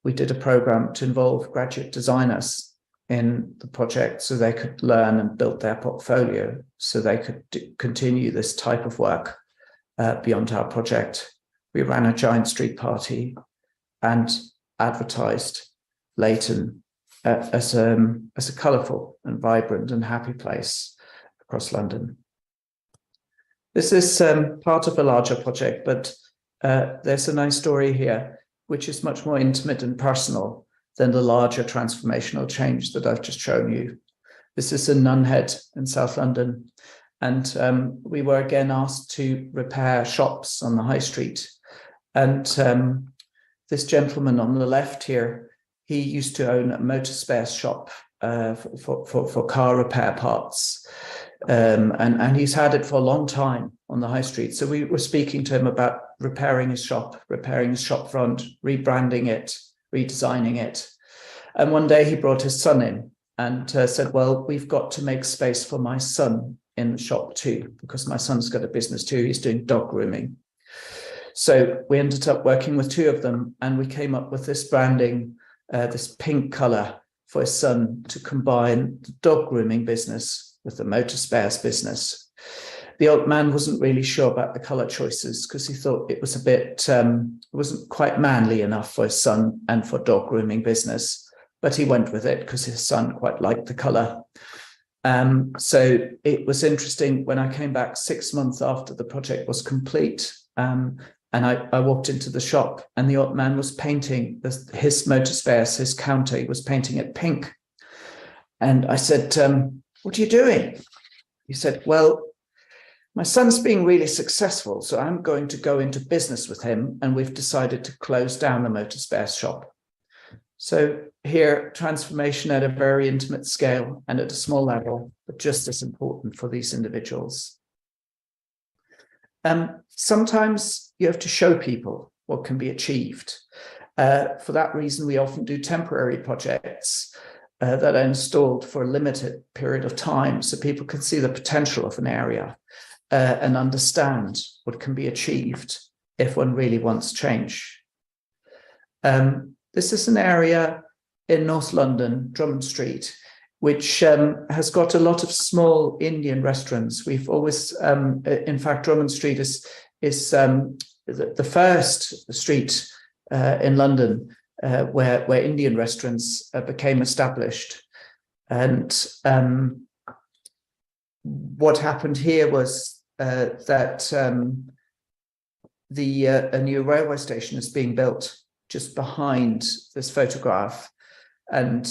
We did a program to involve graduate designers in the project so they could learn and build their portfolio, so they could continue this type of work beyond our project. We ran a giant street party and advertised Leighton as a colourful and vibrant and happy place across London. This is part of a larger project, but there's a nice story here, which is much more intimate and personal than the larger transformational change that I've just shown you. This is in Nunhead in South London, and we were again asked to repair shops on the high street. And this gentleman on the left here, he used to own a motor spares shop for car repair parts. And he's had it for a long time on the high street. So we were speaking to him about repairing his shop front, rebranding it, redesigning it. And one day he brought his son in and said, well, we've got to make space for my son in the shop too, because my son's got a business too. He's doing dog grooming. So we ended up working with two of them, and we came up with this branding, this pink color for his son to combine the dog grooming business with the motor spares business. The old man wasn't really sure about the color choices because he thought it was a bit, it wasn't quite manly enough for his son and for dog grooming business, but he went with it because his son quite liked the color. So it was interesting when I came back 6 months after the project was complete, and I walked into the shop, and the old man was painting his motor spares, his counter, he was painting it pink. And I said, what are you doing? He said, well, my son's being really successful, so I'm going to go into business with him, and we've decided to close down the motor spares shop. So here, transformation at a very intimate scale and at a small level, but just as important for these individuals. Sometimes you have to show people what can be achieved. For that reason, we often do temporary projects that are installed for a limited period of time so people can see the potential of an area and understand what can be achieved if one really wants change. This is an area in North London, Drummond Street, which has got a lot of small Indian restaurants. We've always, in fact, Drummond Street is the first street in London where Indian restaurants became established. And what happened here was that a new railway station is being built just behind this photograph. And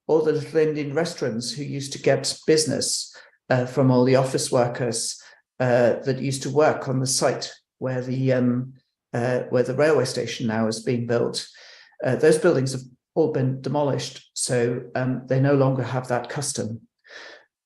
all the little Indian restaurants who used to get business from all the office workers that used to work on the site where the railway station now is being built, those buildings have all been demolished, so they no longer have that custom.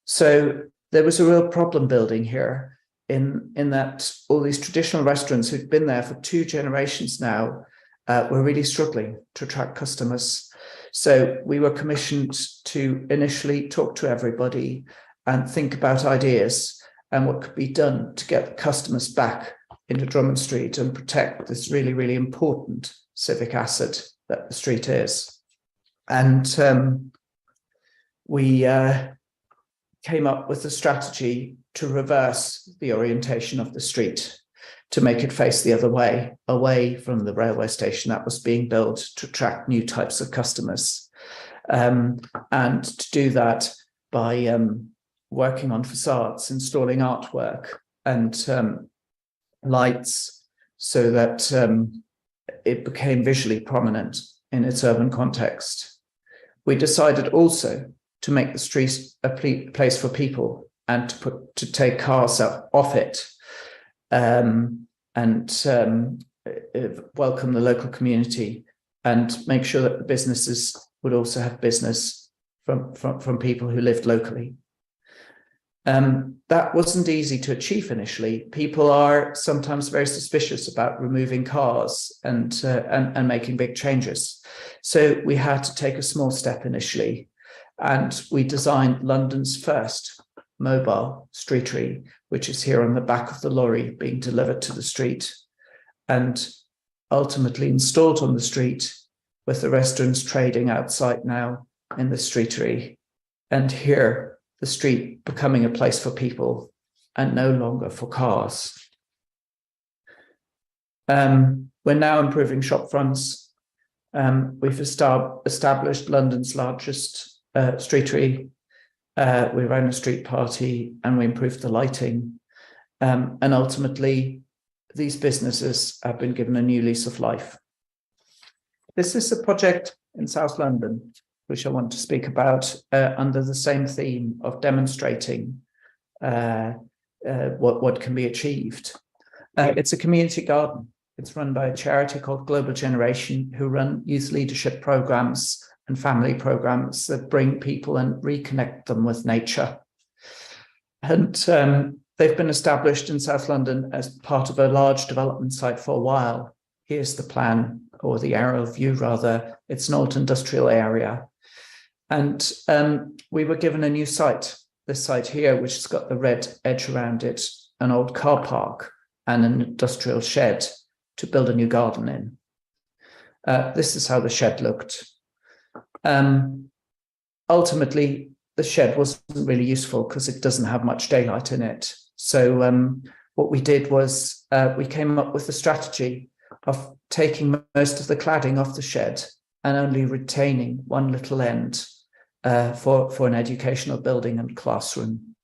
So there was a real problem building here in that all these traditional restaurants who'd been there for 2 generations now were really struggling to attract customers. So we were commissioned to initially talk to everybody and think about ideas and what could be done to get the customers back into Drummond Street and protect this really, really important civic asset that the street is. And we came up with a strategy to reverse the orientation of the street. to make it face the other way, away from the railway station that was being built to attract new types of customers. And to do that by working on facades, installing artwork and lights so that it became visually prominent in its urban context. We decided also to make the street a place for people and to take cars off it and welcome the local community and make sure that the businesses would also have business from people who lived locally. That wasn't easy to achieve initially. People are sometimes very suspicious about removing cars and making big changes. So we had to take a small step initially, and we designed London's first mobile streetery, which is here on the back of the lorry being delivered to the street and ultimately installed on the street, with the restaurants trading outside now in the streetery. And here, the street becoming a place for people and no longer for cars. We're now improving shop fronts. We've established London's largest streetery. We ran a street party and we improved the lighting. And ultimately, these businesses have been given a new lease of life. This is a project in South London, which I want to speak about under the same theme of demonstrating what can be achieved. It's a community garden. It's run by a charity called Global Generation, who run youth leadership programs and family programs that bring people and reconnect them with nature. And they've been established in South London as part of a large development site for a while. Here's the plan, or the aerial view rather. It's an old industrial area. And we were given a new site, this site here, which has got the red edge around it, an old car park and an industrial shed to build a new garden in. This is how the shed looked. Ultimately, the shed wasn't really useful because it doesn't have much daylight in it. So what we did was we came up with a strategy of taking most of the cladding off the shed and only retaining one little end for an educational building and classroom.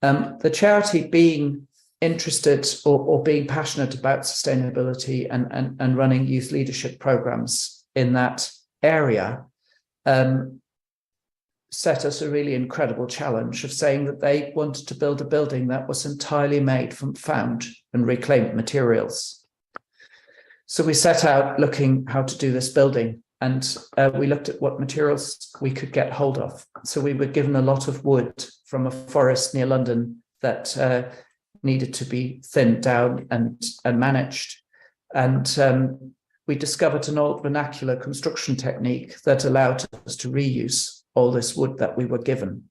The charity, being interested or being passionate about sustainability and running youth leadership programs in that area, set us a really incredible challenge of saying that they wanted to build a building that was entirely made from found and reclaimed materials. So we set out looking how to do this building, and we looked at what materials we could get hold of. So we were given a lot of wood from a forest near London that needed to be thinned down and managed. And we discovered an old vernacular construction technique that allowed us to reuse all this wood that we were given.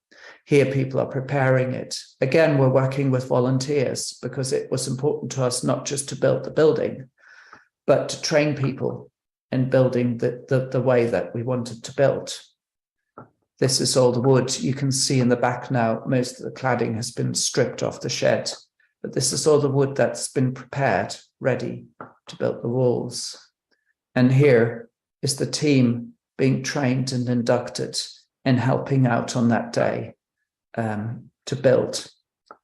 Here, people are preparing it. Again, we're working with volunteers because it was important to us not just to build the building, but to train people in building the way that we wanted to build. This is all the wood. You can see in the back now, most of the cladding has been stripped off the shed, but this is all the wood that's been prepared, ready to build the walls. And here is the team being trained and inducted in helping out on that day to build.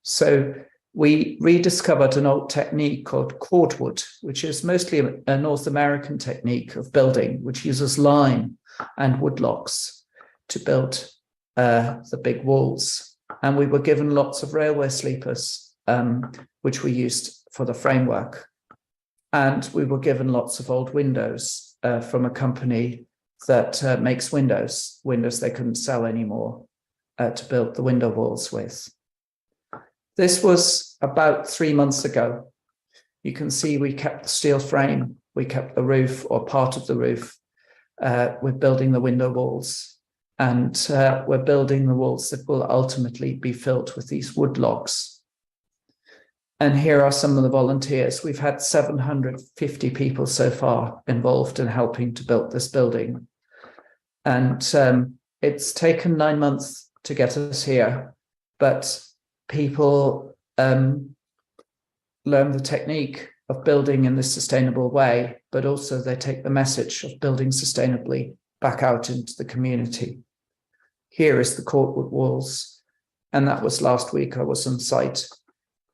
So we rediscovered an old technique called cordwood, which is mostly a North American technique of building, which uses lime and woodlocks to build the big walls. And we were given lots of railway sleepers, which we used for the framework. And we were given lots of old windows from a company that makes windows they couldn't sell anymore, to build the window walls with. This was about 3 months ago. You can see we kept the steel frame, we kept the roof or part of the roof. We're building the window walls, and we're building the walls that will ultimately be filled with these wood logs. And here are some of the volunteers. We've had 750 people so far involved in helping to build this building. And it's taken 9 months to get us here, but people learn the technique of building in this sustainable way, but also they take the message of building sustainably back out into the community. Here is the Courtwood walls, and that was last week. I was on site.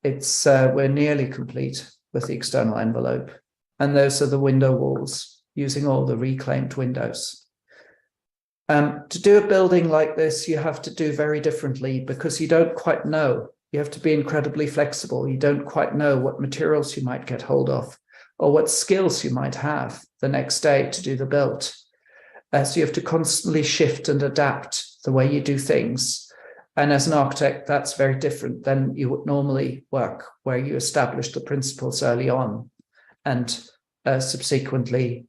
It's we're nearly complete with the external envelope, and those are the window walls using all the reclaimed windows. To do a building like this, you have to do very differently because you don't quite know. You have to be incredibly flexible. You don't quite know what materials you might get hold of or what skills you might have the next day to do the build. So you have to constantly shift and adapt the way you do things. And as an architect, that's very different than you would normally work, where you establish the principles early on and subsequently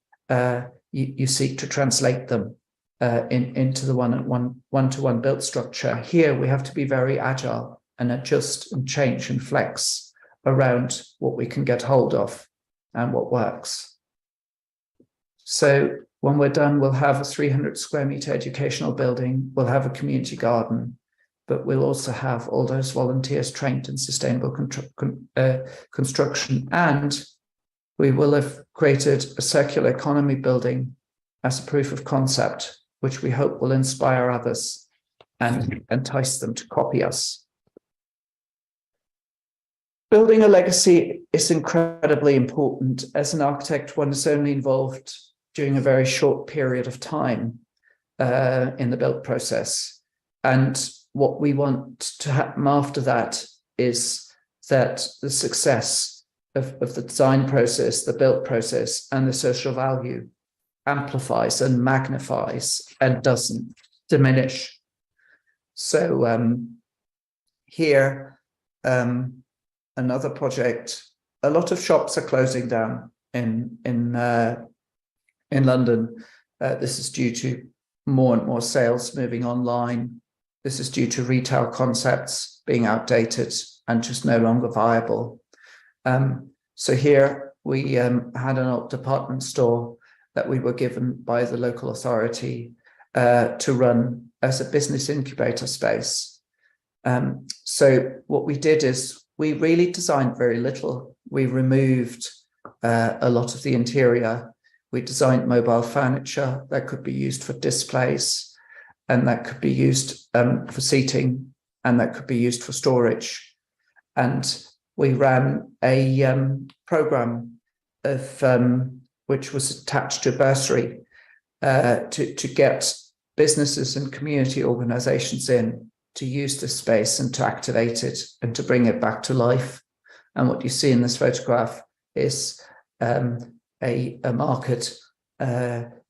you seek to translate them into the one-to-one built structure. Here, we have to be very agile and adjust and change and flex around what we can get hold of and what works. So when we're done, we'll have a 300 square meter educational building, we'll have a community garden, but we'll also have all those volunteers trained in sustainable construction, and we will have created a circular economy building as a proof of concept, which we hope will inspire others and entice them to copy us. Building a legacy is incredibly important. As an architect, one is only involved during a very short period of time in the build process. And what we want to happen after that is that the success of the design process, the build process, and the social value amplifies and magnifies and doesn't diminish. So here, another project. A lot of shops are closing down in London. This is due to more and more sales moving online. This is due to retail concepts being outdated and just no longer viable. So here we had an old department store that we were given by the local authority to run as a business incubator space. So what we did is we really designed very little. We removed a lot of the interior. We designed mobile furniture that could be used for displays, and that could be used for seating, and that could be used for storage. And we ran a program of which was attached to a bursary to get businesses and community organizations in to use this space and to activate it and to bring it back to life. And what you see in this photograph is a market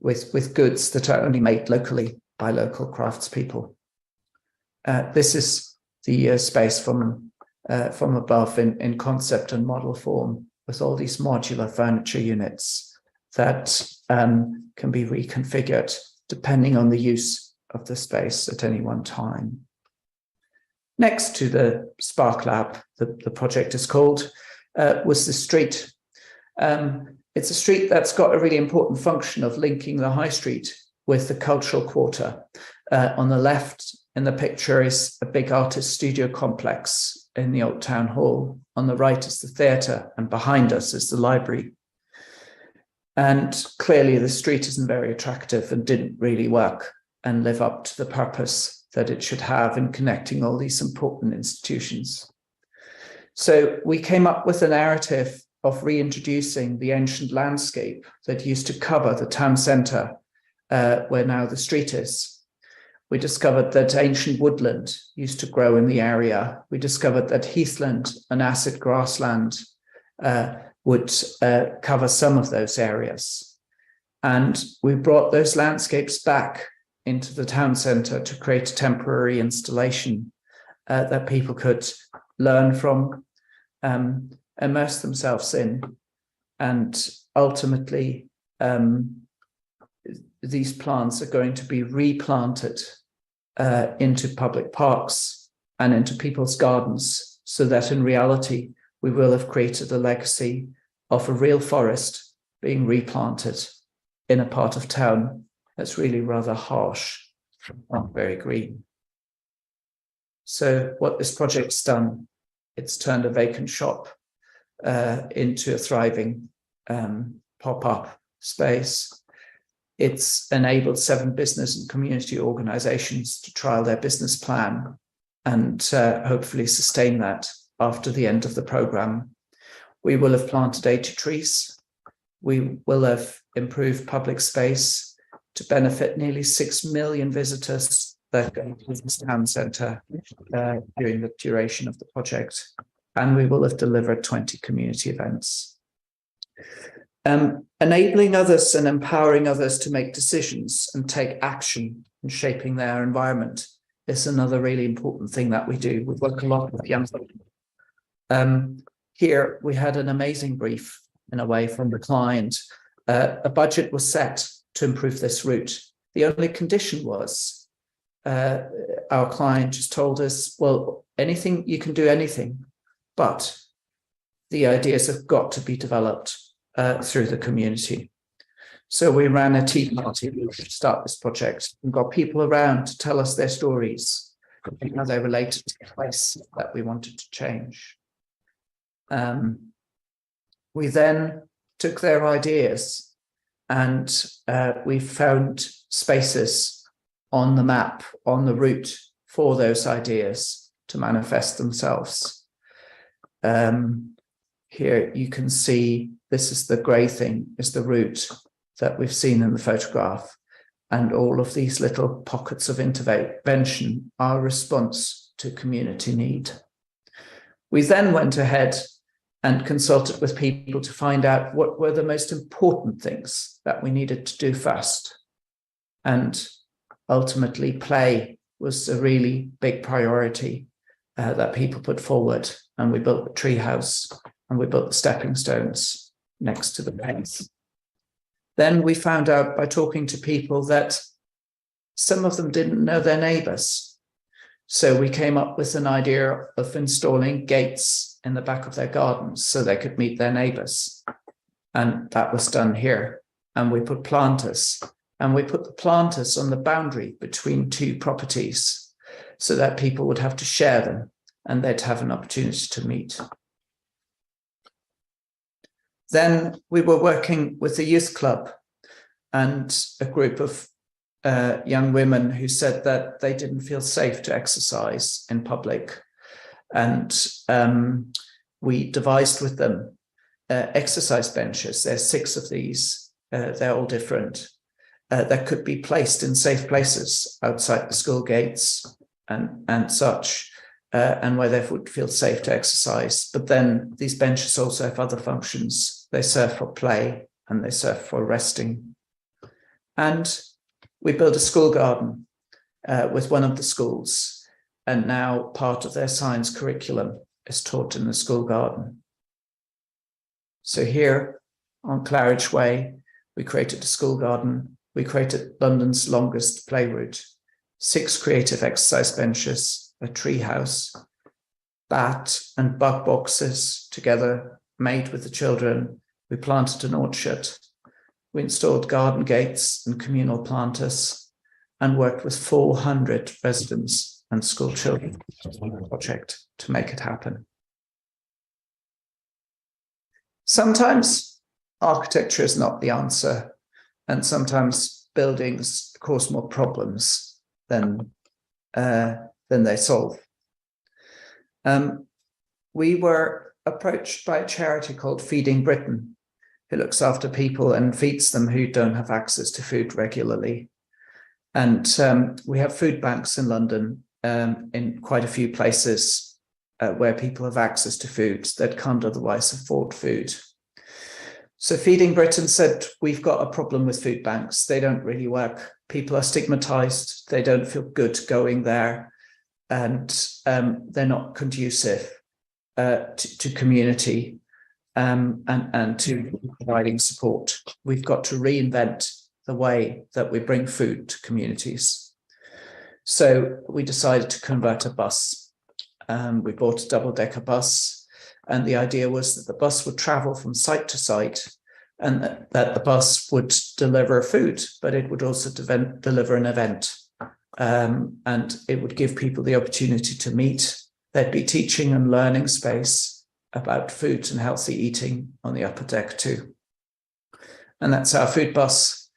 with goods that are only made locally by local craftspeople. This is the space from above in concept and model form, with all these modular furniture units that can be reconfigured depending on the use of the space at any one time. Next to the Spark Lab, the project is called, was the street. It's a street that's got a really important function of linking the high street with the cultural quarter. On the left in the picture is a big artist studio complex in the old town hall. On the right is the theatre, and behind us is the library. And clearly the street isn't very attractive and didn't really work and live up to the purpose that it should have in connecting all these important institutions. So we came up with a narrative of reintroducing the ancient landscape that used to cover the town centre, where now the street is. We discovered that ancient woodland used to grow in the area. We discovered that heathland and acid grassland would cover some of those areas. And we brought those landscapes back into the town centre to create a temporary installation that people could learn from, immerse themselves in, and ultimately these plants are going to be replanted into public parks and into people's gardens, so that in reality we will have created a legacy of a real forest being replanted in a part of town that's really rather harsh, not very green. So what this project's done, it's turned a vacant shop into a thriving pop-up space. It's enabled 7 business and community organizations to trial their business plan and hopefully sustain that after the end of the program. We will have planted 80 trees. We will have improved public space to benefit nearly 6 million visitors that go to the town centre during the duration of the project. And we will have delivered 20 community events. Enabling others and empowering others to make decisions and take action in shaping their environment is another really important thing that we do. We work a lot with young people. Here we had an amazing brief in a way from the client. A budget was set to improve this route. The only condition was our client just told us, well, anything, you can do anything, but the ideas have got to be developed through the community. So we ran a tea party to start this project and got people around to tell us their stories, how they related to the place that we wanted to change. We then took their ideas and we found spaces on the map, on the route for those ideas to manifest themselves. Here you can see, this is the grey thing, is the route that we've seen in the photograph. And all of these little pockets of intervention are a response to community need. We then went ahead and consulted with people to find out what were the most important things that we needed to do first. And ultimately, play was a really big priority that people put forward. And we built the tree house and we built the stepping stones next to the place. Then we found out by talking to people that some of them didn't know their neighbours. So we came up with an idea of installing gates in the back of their gardens so they could meet their neighbours. And that was done here. And we put planters. And we put the planters on the boundary between 2 properties so that people would have to share them and they'd have an opportunity to meet. Then we were working with the youth club and a group of young women who said that they didn't feel safe to exercise in public. And we devised with them exercise benches. There's 6 of these. They're all different. That could be placed in safe places outside the school gates and such, and where they would feel safe to exercise. But then these benches also have other functions. They serve for play and they serve for resting. And we built a school garden with one of the schools, and now part of their science curriculum is taught in the school garden. So here on Claridge Way, we created a school garden. We created London's longest play route, 6 creative exercise benches, a tree house, bat and bug boxes together made with the children. We planted an orchard. We installed garden gates and communal planters and worked with 400 residents and school children on the project to make it happen. Sometimes architecture is not the answer, and sometimes buildings cause more problems than they solve. We were approached by a charity called Feeding Britain, who looks after people and feeds them who don't have access to food regularly. And we have food banks in London in quite a few places where people have access to food that can't otherwise afford food. So Feeding Britain said, we've got a problem with food banks. They don't really work. People are stigmatized. They don't feel good going there. And they're not conducive to community and to providing support. We've got to reinvent the way that we bring food to communities. So we decided to convert a bus. We bought a double-decker bus. And the idea was that the bus would travel from site to site and that the bus would deliver food, but it would also deliver an event. And it would give people the opportunity to meet. There'd be teaching and learning space. about food and healthy eating on the upper deck too. And that's our food bus.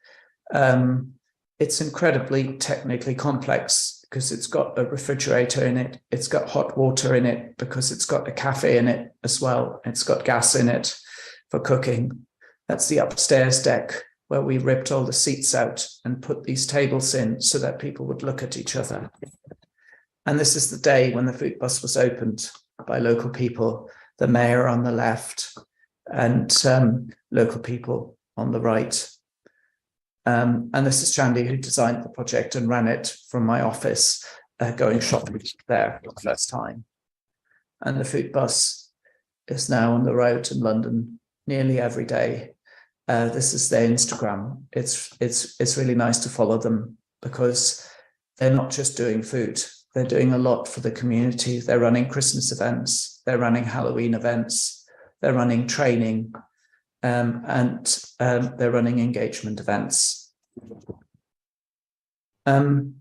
It's incredibly technically complex because it's got a refrigerator in it. It's got hot water in it because it's got a cafe in it as well. It's got gas in it for cooking. That's the upstairs deck where we ripped all the seats out and put these tables in so that people would look at each other. And this is the day when the food bus was opened by local people, the mayor on the left and local people on the right. And this is Chandy, who designed the project and ran it from my office, going shopping there for the first time. And the food bus is now on the road in London nearly every day. This is their Instagram. It's really nice to follow them because they're not just doing food. They're doing a lot for the community. They're running Christmas events. They're running Halloween events. They're running training. And they're running engagement events. Thank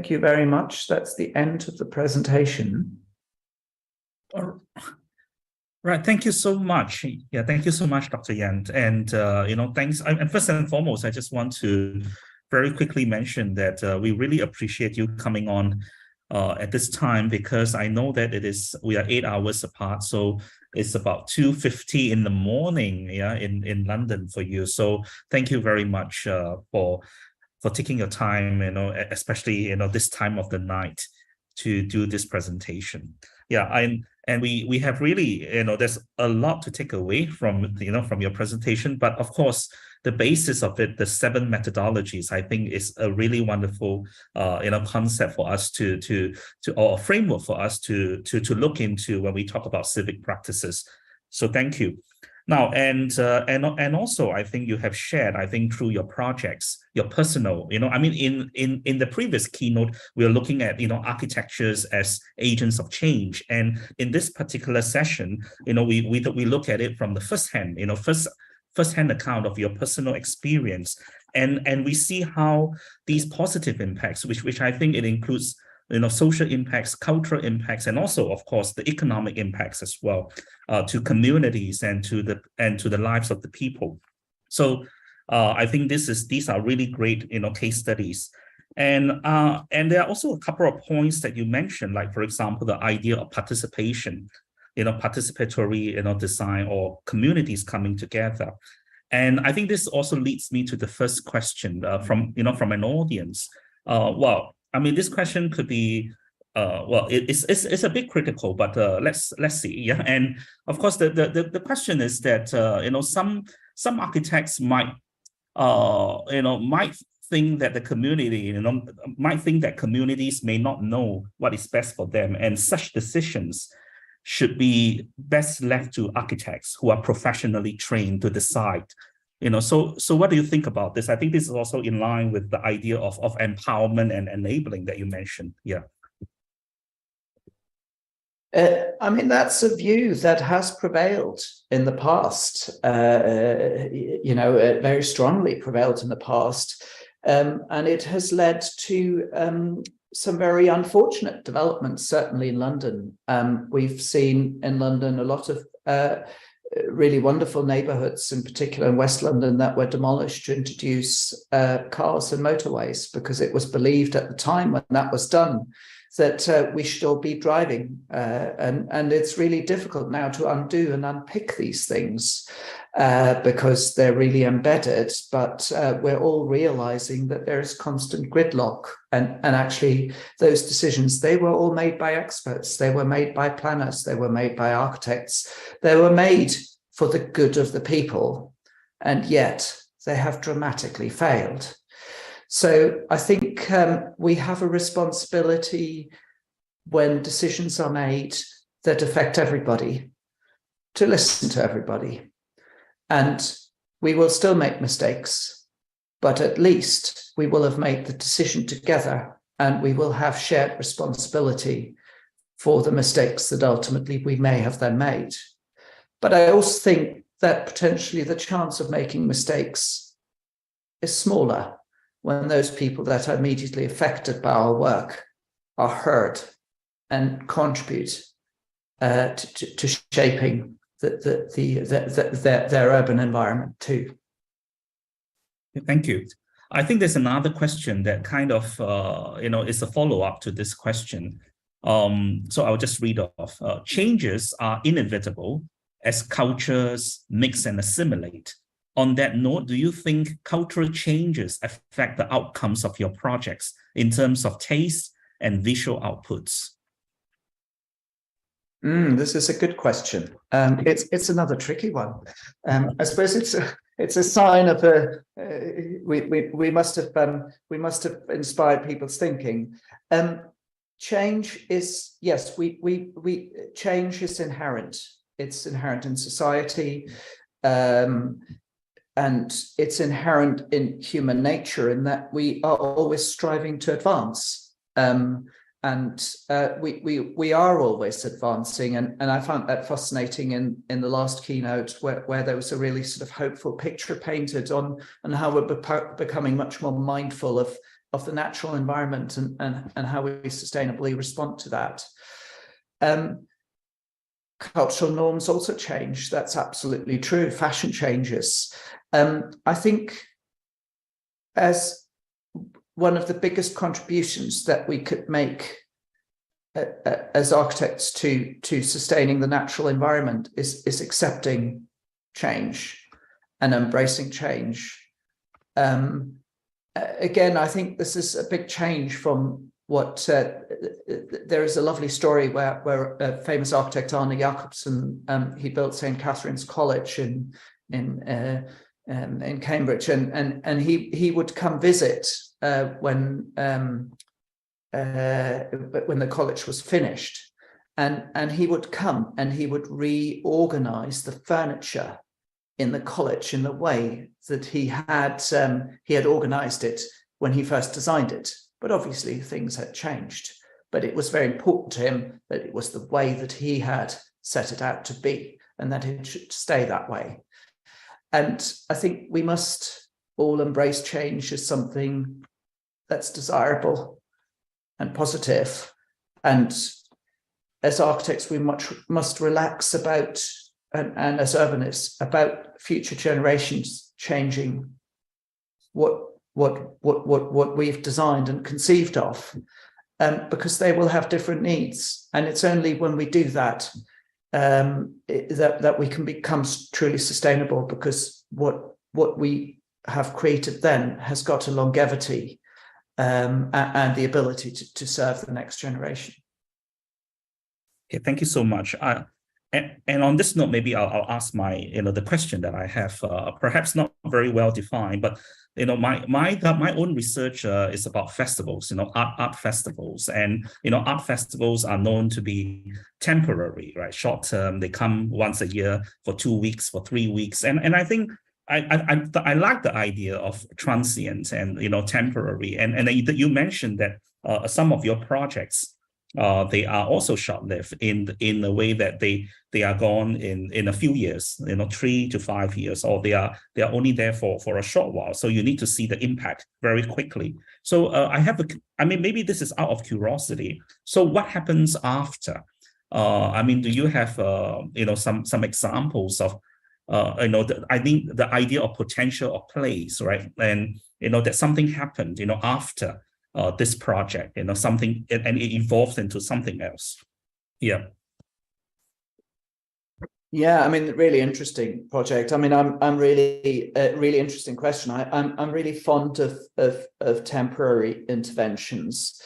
you very much. That's the end of the presentation. Right, thank you so much. Yeah, thank you so much, Dr. Yan. And thanks. And first and foremost, I just want to very quickly mention that we really appreciate you coming on at this time, because I know that we are 8 hours apart, so it's about 2:50 in the morning, in London for you. So thank you very much for taking your time, especially this time of the night to do this presentation. Yeah, and we have really, there's a lot to take away from your presentation, but of course the basis of it, the 7 methodologies, I think is a really wonderful concept for us or a framework for us to look into when we talk about civic practices. So thank you. Now, and also I think you have shared, I think through your projects, your personal, I mean, in the previous keynote, we are looking at, architectures as agents of change. And in this particular session, we look at it from the first-hand account of your personal experience. And we see how these positive impacts, which I think it includes, social impacts, cultural impacts, and also, of course, the economic impacts as well, to communities and to the lives of the people. So I think these are really great, case studies. And there are also a couple of points that you mentioned, like, for example, the idea of participation, participatory, design, or communities coming together. And I think this also leads me to the first question from an audience. Well, I mean, this question could be, it's a bit critical, but let's see. Yeah, and of course, the question is that some architects might think that the community, might think that communities may not know what is best for them, and such decisions should be best left to architects who are professionally trained to decide. So what do you think about this? I think this is also in line with the idea of empowerment and enabling that you mentioned. Yeah. I mean, that's a view that has prevailed in the past, very strongly prevailed in the past. And it has led to some very unfortunate developments, certainly in London. We've seen in London a lot of really wonderful neighborhoods, in particular in West London, that were demolished to introduce cars and motorways, because it was believed at the time when that was done that we should all be driving. And it's really difficult now to undo and unpick these things because they're really embedded, but we're all realizing that there is constant gridlock. And actually those decisions, they were all made by experts. They were made by planners. They were made by architects. They were made for the good of the people. And yet they have dramatically failed. So I think we have a responsibility when decisions are made that affect everybody to listen to everybody. And we will still make mistakes, but at least we will have made the decision together, and we will have shared responsibility for the mistakes that ultimately we may have then made. But I also think that potentially the chance of making mistakes is smaller when those people that are immediately affected by our work are heard and contribute to shaping their urban environment too. Thank you. I think there's another question that kind of, is a follow-up to this question. So I'll just read off. Changes are inevitable as cultures mix and assimilate. On that note, do you think cultural changes affect the outcomes of your projects in terms of taste and visual outputs? This is a good question. It's another tricky one. I suppose it's a sign of we must have inspired people's thinking. Change is, yes, change is inherent. It's inherent in society, and it's inherent in human nature in that we are always striving to advance. We are always advancing, and I found that fascinating in the last keynote where there was a really sort of hopeful picture painted on how we're becoming much more mindful of the natural environment and how we sustainably respond to that. Cultural norms also change. That's absolutely true. Fashion changes. I think as one of the biggest contributions that we could make as architects to sustaining the natural environment is accepting change and embracing change. Again, I think this is a big change from what there is a lovely story where a famous architect, Arne Jacobsen, he built St. Catherine's College in Cambridge, and he would come visit when the college was finished, and he would come and he would reorganize the furniture in the college in the way that he had organized it when he first designed it. But obviously things had changed, but it was very important to him that it was the way that he had set it out to be and that it should stay that way. And I think we must all embrace change as something that's desirable and positive. And as architects, we must relax about, and as urbanists, about future generations changing what we've designed and conceived of, because they will have different needs. And it's only when we do that that we can become truly sustainable, because what we have created then has got a longevity and the ability to serve the next generation. Okay, thank you so much. And on this note, maybe I'll ask my, the question that I have, perhaps not very well defined, but my own research is about festivals, art festivals, and art festivals are known to be temporary, right? Short term. They come once a year for 2 weeks, for 3 weeks, and I think I like the idea of transient and temporary. And you mentioned that some of your projects, they are also short-lived in a way that they are gone in a few years, 3 to 5 years, or they are only there for a short while. So you need to see the impact very quickly. So maybe this is out of curiosity. So what happens after? Do you have some examples of I think the idea of potential of place, right? And that something happened after this project, something, and it evolved into something else. Yeah. Yeah, really interesting project. I'm really interesting question. I'm really fond of temporary interventions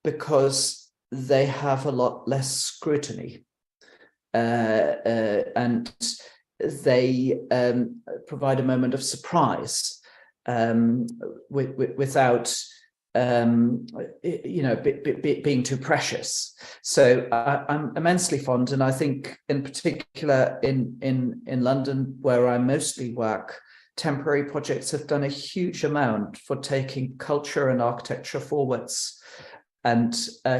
because they have a lot less scrutiny, and they provide a moment of surprise without being too precious. So I'm immensely fond, and I think in particular in London, where I mostly work, temporary projects have done a huge amount for taking culture and architecture forwards and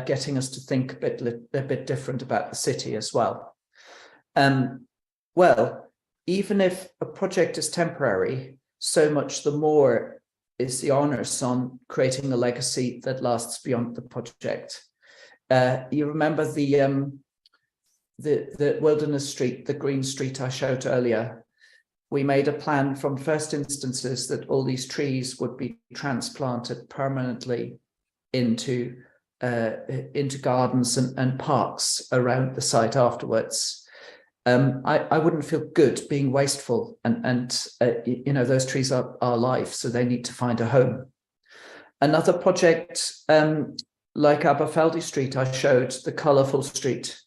getting us to think a bit different about the city as well. Well, even if a project is temporary, so much the more is the onus on creating a legacy that lasts beyond the project. You remember the the Wilderness Street, the green street I showed earlier, we made a plan from first instances that all these trees would be transplanted permanently into gardens and parks around the site afterwards. I wouldn't feel good being wasteful, and you know, those trees are our life, so they need to find a home. Another project like Aberfeldy Street I showed, the colourful street,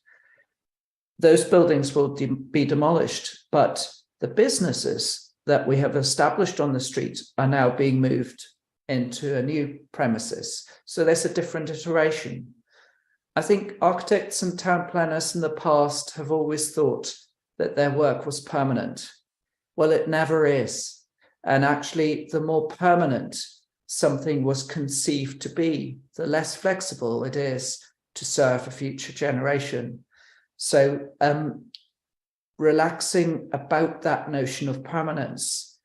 those buildings will be demolished, but the businesses that we have established on the street are now being moved into a new premises. So there's a different iteration. I think architects and town planners in the past have always thought that their work was permanent. Well, it never is. And actually, the more permanent something was conceived to be, the less flexible it is to serve a future generation. So relaxing about that notion of permanence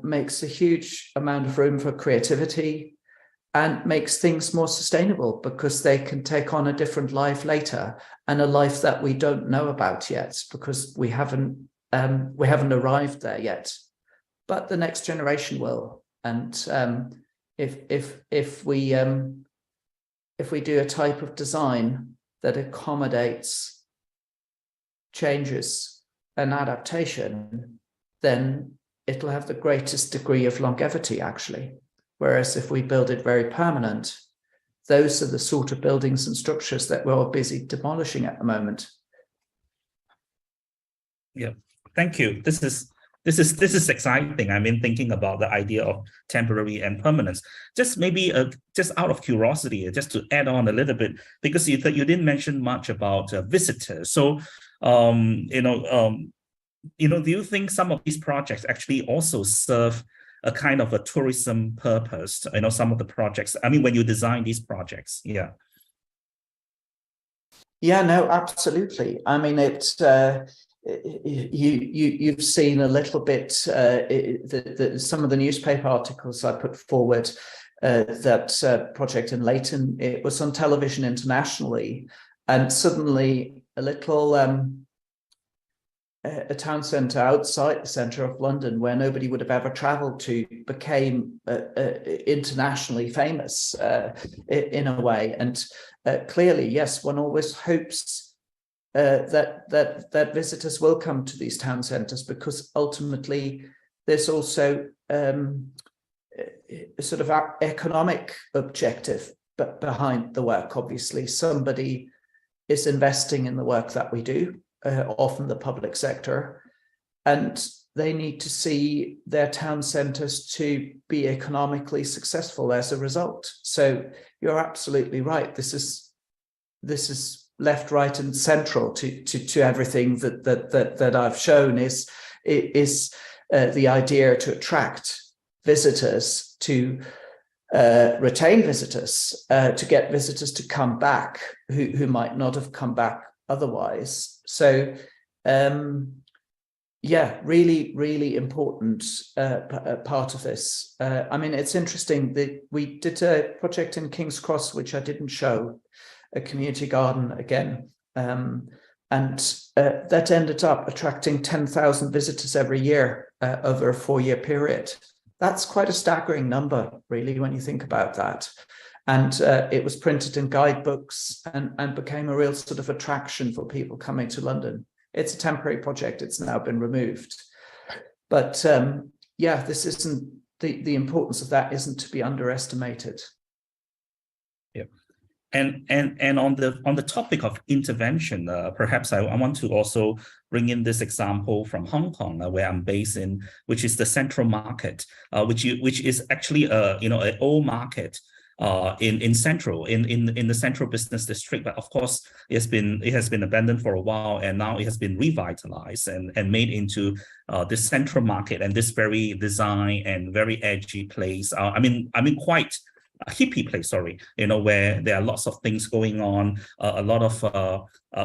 makes a huge amount of room for creativity and makes things more sustainable, because they can take on a different life later, and a life that we don't know about yet because we haven't arrived there yet. But the next generation will. And if we do a type of design that accommodates changes and adaptation, then it'll have the greatest degree of longevity, actually. Whereas if we build it very permanent, those are the sort of buildings and structures that we're busy demolishing at the moment. Yeah, thank you. This is exciting. I mean, thinking about the idea of temporary and permanence. Just maybe just out of curiosity, just to add on a little bit, because you didn't mention much about visitors. So, do you think some of these projects actually also serve a kind of a tourism purpose? Some of the projects, I mean, when you design these projects, yeah. Yeah, no, absolutely. I mean, it's you've seen a little bit some of the newspaper articles I put forward. That project in Leighton, it was on television internationally, and suddenly a little a town centre outside the centre of London, where nobody would have ever travelled to, became internationally famous in a way. And clearly, yes, one always hopes that visitors will come to these town centres, because ultimately there's also a sort of economic objective behind the work. Obviously, somebody is investing in the work that we do. Often the public sector, and they need to see their town centres to be economically successful as a result. So you're absolutely right. This is left, right, and central to everything that I've shown is the idea to attract visitors, to retain visitors, to get visitors to come back who might not have come back otherwise. So yeah, really, really important part of this. I mean, it's interesting that we did a project in King's Cross, which I didn't show, a community garden again. And that ended up attracting 10,000 visitors every year over a 4-year period. That's quite a staggering number, really, when you think about that. And it was printed in guidebooks and became a real sort of attraction for people coming to London. It's a temporary project. It's now been removed. But yeah, this isn't, the importance of that isn't to be underestimated. Yeah. And on the topic of intervention, perhaps I want to also bring in this example from Hong Kong, where I'm based in, which is the Central Market, which is actually an old market in the central business district. But of course, it has been abandoned for a while, and now it has been revitalized and made into this Central Market, and this very design and very edgy place. I mean quite a hippie place, sorry, where there are lots of things going on, a lot of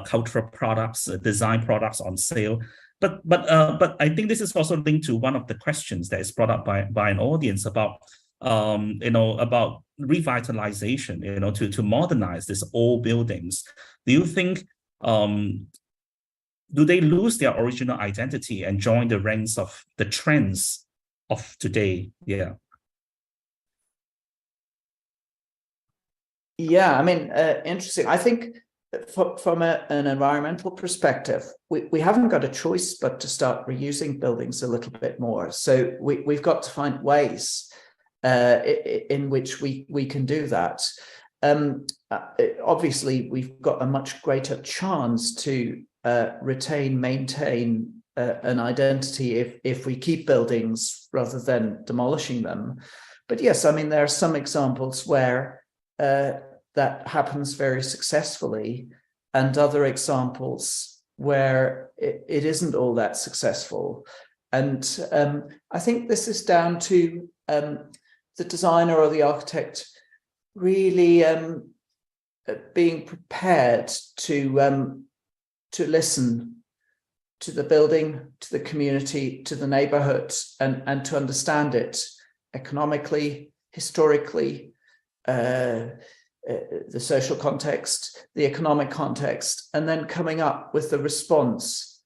cultural products, design products on sale. But I think this is also linked to one of the questions that is brought up by an audience about about revitalization, to modernize these old buildings. Do you think do they lose their original identity and join the ranks of the trends of today? Yeah. Yeah, I mean, interesting. I think from an environmental perspective, we haven't got a choice but to start reusing buildings a little bit more. So we've got to find ways in which we can do that. Obviously, we've got a much greater chance to retain, maintain an identity if we keep buildings rather than demolishing them. But yes, I mean, there are some examples where that happens very successfully, and other examples where it isn't all that successful. And I think this is down to the designer or the architect really being prepared to listen to the building, to the community, to the neighborhood, and to understand it economically, historically, the social context, the economic context, and then coming up with a response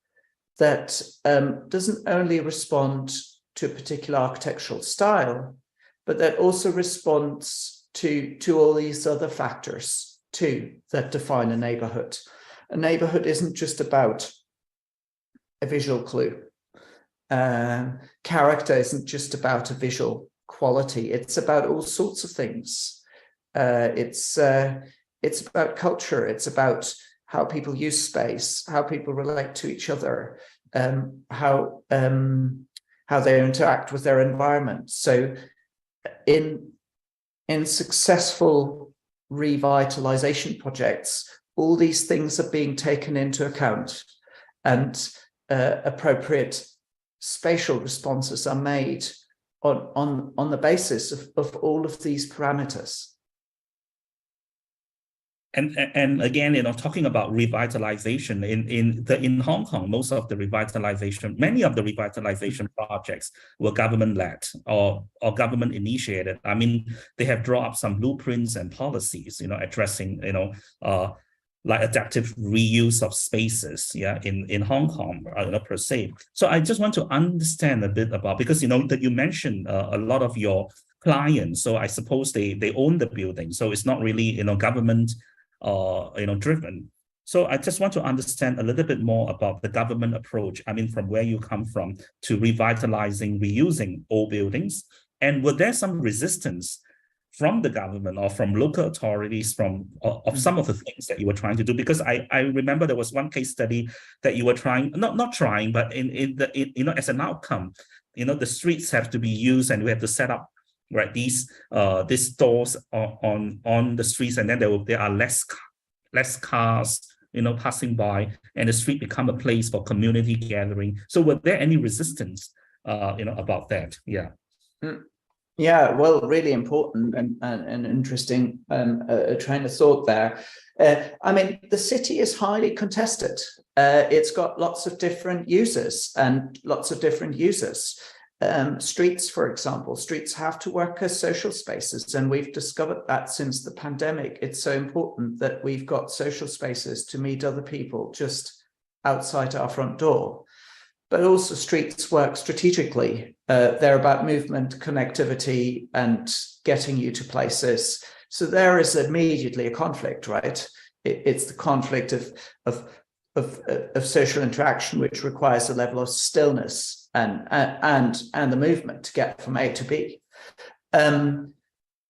that doesn't only respond to a particular architectural style, but that also responds to all these other factors too that define a neighborhood. A neighborhood isn't just about a visual clue. Character isn't just about a visual quality. It's about all sorts of things. It's about culture. It's about how people use space, how people relate to each other, how they interact with their environment. So in successful revitalization projects, all these things are being taken into account, and appropriate spatial responses are made on the basis of all of these parameters. And again, talking about revitalization in Hong Kong, many of the revitalization projects were government-led or government initiated. I mean, they have drawn up some blueprints and policies, addressing, like adaptive reuse of spaces, in Hong Kong, per se. So I just want to understand a bit about, because that you mentioned a lot of your clients. So I suppose they own the building, so it's not really government driven. So I just want to understand a little bit more about the government approach. I mean, from where you come from to revitalizing, reusing old buildings, and were there some resistance from the government or from local authorities of some of the things that you were trying to do? Because I remember there was one case study that you were trying, not trying, but as an outcome, the streets have to be used, and we have to set up these stores on the streets, and then there are less cars passing by, and the street become a place for community gathering. So were there any resistance about that? Yeah. Yeah, well, really important and interesting train of thought there. I mean, the city is highly contested. It's got lots of different users and lots of different users. Streets, for example, streets have to work as social spaces, and we've discovered that since the pandemic. It's so important that we've got social spaces to meet other people just outside our front door. But also streets work strategically. They're about movement, connectivity, and getting you to places. So there is immediately a conflict, right? It's the conflict of social interaction, which requires a level of stillness and the movement to get from A to B.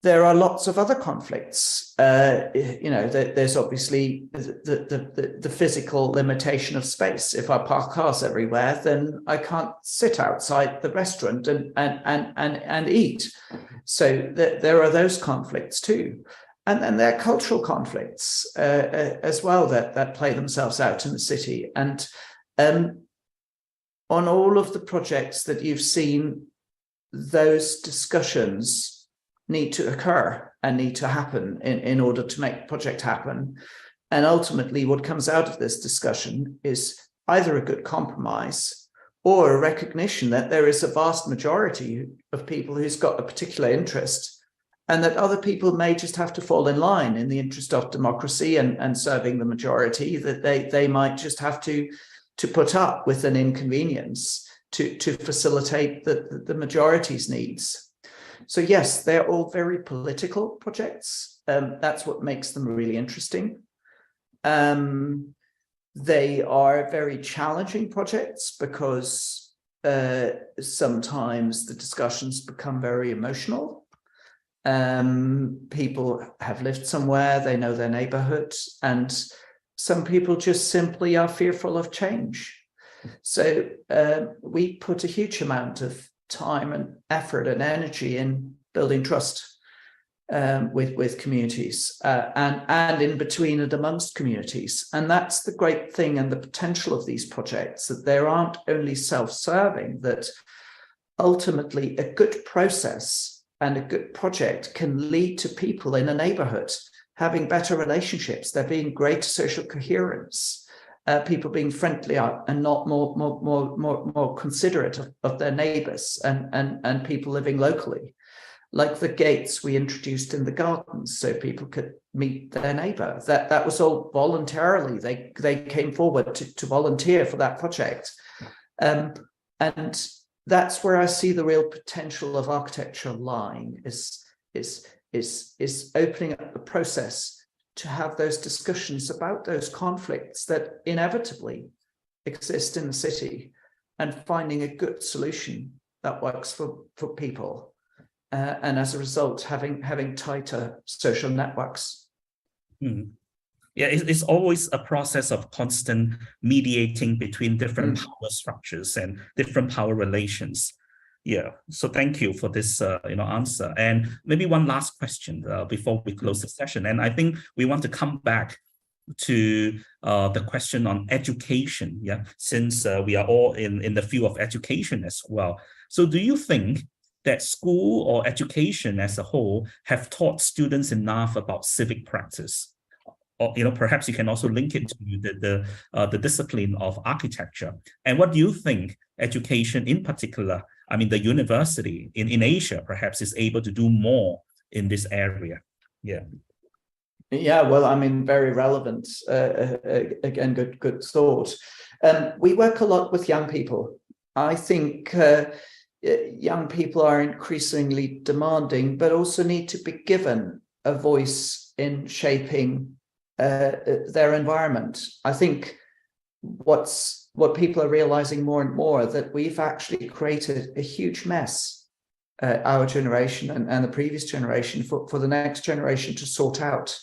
There are lots of other conflicts. There's obviously the physical limitation of space. If I park cars everywhere, then I can't sit outside the restaurant and eat. So there are those conflicts too. And then there are cultural conflicts as well that play themselves out in the city. And on all of the projects that you've seen, those discussions need to occur and need to happen in order to make the project happen. And ultimately, what comes out of this discussion is either a good compromise or a recognition that there is a vast majority of people who's got a particular interest, and that other people may just have to fall in line in the interest of democracy and serving the majority, that they might just have to to put up with an inconvenience to facilitate the majority's needs. So yes, they're all very political projects. That's what makes them really interesting. They are very challenging projects because sometimes the discussions become very emotional. People have lived somewhere, they know their neighborhood, and some people just simply are fearful of change. So we put a huge amount of time and effort and energy in building trust with communities and in between and amongst communities. And that's the great thing and the potential of these projects, that they aren't only self-serving, that ultimately a good process and a good project can lead to people in a neighborhood having better relationships, there being greater social coherence, people being friendlier and not more considerate of their neighbors and people living locally. Like the gates we introduced in the gardens so people could meet their neighbor. That was all voluntarily. They came forward to volunteer for that project. And that's where I see the real potential of architecture lying, is opening up the process to have those discussions about those conflicts that inevitably exist in the city and finding a good solution that works for people. And as a result, having tighter social networks. Mm. Yeah, it's always a process of constant mediating between different power structures and different power relations. Yeah, so thank you for this answer. And maybe one last question before we close the session. And I think we want to come back to the question on education, yeah, since we are all in the field of education as well. So do you think that school or education as a whole have taught students enough about civic practice? Or perhaps you can also link it to the discipline of architecture. And what do you think education in particular, I mean the university in Asia perhaps, is able to do more in this area? Yeah. Yeah, well, I mean, very relevant. Again, good thought. We work a lot with young people. I think young people are increasingly demanding, but also need to be given a voice in shaping their environment. I think what people are realizing more and more, that we've actually created a huge mess, our generation and the previous generation, for the next generation to sort out.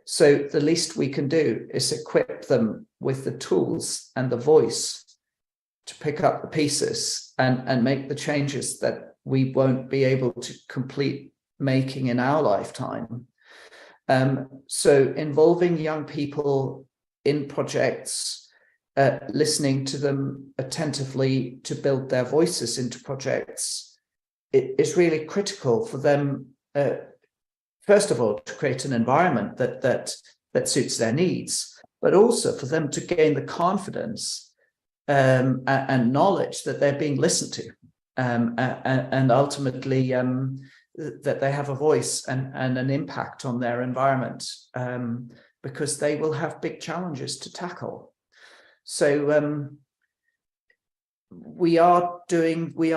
So the least we can do is equip them with the tools and the voice to pick up the pieces and make the changes that we won't be able to complete making in our lifetime. So involving young people in projects, listening to them attentively to build their voices into projects, it is really critical for them, first of all, to create an environment that suits their needs, but also for them to gain the confidence and knowledge that they're being listened to, and ultimately that they have a voice and an impact on their environment, because they will have big challenges to tackle. So we are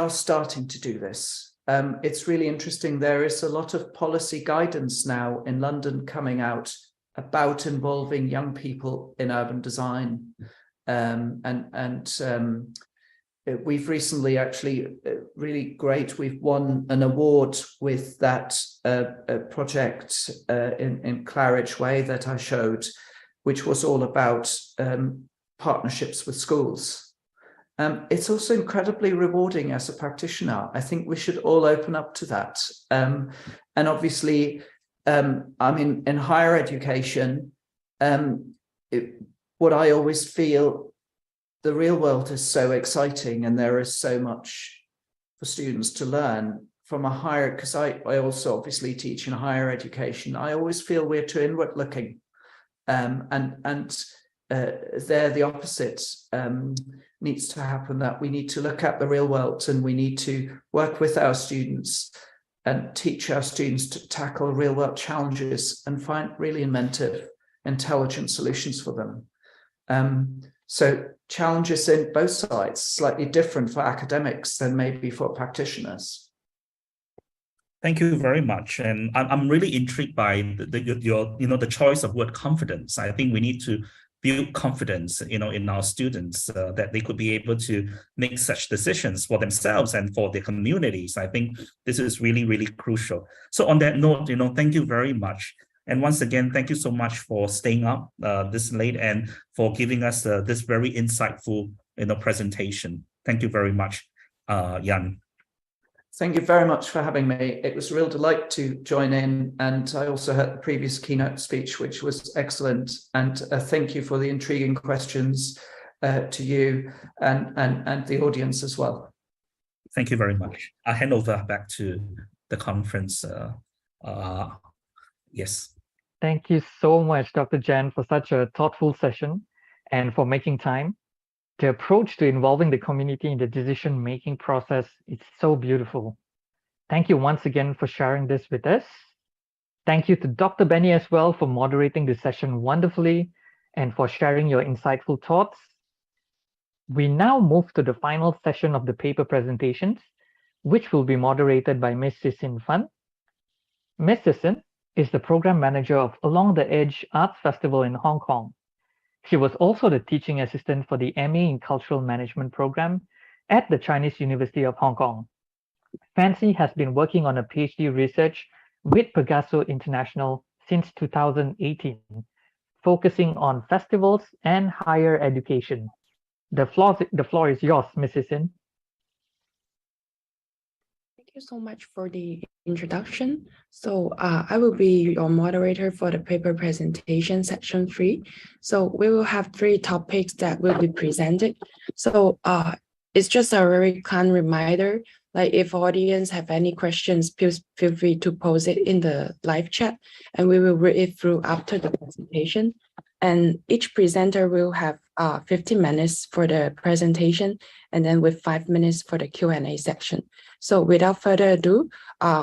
starting to do this. It's really interesting. There is a lot of policy guidance now in London coming out about involving young people in urban design. We've recently actually really great. We've won an award with that project in Claridge Way that I showed, which was all about partnerships with schools. It's also incredibly rewarding as a practitioner. I think we should all open up to that. And obviously, I mean, in higher education, what I always feel, the real world is so exciting and there is so much for students to learn from a higher, because I also obviously teach in higher education. I always feel we're too inward looking, and there the opposite needs to happen, that we need to look at the real world and we need to work with our students and teach our students to tackle real world challenges and find really inventive, intelligent solutions for them. So challenges in both sides, slightly different for academics than maybe for practitioners. Thank you very much, and I'm really intrigued by your the choice of word confidence. I think we need to build confidence, in our students that they could be able to make such decisions for themselves and for their communities. I think this is really, really crucial. So on that note, thank you very much. And once again, thank you so much for staying up this late and for giving us this very insightful, presentation. Thank you very much, Jan. Thank you very much for having me. It was a real delight to join in, and I also heard the previous keynote speech, which was excellent. And thank you for the intriguing questions to you and the audience as well. Thank you very much. I'll hand over back to the conference. Yes. Thank you so much, Dr. Jan, for such a thoughtful session and for making time. The approach to involving the community in the decision-making process is so beautiful. Thank you once again for sharing this with us. Thank you to Dr. Benny as well for moderating the session wonderfully and for sharing your insightful thoughts. We now move to the final session of the paper presentations, which will be moderated by Ms. Sisin Fan. Ms. Sisin is the program manager of Along the Edge Arts Festival in Hong Kong. She was also the teaching assistant for the MA in Cultural Management program at the Chinese University of Hong Kong. Fancy has been working on a PhD research with Pegaso International since 2018, focusing on festivals and higher education. The floor is yours, Mrs. Sin. Thank you so much for the introduction. So I will be your moderator for the paper presentation section 3. So we will have 3 topics that will be presented. So it's just a very kind reminder, like if audience have any questions, please feel free to post it in the live chat and we will read it through after the presentation. And each presenter will have 15 minutes for the presentation and then with 5 minutes for the Q&A section. So without further ado,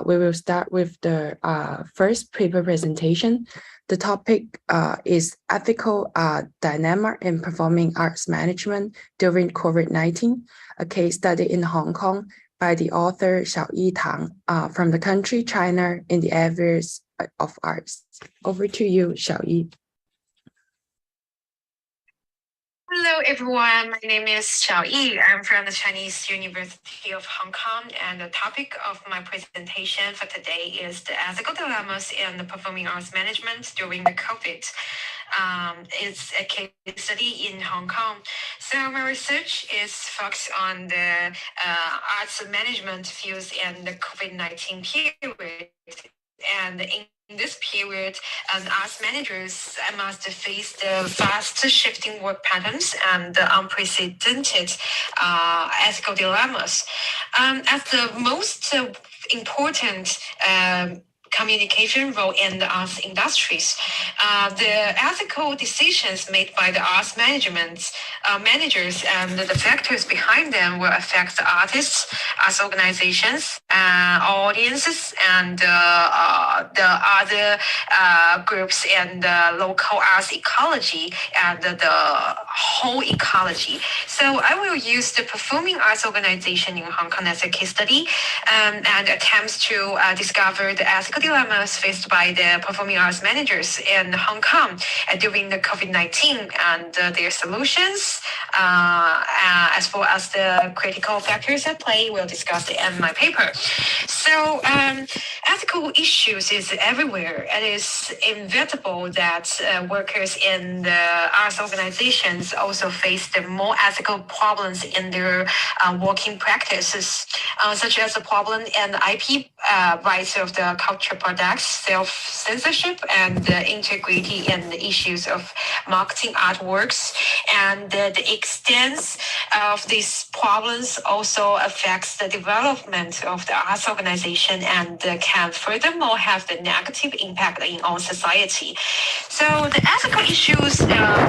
we will start with the first paper presentation. The topic is ethical dilemma in performing arts management during COVID-19, a case study in Hong Kong by the author Xiaoyi Tang from the country China in the areas of arts. Over to you, Xiaoyi. Hello, everyone. My name is Xiaoyi. I'm from the Chinese University of Hong Kong, and the topic of my presentation for today is the ethical dilemmas in the performing arts management during the COVID. It's a case study in Hong Kong. So my research is focused on the arts management fields in the COVID-19 period. And in this period, arts managers must face the fast shifting work patterns and the unprecedented ethical dilemmas. As the most important communication role in the arts industries, the ethical decisions made by the arts managers and the factors behind them will affect the artists, arts organizations, audiences, and the other groups and the local arts ecology and the whole ecology. So I will use the performing arts organization in Hong Kong as a case study and attempts to discover the ethical dilemmas faced by the performing arts managers in Hong Kong during the COVID-19 and their solutions, as well as the critical factors at play. We'll discuss it in my paper. So ethical issues is everywhere. It is inevitable that workers in the arts organizations also face the more ethical problems in their working practices, such as the problem in the IP rights of the culture products, self-censorship, and the integrity and the issues of marketing artworks. And the extent of these problems also affects the development of the arts organization and can furthermore have the negative impact in our society. So the ethical issues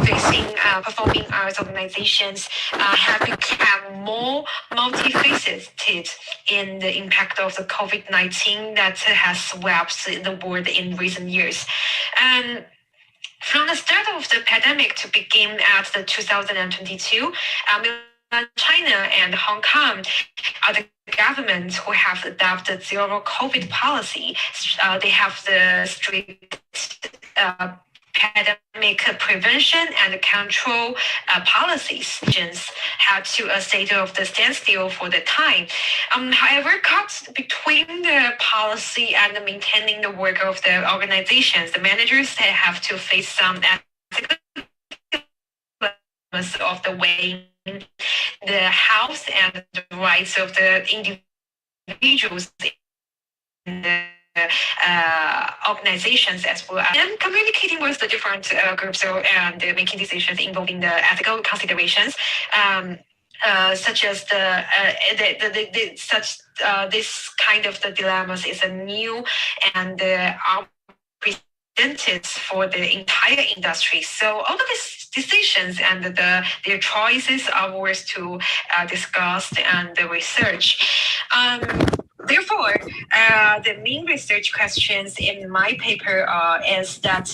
facing performing arts organizations have become more multifaceted in the impact of the COVID-19 that has swept the world in recent years. And From the start of the pandemic to begin at the 2022, China and Hong Kong are the governments who have adopted zero COVID policy. They have the strict pandemic prevention and control policies. Regions had to a state of the standstill for the time. However, caught between the policy and maintaining the work of the organizations, the managers have to face some of the way the health and the rights of the individuals in the organizations as well, and communicating with the different groups and making decisions involving the ethical considerations, such as this kind of the dilemmas is a new and presented for the entire industry. So all of these decisions and their choices are worth to discuss and research. Therefore, the main research questions in my paper is that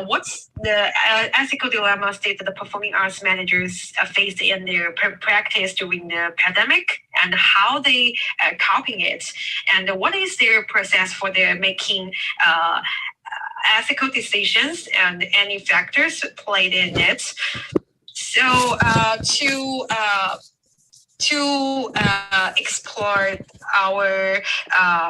what's the ethical dilemmas that the performing arts managers faced in their practice during the pandemic, and how they coping it, and what is their process for their making ethical decisions and any factors played in it. So to explore our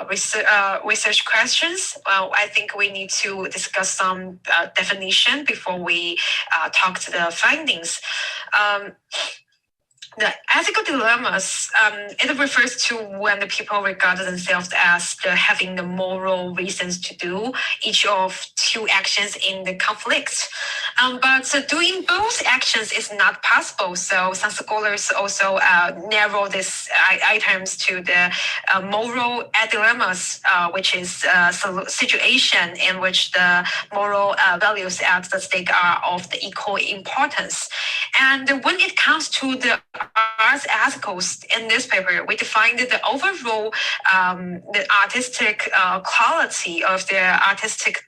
research questions, I think we need to discuss some definition before we talk to the findings. The ethical dilemmas, it refers to when the people regard themselves as having the moral reasons to do each of two actions in the conflict. But doing both actions is not possible. So some scholars also narrow these items to the moral dilemmas, which is a situation in which the moral values at the stake are of the equal importance. And when it comes to the arts ethicals in this paper, we defined the overall the artistic quality of the artistic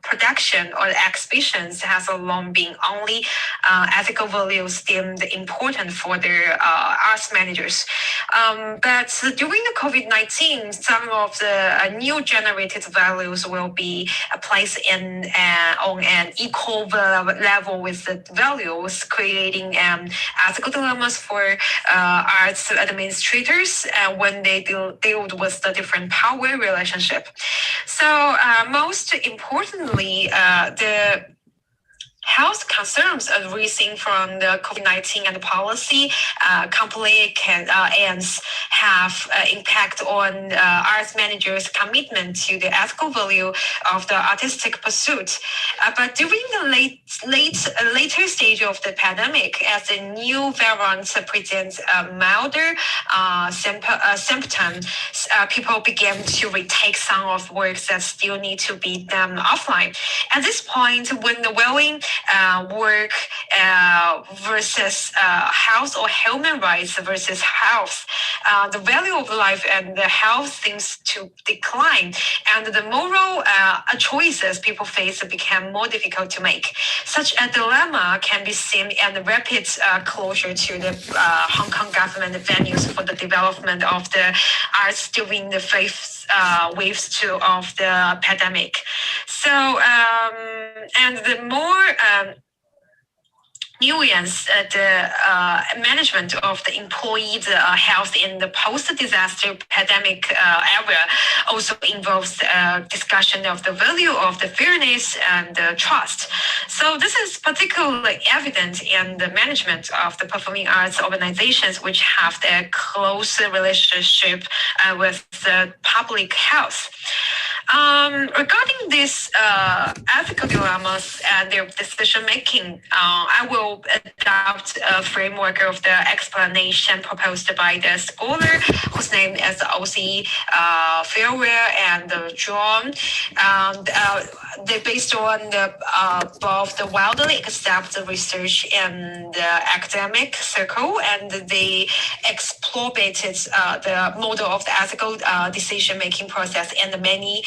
production or exhibitions has long been only ethical values deemed important for their arts managers. But during the COVID-19, some of the new generated values will be placed in on an equal level with the values, creating ethical dilemmas for arts administrators when they deal with the different power relationship. So most importantly, the health concerns arising from the COVID-19 and the policy compliance have impact on arts managers' commitment to the ethical value of the artistic pursuit. But during the later stage of the pandemic, as the new variants present milder symptoms, people began to retake some of works that still need to be done offline. At this point, when the well-being work versus health, or human rights versus health, the value of life and the health seems to decline, and the moral choices people face become more difficult to make. Such a dilemma can be seen in the rapid closure to the Hong Kong government venues for the development of the arts during the fifth waves of the pandemic. So, and the more nuance the management of the employees' health in the post-disaster pandemic era also involves discussion of the value of the fairness and the trust. So this is particularly evident in the management of the performing arts organizations, which have a close relationship with the public health. Regarding these ethical dilemmas and their decision making, I will adopt a framework of the explanation proposed by the scholar, whose name is O.C. Fairwear and John. They based on the both the widely accepted research in the academic circle, and they exploited the model of the ethical decision making process in the many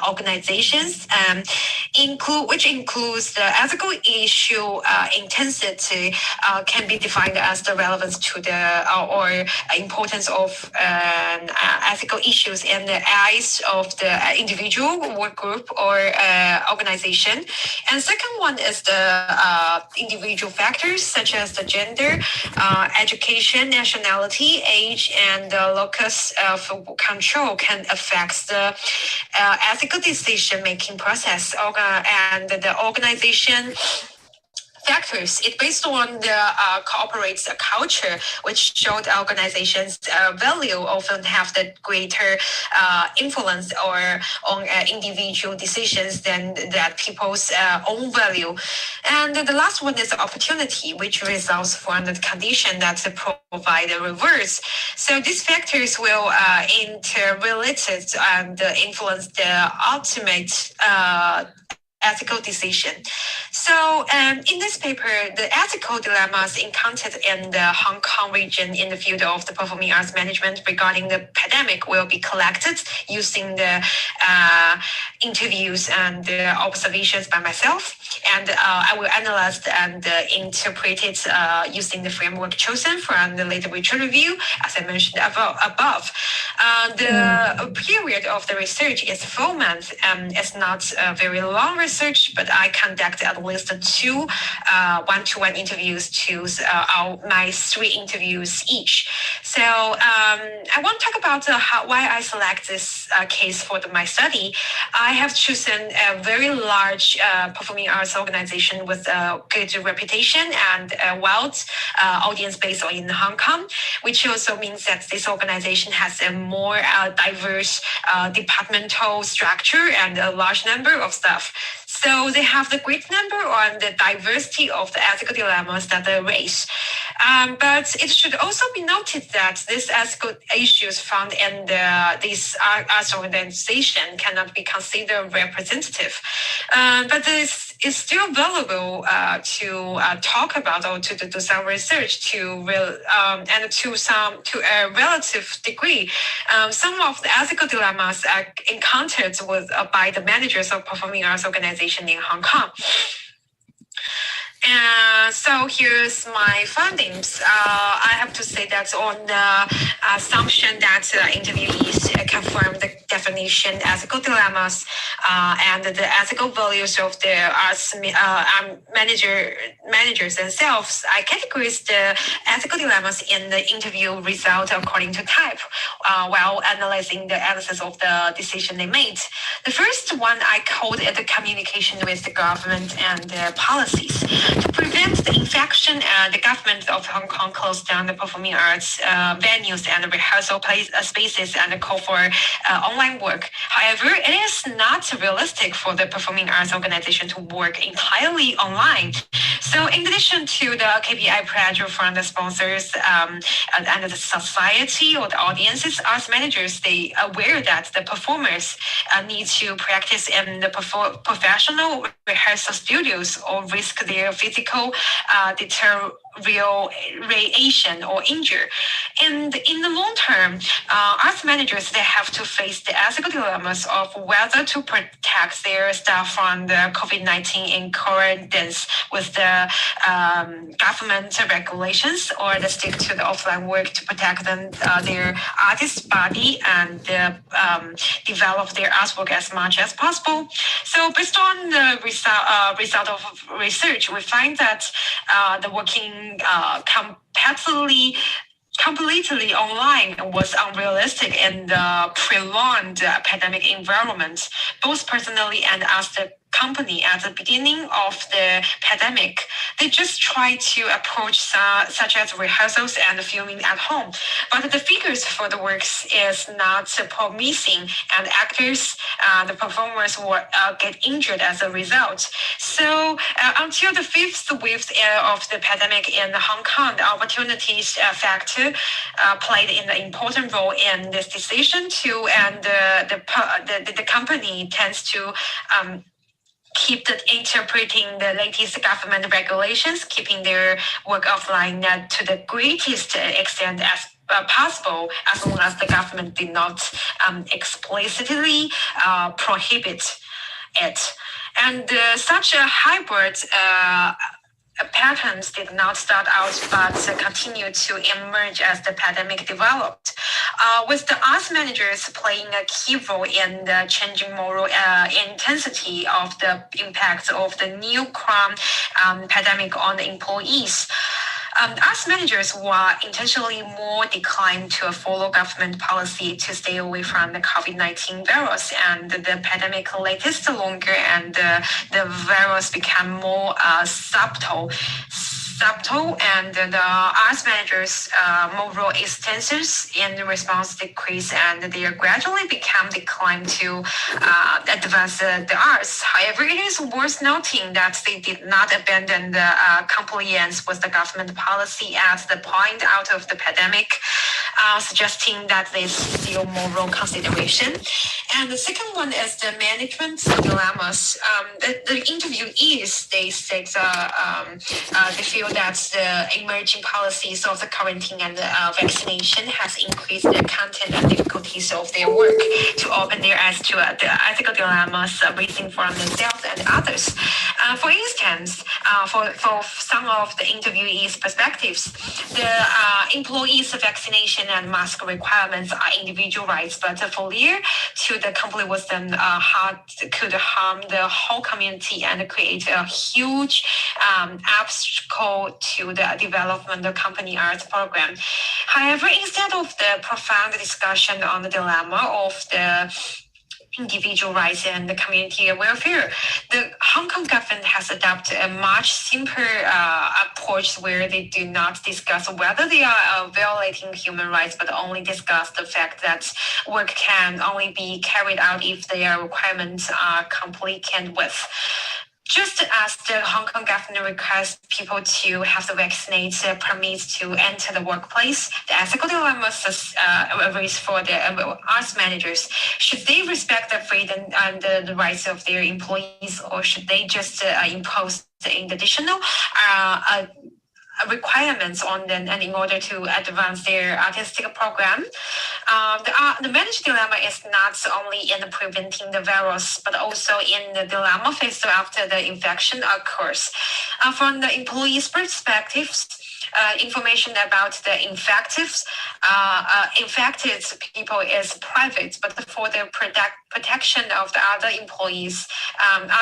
organizations. which includes the ethical issue intensity, can be defined as the relevance to the or importance of ethical issues in the eyes of the individual, work group, or organization. And second one is the individual factors such as the gender, education, nationality, age, and the locus of control can affect the ethical decision-making process and the organization factors. It's based on the corporate culture, which showed organizations' value often have the greater influence or on individual decisions than that people's own value. And the last one is opportunity, which results from the condition that provide a reverse. So these factors will interrelated and influence the ultimate ethical decision. So in this paper, the ethical dilemmas encountered in the Hong Kong region in the field of the performing arts management regarding the pandemic will be collected using the interviews and the observations by myself. And I will analyze and interpret it using the framework chosen from the literature review, as I mentioned above. The period of the research is 4 months. It's not a very long research, but I conduct at least 2 one-to-one interviews to my 3 interviews each. So I want to talk about why I select this case for my study. I have chosen a very large performing arts organization with a good reputation and a wide audience base in Hong Kong, which also means that this organization has a more diverse departmental structure and a large number of staff. So they have the great number on the diversity of the ethical dilemmas that they raise. But it should also be noted that these ethical issues found in this arts organization cannot be considered representative. But this is still valuable to talk about or to do some research and to a relative degree. Some of the ethical dilemmas are encountered by the managers of performing arts organization in Hong Kong. So here's my findings. I have to say that on the assumption that interviewees confirm the definition, ethical dilemmas, and the ethical values of the arts managers themselves, I categorize the ethical dilemmas in the interview result according to type, while analyzing the analysis of the decision they made. The first one I called it the communication with the government and the policies. To prevent the infection, the government of Hong Kong closed down the performing arts venues and rehearsal spaces and call for online work. However, it is not realistic for the performing arts organization to work entirely online. So in addition to the KPI pressure from the sponsors and the society or the audiences, arts managers, they are aware that the performers need to practice in the professional rehearsal studios or risk their physical deterioration or injury. And in the long term, arts managers, they have to face the ethical dilemmas of whether to protect their staff from the COVID-19 in accordance with the government regulations, or to stick to the offline work to protect them, their artist body and develop their artwork as much as possible. So based on the result of research, we find that the working completely online was unrealistic in the prolonged pandemic environment, both personally and as the company at the beginning of the pandemic. They just tried to approach such as rehearsals and filming at home, but the figures for the works is not promising, and actors, the performers will get injured as a result. So until the 5th wave of the pandemic in Hong Kong, the opportunities factor played an important role in this decision too, and the company tends to keep interpreting the latest government regulations, keeping their work offline to the greatest extent as possible, as long as the government did not explicitly prohibit it. And such a hybrid patterns did not start out but continued to emerge as the pandemic developed, with the arts managers playing a key role in the changing moral intensity of the impact of the new crime pandemic on the employees. Arts managers were intentionally more declined to follow government policy to stay away from the COVID-19 virus, and the pandemic lasted longer, and the virus became more subtle, and the arts managers' moral extensions in response decreased, and they gradually became declined to advance the arts. However, it is worth noting that they did not abandon the compliance with the government policy at the point out of the pandemic, suggesting that there's still moral consideration. And the second one is the management dilemmas. The interviewees, they state they feel that the emerging policies of the quarantine and vaccination has increased the content and difficulties of their work to open their eyes to the ethical dilemmas raising from themselves and others. For instance, for some of the interviewees' perspectives, the employees' vaccination and mask requirements are individual rights, but failure to comply with them could harm the whole community and create a huge obstacle to the development of company arts program. However, instead of the profound discussion on the dilemma of the individual rights and the community welfare, the Hong Kong government has adopted a much simpler approach where they do not discuss whether they are violating human rights, but only discuss the fact that work can only be carried out if their requirements are compliant with. Just as the Hong Kong government requires people to have the vaccinate permits to enter the workplace, the ethical dilemmas raised for the arts managers. Should they respect the freedom and the rights of their employees, or should they just impose the additional requirements on them, and in order to advance their artistic program? The managed dilemma is not only in preventing the virus, but also in the dilemma faced after the infection occurs. From the employees' perspectives, information about the infected people is private, but for the protection of the other employees,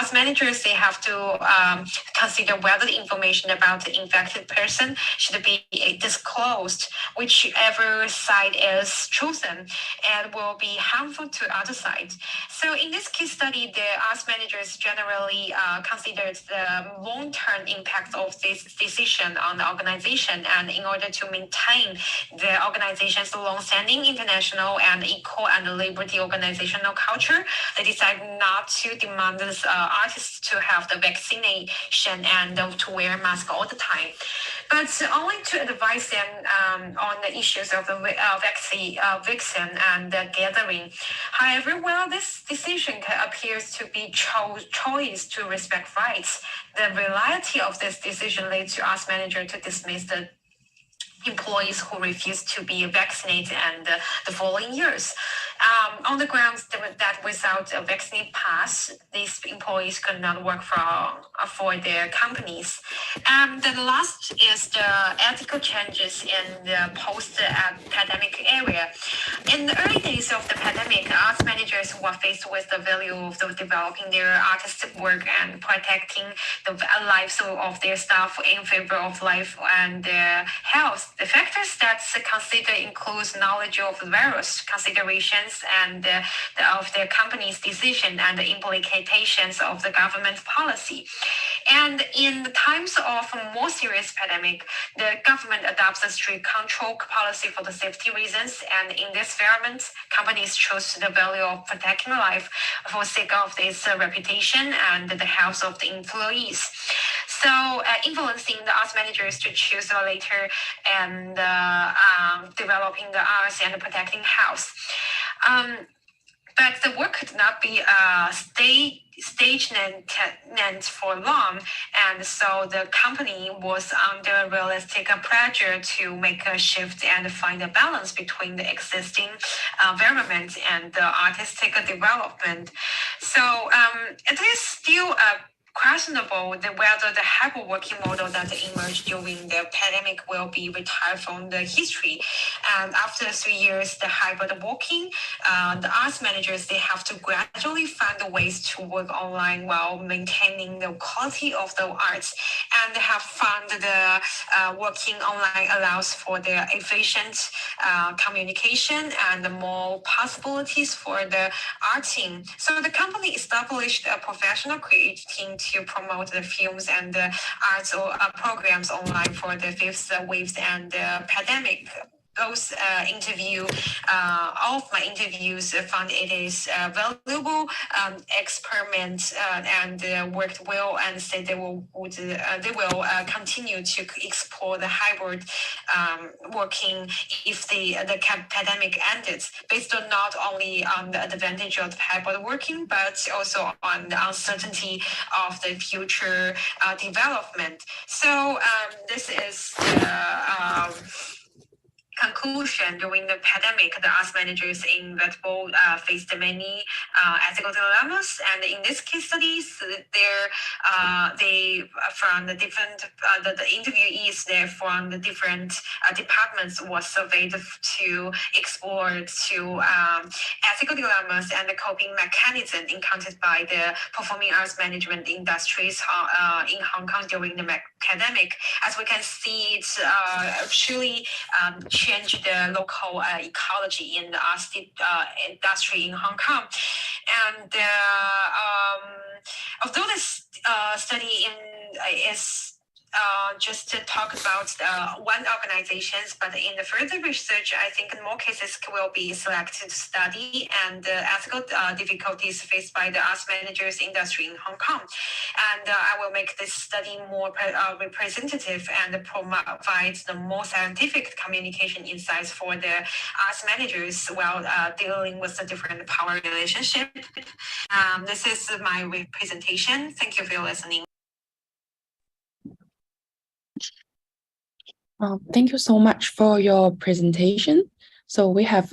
as managers, they have to consider whether the information about the infected person should be disclosed, whichever side is chosen, and will be harmful to other side. So in this case study, the arts managers generally considered the long-term impact of this decision on the organization, and in order to maintain the organization's long-standing international and equal and liberty organizational culture, they decided not to demand this artists to have the vaccination and to wear masks all the time, but only to advise them on the issues of the vaccine and the gathering. However, while this decision appears to be choice to respect rights, the reality of this decision led to arts manager to dismiss the employees who refused to be vaccinated and the following years. On the grounds that without a vaccine pass, these employees could not work for their companies. And the last is the ethical changes in the post-pandemic area. In the early days of the pandemic, arts managers were faced with the value of developing their artistic work and protecting the lives of their staff in favor of life and their health. The factors that consider includes knowledge of the virus, considerations and of the company's decision, and the implications of the government policy. And in the times of a more serious pandemic, the government adopts a strict control policy for the safety reasons. And in this environment, companies choose the value of protecting life for sake of its reputation and the health of the employees. So influencing the arts managers to choose later and developing the arts and protecting health. But the work could not be stay stagnant for long, and so the company was under realistic pressure to make a shift and find a balance between the existing environment and the artistic development. So it is still a questionable whether the hybrid working model that emerged during the pandemic will be retired from the history. And after 3 years, the hybrid working, the arts managers, they have to gradually find the ways to work online while maintaining the quality of the arts. And they have found the working online allows for the efficient communication and more possibilities for the art team. So the company established a professional creative team to promote the films and the arts programs online for the fifth waves and the pandemic. Those all of my interviews found it is a valuable experiment and worked well, and said they will continue to explore the hybrid working if the pandemic ended, based on not only on the advantage of hybrid working, but also on the uncertainty of the future development. So this is conclusion. During the pandemic, the arts managers in VUW faced many ethical dilemmas, and in this case studies, they from the different the interviewees there from the different departments was surveyed to explore ethical dilemmas and the coping mechanism encountered by the performing arts management industries in Hong Kong during the pandemic. As we can see, it's actually change the local ecology in the arts industry in Hong Kong. And although this study is just to talk about one organizations, but in the further research, I think more cases will be selected to study and ethical difficulties faced by the arts managers industry in Hong Kong. And I will make this study more representative and provide the more scientific communication insights for the arts managers while dealing with the different power relationship. This is my presentation. Thank you for listening. Thank you so much for your presentation. So we have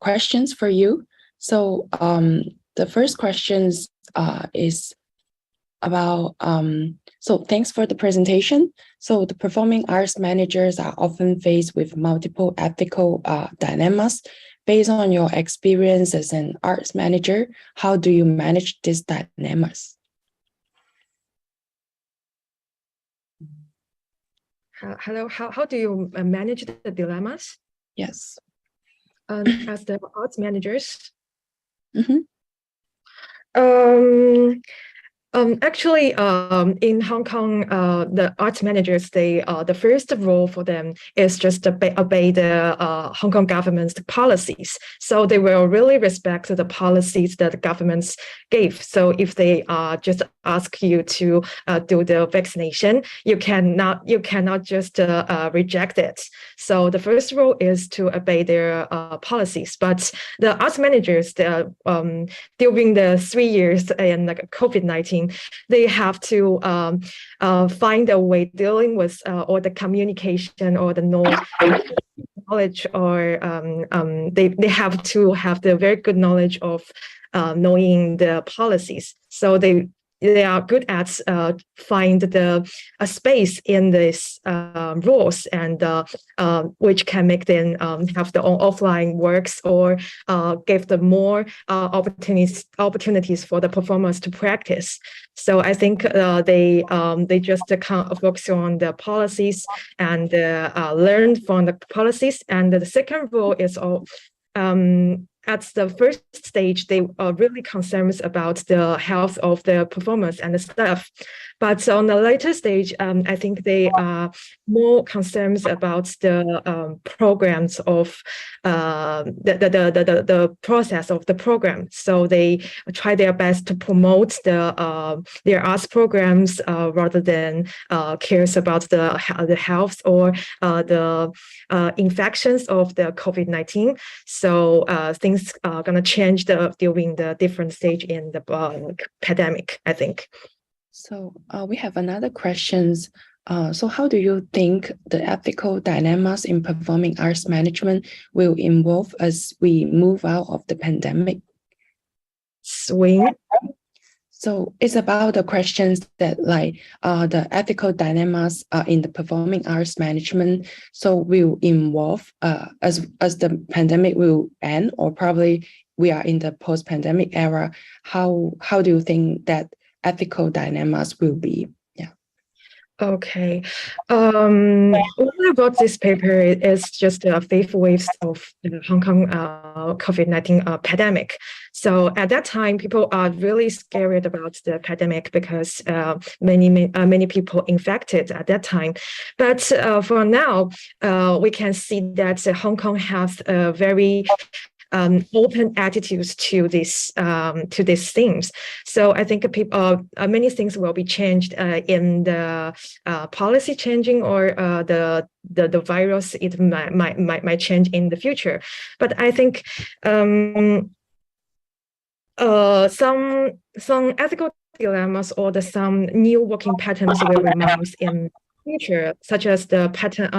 questions for you. So the first question is about, so thanks for the presentation. So the performing arts managers are often faced with multiple ethical dilemmas. Based on your experience as an arts manager, how do you manage these dilemmas? Hello, how do you manage the dilemmas? Yes. As the arts managers? Mm-hmm. Actually, in Hong Kong, the arts managers, the first role for them is just to obey the Hong Kong government's policies. So they will really respect the policies that the governments gave. So if they just ask you to do the vaccination, you cannot just reject it. So the first rule is to obey their policies. But the arts managers, during the 3 years in COVID-19, they have to find a way dealing with all the communication or the knowledge, or they have to have the very good knowledge of knowing the policies. So they are good at find the space in this rules, and which can make them have their own offline works, or give them more opportunities for the performers to practice. So I think they just focus on the policies and learn from the policies. And the second rule is at the first stage, they are really concerned about the health of the performers and the staff. But on the later stage, I think they are more concerned about the programs of the process of the program. So they try their best to promote their arts programs rather than cares about the health or the infections of the COVID-19. So things things are gonna change during the different stage in the pandemic, I think. So we have another questions. So how do you think the ethical dilemmas in performing arts management will evolve as we move out of the pandemic? Swing. So it's about the questions that like the ethical dilemmas in the performing arts management. So will evolve as the pandemic will end, or probably we are in the post-pandemic era. How do you think that ethical dilemmas will be? Okay. When I wrote this paper, it's just a fifth waves of the Hong Kong COVID-19 pandemic. So at that time, people are really scared about the pandemic because many people infected at that time. But for now, we can see that Hong Kong has a very open attitudes to these things. So I think many things will be changed in the policy changing, or the virus. It might change in the future. But I think some ethical dilemmas or some new working patterns will emerge in future, such as the pattern,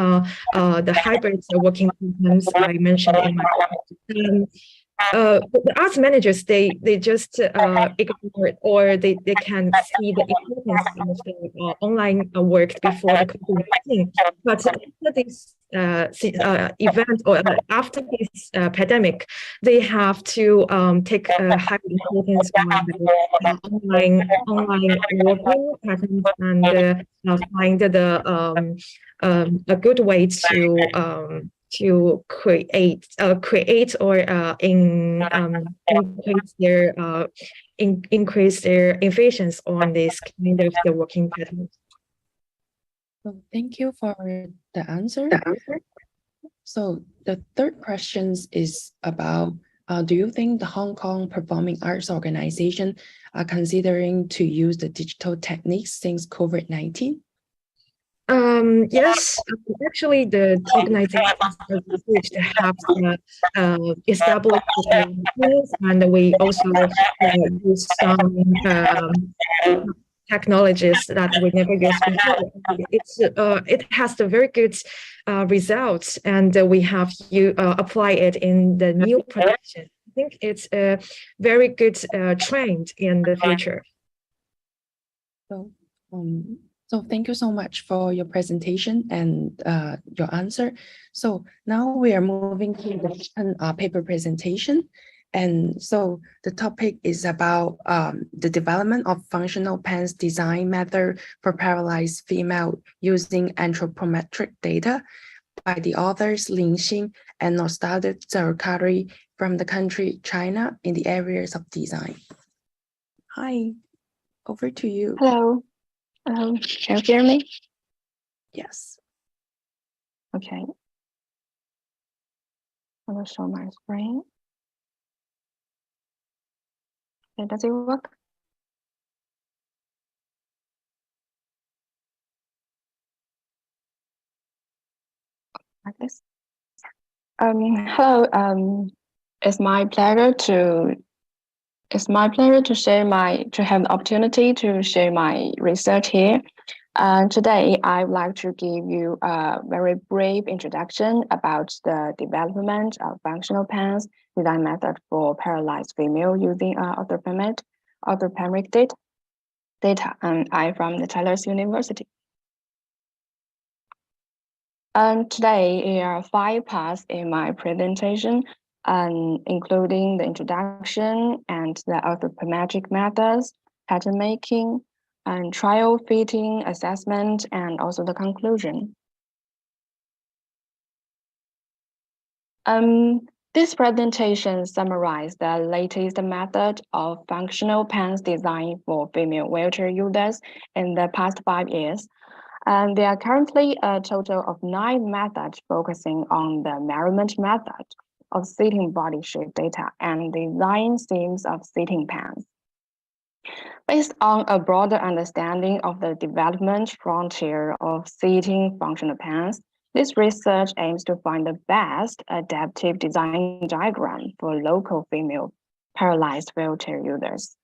the hybrid working patterns I mentioned in my the arts managers, they just ignore it, or they can see the importance of the online work before the COVID-19. But after this event, or after this pandemic, they have to take a high importance on the online working patterns, and find a good way to create or increase their efficiency on this kind of the working patterns. So thank you for the answer. So the third question is about, do you think the Hong Kong Performing Arts Organization are considering to use the digital techniques since COVID-19? Yes, actually, the organizations to have established the and we also use some technologies that we never used before. It has the very good results, and we have apply it in the new production. I think it's a very good trend in the future. So thank you so much for your presentation and your answer. So now we are moving to the paper presentation. And so the topic is about the development of functional pens design method for paralyzed female using anthropometric data by the authors Lin Xin and Nostalgia Zarkari from the country China in the areas of design. Hi, over to you. Hello. Can you hear me? Yes. Okay. I will show my screen. Okay, does it work? Like this. Hello. It's my pleasure to have the opportunity to share my research here. Today, I would like to give you a very brief introduction about the development of functional pens design method for paralyzed female using orthopneumatic data. And I'm from the Chinese University. Today, there are 5 parts in my presentation, including the introduction and the orthopneumatic methods, pattern making, and trial fitting assessment, and also the conclusion. This presentation summarizes the latest method of functional pens design for female wheelchair users in the past 5 years. And there are currently a total of 9 methods focusing on the measurement method of seating body shape data and design themes of seating pens. Based on a broader understanding of the development frontier of seating functional pens, This research aims to find the best adaptive design diagram for local female paralyzed wheelchair users.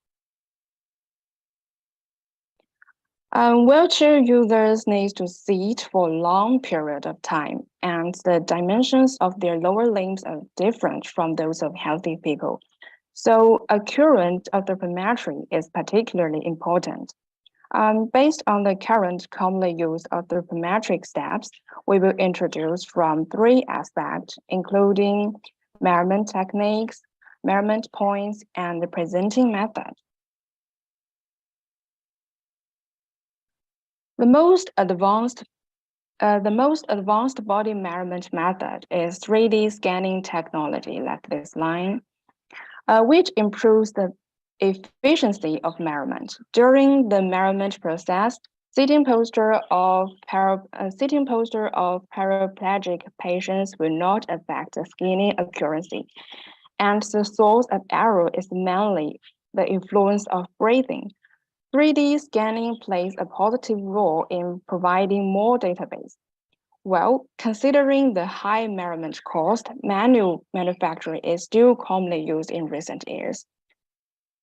Wheelchair users need to sit for a long period of time, and the dimensions of their lower limbs are different from those of healthy people. So accurate anthropometry is particularly important. Based on the current commonly used anthropometric steps, we will introduce from 3 aspects, including measurement techniques, measurement points, and the presenting method. The most advanced body measurement method is 3D scanning technology, like this line, which improves the efficiency of measurement. During the measurement process, sitting posture of paraplegic patients will not affect the scanning accuracy, and the source of error is mainly the influence of breathing. 3D scanning plays a positive role in providing more database. Well, considering the high measurement cost, manual manufacturing is still commonly used in recent years.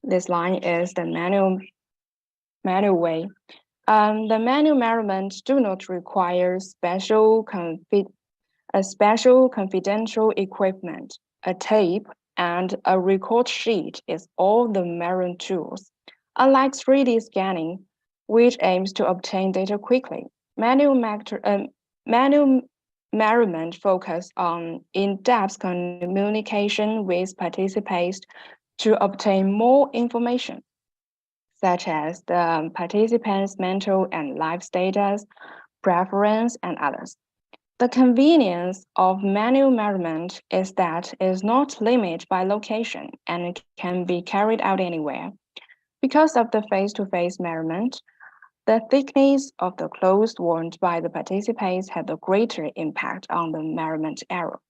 This line is the manual way. The manual measurements do not require special confidential equipment. A tape and a record sheet is all the measuring tools. Unlike 3D scanning, which aims to obtain data quickly, manual measurement focus on in-depth communication with participants to obtain more information, such as the participants' mental and life status, preference, and others. The convenience of manual measurement is that it is not limited by location and it can be carried out anywhere. Because of the face-to-face measurement, the thickness of the clothes worn by the participants had a greater impact on the measurement error.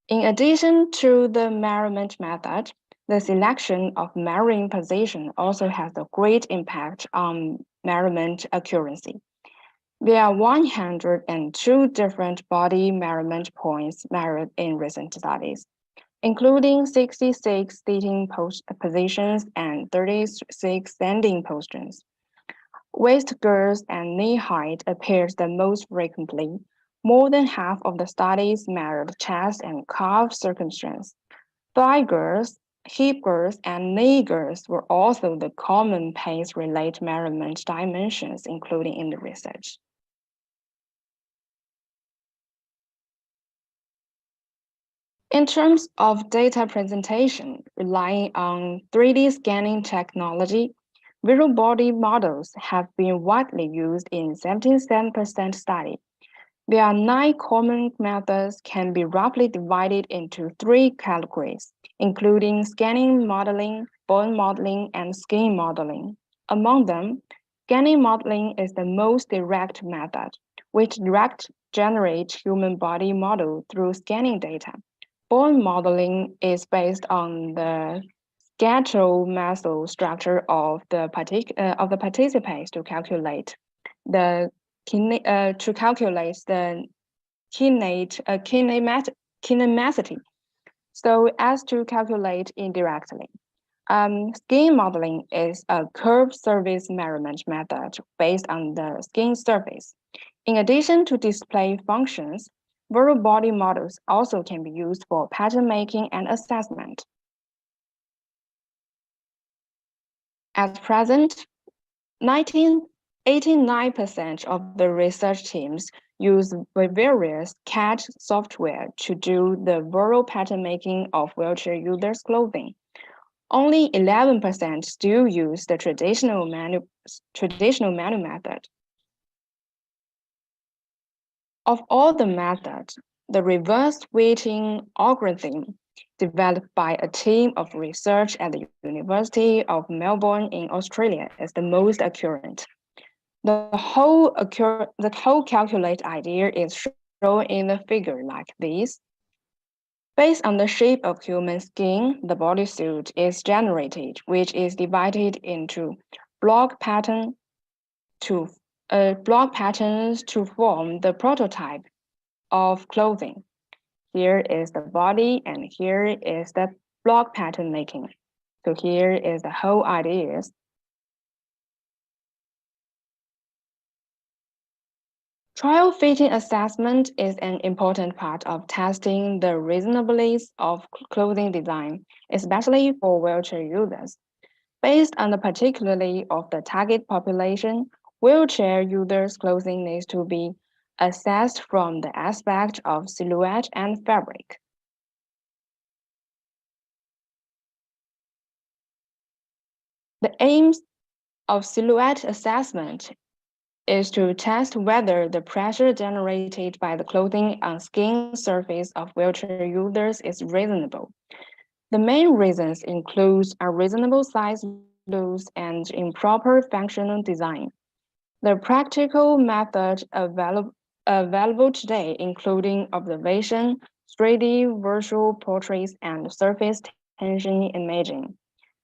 In addition to the measurement method, the selection of measuring position also has a great impact on measurement accuracy. There are 102 different body measurement points measured in recent studies, including 66 sitting positions and 36 standing postures. Waist girth and knee height appears the most frequently. More than half of the studies measured chest and calf circumference. Thigh girth, hip girth, and knee girth were also the common pace-related measurement dimensions included in the research. In terms of data presentation, relying on 3D scanning technology, visual body models have been widely used in 77% study. There are 9 common methods can be roughly divided into 3 categories, including scanning modeling, bone modeling, and skin modeling. Among them, scanning modeling is the most direct method, which generates human body model through scanning data. Bone modeling is based on the skeletal muscle structure of the participants to calculate the kinematicity, so as to calculate indirectly. Skin modeling is a curved surface measurement method based on the skin surface. In addition to display functions, visual body models also can be used for pattern making and assessment. At present, 89% of the research teams use various CAD software to do the visual pattern making of wheelchair users' clothing. Only 11% still use the traditional manual method. Of all the methods, the reverse weighting algorithm developed by a team of research at the University of Melbourne in Australia is the most accurate. The whole calculate idea is shown in the figure like this. Based on the shape of human skin, the bodysuit is generated, which is divided into block pattern to block patterns to form the prototype of clothing. Here is the body and here is the block pattern making. So here is the whole idea. Trial fitting assessment is an important part of testing the reasonableness of clothing design, especially for wheelchair users. Based on the particularity of the target population, wheelchair users' clothing needs to be assessed from the aspect of silhouette and fabric. The aims of silhouette assessment is to test whether the pressure generated by the clothing on skin surface of wheelchair users is reasonable. The main reasons include unreasonable size loose and improper functional design. The practical methods available today, including observation, 3D virtual portraits, and surface tension imaging.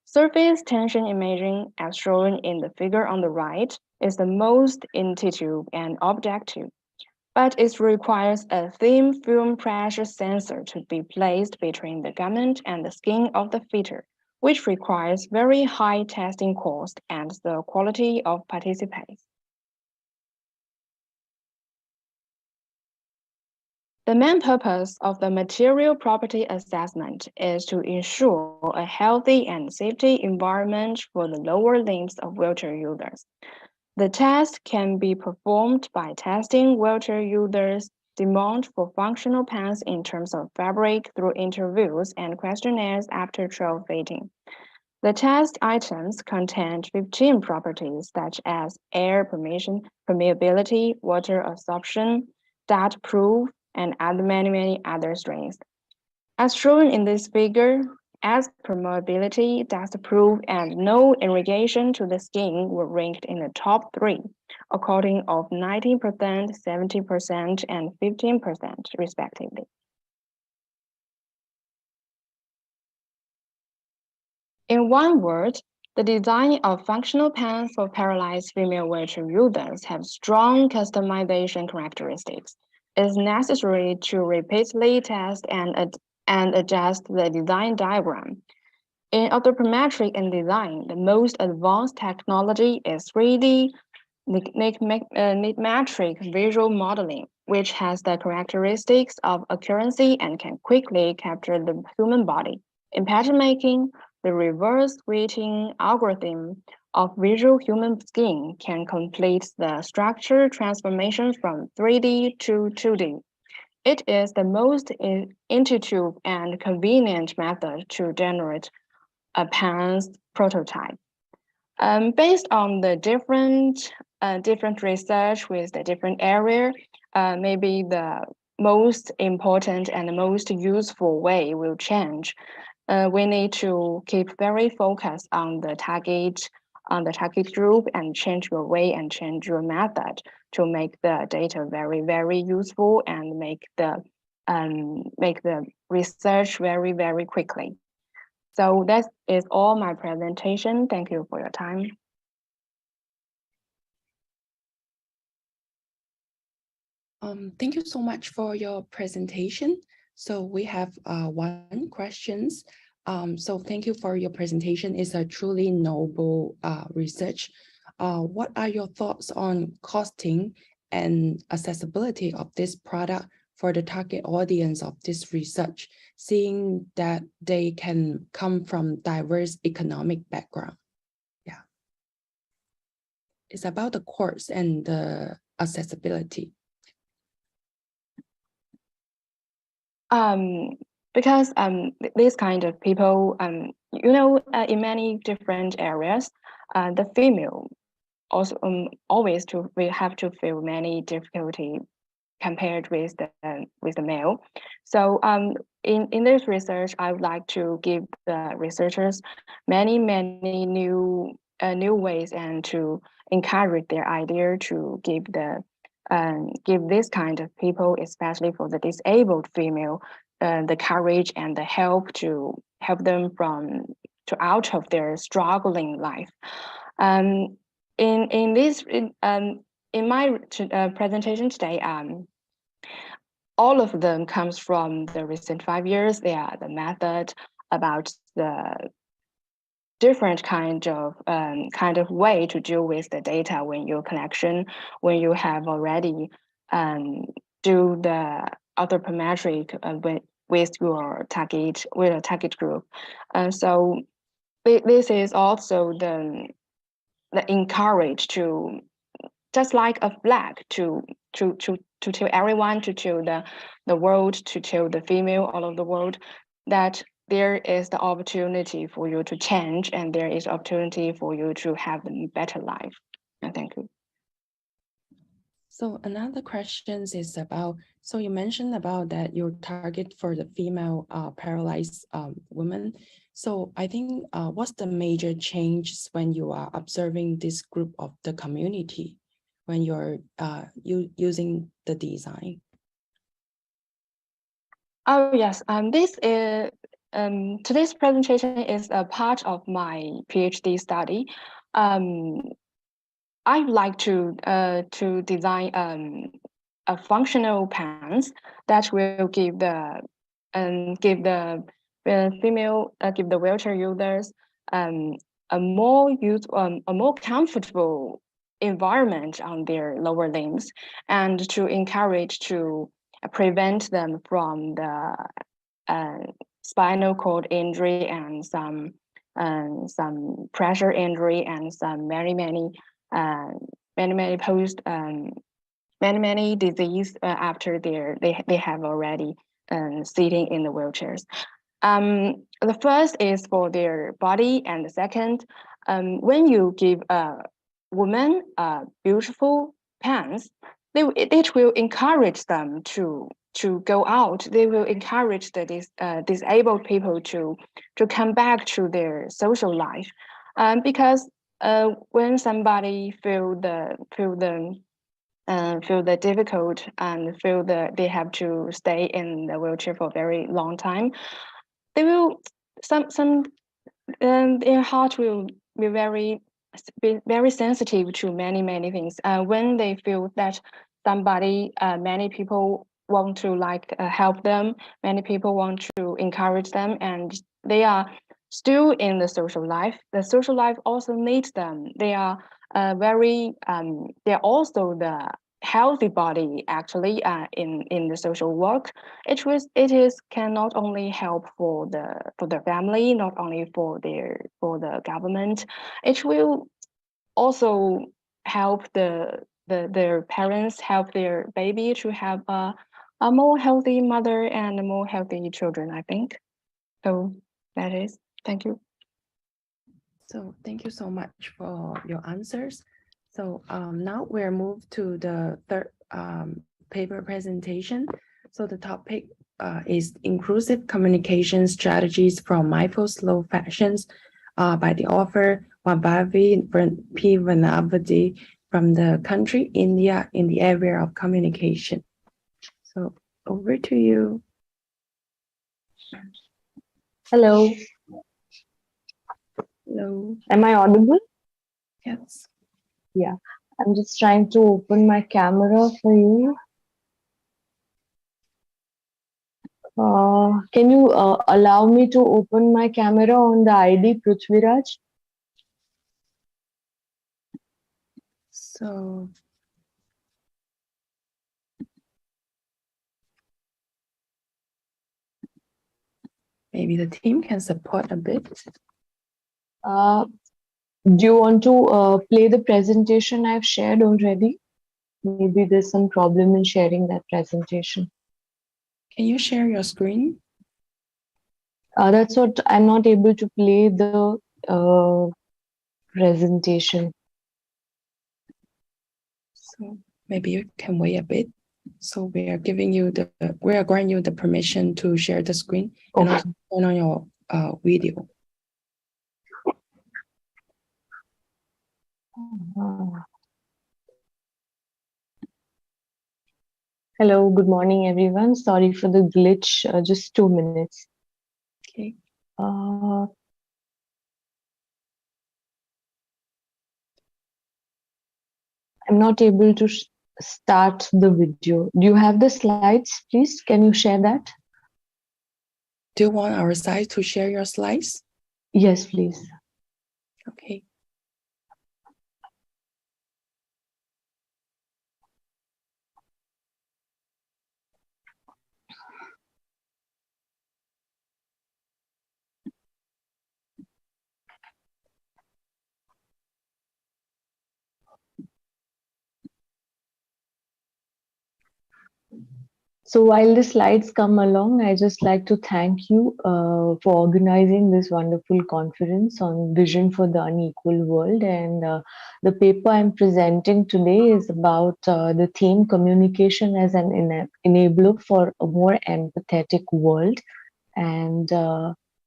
Surface tension imaging, as shown in the figure on the right, is the most intuitive and objective, but it requires a thin film pressure sensor to be placed between the garment and the skin of the fitter, which requires very high testing cost and the quality of participants. The main purpose of the material property assessment is to ensure a healthy and safety environment for the lower limbs of wheelchair users. The test can be performed by testing wheelchair users' demand for functional pants in terms of fabric through interviews and questionnaires after trial fitting. The test items contain 15 properties such as air permeability, water absorption, dust proof, and many other strengths. As shown in this figure, as permeability, dust-proof, and no irrigation to the skin were ranked in the top 3, according of 19%, 70%, and 15%, respectively. In one word, the design of functional pants for paralyzed female wheelchair users have strong customization characteristics. It is necessary to repeatedly test and adjust the design diagram. In anthropometric and design, the most advanced technology is 3D nitmetric visual modeling, which has the characteristics of accuracy and can quickly capture the human body. In pattern making, the reverse weighting algorithm of visual human skin can complete the structure transformation from 3D to 2D. It is the most intuitive and convenient method to generate a pants prototype. Based on the different research with the different area, maybe the most important and the most useful way will change. We need to keep very focused on the target group and change your way and change your method to make the data very useful and make the research very quickly. So that is all my presentation. Thank you for your time. Thank you so much for your presentation. So we have one questions. So thank you for your presentation. It's a truly noble research. What are your thoughts on costing and accessibility of this product for the target audience of this research, seeing that they can come from diverse economic background? Yeah. It's about the course and the accessibility. Because these kind of people, in many different areas, the female also always we have to feel many difficulty compared with the male. So in this research, I would like to give the researchers many new ways and to encourage their idea to give this kind of people, especially for the disabled female, the courage and the help to help them out of their struggling life. In in my presentation today, all of them comes from the recent 5 years. They are the method about the different kind of way to deal with the data when you collection, when you have already do the anthropometric with your target group. So this is also the encourage to, just like a flag, to tell everyone, to tell the world, to tell the female all over the world that there is the opportunity for you to change, and there is opportunity for you to have a better life. And thank you. So another question is about, so you mentioned about that your target for the female paralyzed women. So I think what's the major changes when you are observing this group of the community when you're using the design? Oh yes, this is today's presentation is a part of my PhD study. I like to design a functional pants that will give the wheelchair users a more comfortable environment on their lower limbs, and to encourage to prevent them from the spinal cord injury and some pressure injury and some many disease after they have already sitting in the wheelchairs. The first is for their body, and the second, when you give a woman beautiful pants, it will encourage them to go out. They will encourage the disabled people to come back to their social life, because when somebody feel the difficult and feel that they have to stay in the wheelchair for a very long time, they will their heart will be very sensitive to many things. When they feel that somebody, many people want to help them, many people want to encourage them, and they are still in the social life. The social life also needs them. They are they're also the healthy body actually in the social work. It can not only help for the family, not only for the government. It will also help their parents, help their baby to have a more healthy mother and more healthy children, I think. So that is, thank you. So thank you so much for your answers. So now we're moved to the third paper presentation. So the topic is Inclusive Communication Strategies from Mindful Slow Fashions by the author VUW P. Vanavadi from the country India in the area of communication. So over to you. Hello. Hello. Am I audible? Yes. Yeah. I'm just trying to open my camera for you. Can you allow me to open my camera on the ID Prithviraj? So maybe the team can support a bit. Do you want to play the presentation I've shared already? Maybe there's some problem in sharing that presentation. Can you share your screen? That's what I'm not able to play the presentation. So maybe you can wait a bit. So we are granting you the permission to share the screen and also turn on your video. Hello, good morning, everyone. Sorry for the glitch. Just 2 minutes. Okay. I'm not able to start the video. Do you have the slides, please? Can you share that? Do you want our side to share your slides? Yes, please. Okay. So while the slides come along, I just like to thank you for organizing this wonderful conference on vision for the unequal world. And the paper I'm presenting today is about the theme communication as an enabler for a more empathetic world. And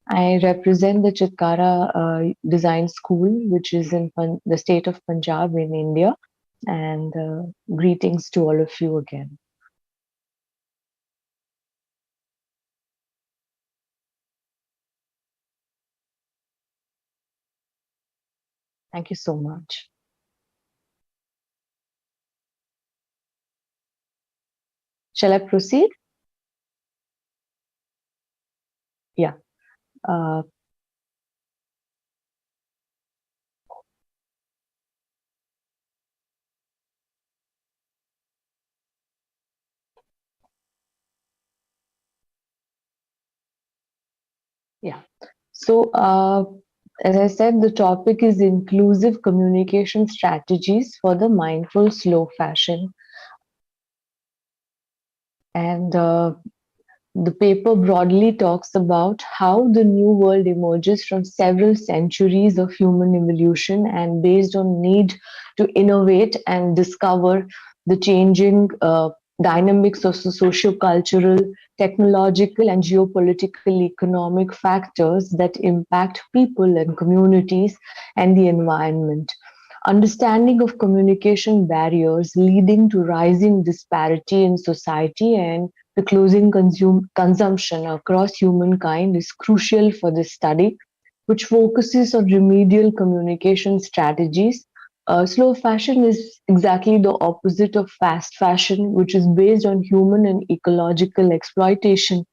I represent the Chitkara Design School, which is in the state of Punjab in India. And greetings to all of you again. Thank you so much. Shall I proceed? Yeah. Yeah. So, as I said, the topic is inclusive communication strategies for the mindful slow fashion. And the paper broadly talks about how the new world emerges from several centuries of human evolution and based on need to innovate and discover the changing dynamics of the socio-cultural, technological and geopolitical economic factors that impact people and communities and the environment. Understanding of communication barriers leading to rising disparity in society and the closing consumption across humankind is crucial for this study, which focuses on remedial communication strategies. Slow fashion is exactly the opposite of fast fashion, which is based on human and ecological exploitation,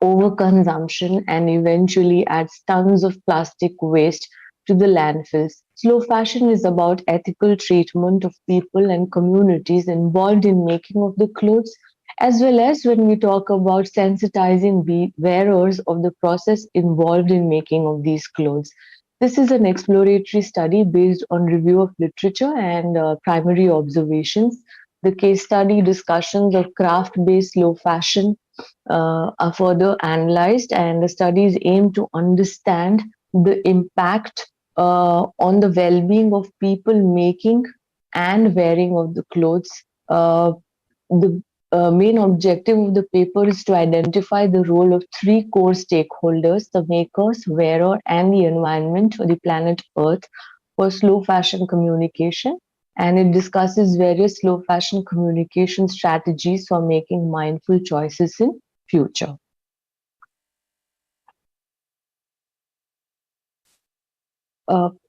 overconsumption, and eventually adds tons of plastic waste to the landfills. Slow fashion is about ethical treatment of people and communities involved in making of the clothes, as well as when we talk about sensitizing the wearers of the process involved in making of these clothes. This is an exploratory study based on review of literature and primary observations. The case study discussions of craft-based slow fashion are further analyzed, and the studies aim to understand the impact on the well-being of people making and wearing of the clothes. The main objective of the paper is to identify the role of three core stakeholders: the makers, wearer, and the environment for the planet Earth for slow fashion communication. And it discusses various slow fashion communication strategies for making mindful choices in future.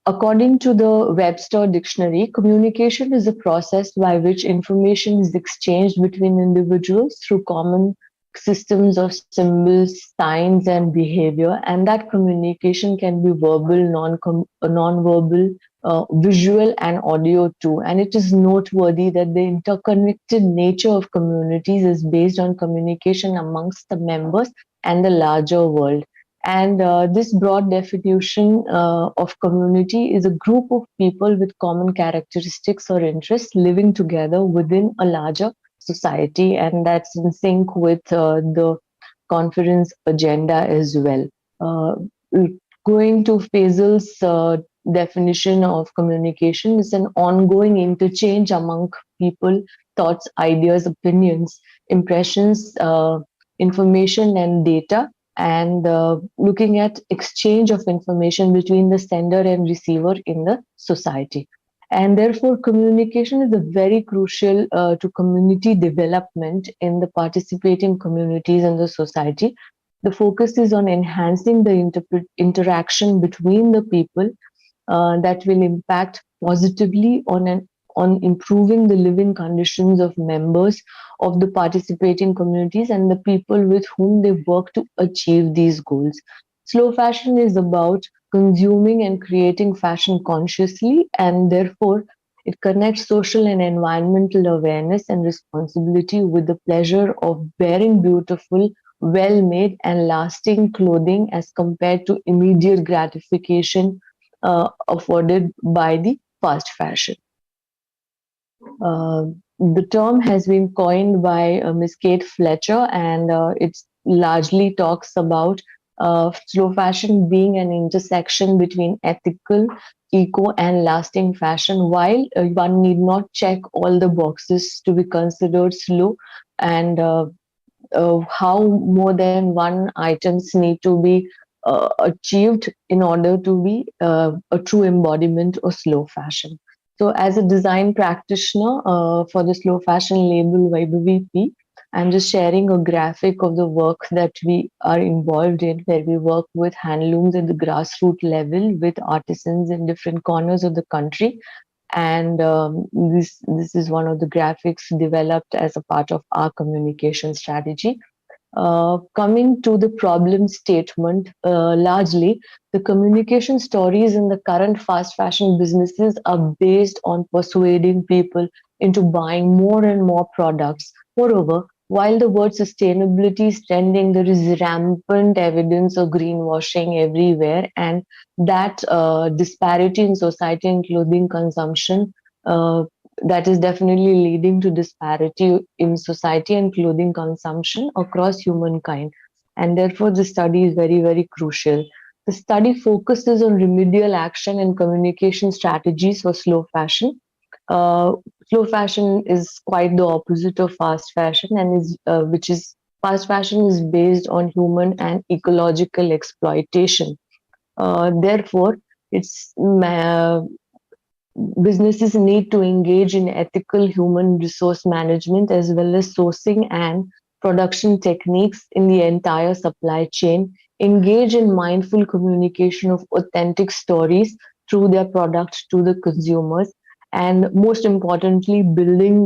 According to the Webster Dictionary, communication is a process by which information is exchanged between individuals through common systems of symbols, signs, and behavior, and that communication can be verbal, non-verbal, visual, and audio too. And it is noteworthy that the interconnected nature of communities is based on communication amongst the members and the larger world. And this broad definition of community is a group of people with common characteristics or interests living together within a larger society, and that's in sync with the conference agenda as well. Going to Faisal's definition of communication is an ongoing interchange among people, thoughts, ideas, opinions, impressions, information, and data, and looking at exchange of information between the sender and receiver in the society. And therefore, communication is a very crucial to community development in the participating communities in the society. The focus is on enhancing the interaction between the people that will impact positively on improving the living conditions of members of the participating communities and the people with whom they work to achieve these goals. Slow fashion is about consuming and creating fashion consciously, and therefore it connects social and environmental awareness and responsibility with the pleasure of wearing beautiful, well-made and lasting clothing as compared to immediate gratification afforded by the fast fashion. The term has been coined by Ms. Kate Fletcher, and it largely talks about slow fashion being an intersection between ethical, eco, and lasting fashion. While one need not check all the boxes to be considered slow, and how more than one items need to be achieved in order to be a true embodiment of slow fashion. So as a design practitioner for the slow fashion label VUW, I'm just sharing a graphic of the work that we are involved in, where we work with handlooms at the grassroots level with artisans in different corners of the country. And this is one of the graphics developed as a part of our communication strategy. Coming to the problem statement, largely the communication stories in the current fast fashion businesses are based on persuading people into buying more and more products. Moreover, while the word sustainability is trending, there is rampant evidence of greenwashing everywhere, and that disparity in society and clothing consumption that is definitely leading to disparity in society and clothing consumption across humankind. And therefore, the study is very, very crucial. The study focuses on remedial action and communication strategies for slow fashion. Slow fashion is quite the opposite of fast fashion, and fast fashion is based on human and ecological exploitation. Therefore, it's businesses need to engage in ethical human resource management as well as sourcing and production techniques in the entire supply chain, engage in mindful communication of authentic stories through their products to the consumers, and most importantly, building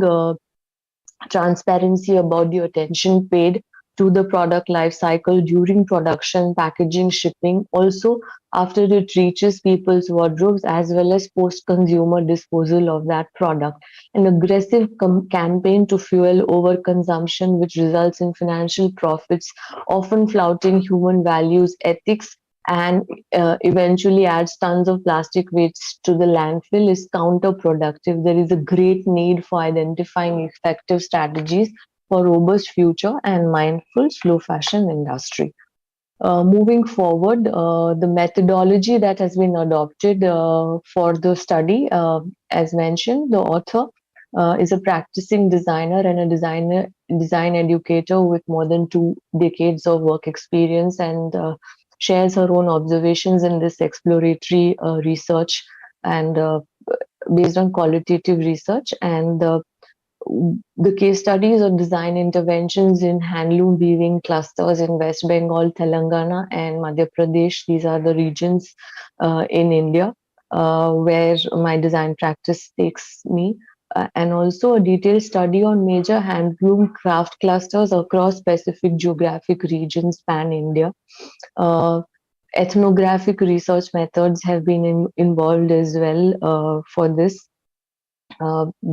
transparency about the attention paid to the product life cycle during production, packaging, shipping, also after it reaches people's wardrobes, as well as post-consumer disposal of that product. An aggressive campaign to fuel overconsumption, which results in financial profits, often flouting human values, ethics, and eventually adds tons of plastic waste to the landfill, is counterproductive. There is a great need for identifying effective strategies for robust future and mindful slow fashion industry. Moving forward, the methodology that has been adopted for the study, as mentioned, the author is a practicing designer and a design educator with more than 2 decades of work experience, and shares her own observations in this exploratory research and based on qualitative research. And the case studies of design interventions in handloom weaving clusters in West Bengal, Telangana, and Madhya Pradesh. These are the regions in India where my design practice takes me. And also a detailed study on major handloom craft clusters across specific geographic regions pan-India. Ethnographic research methods have been involved as well for this.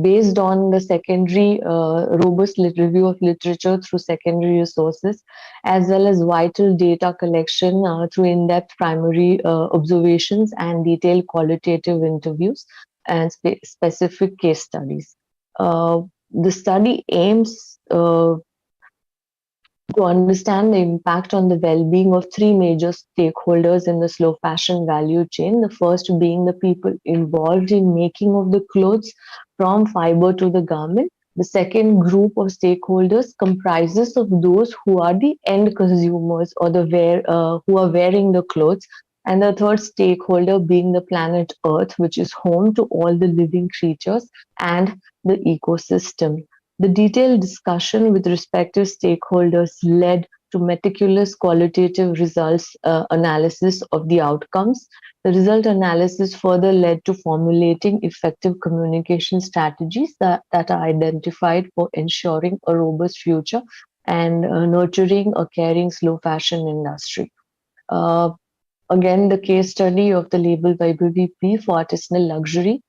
Based on the secondary robust review of literature through secondary resources, as well as vital data collection through in-depth primary observations and detailed qualitative interviews and specific case studies. The study aims to understand the impact on the well-being of 3 major stakeholders in the slow fashion value chain. The first being the people involved in making of the clothes from fiber to the garment. The second group of stakeholders comprises of those who are the end consumers or who are wearing the clothes. And the third stakeholder being the planet Earth, which is home to all the living creatures and the ecosystem. The detailed discussion with respective stakeholders led to meticulous qualitative results analysis of the outcomes. The result analysis further led to formulating effective communication strategies that are identified for ensuring a robust future and nurturing a caring slow fashion industry. Again, the case study of the label VUW for artisanal luxury.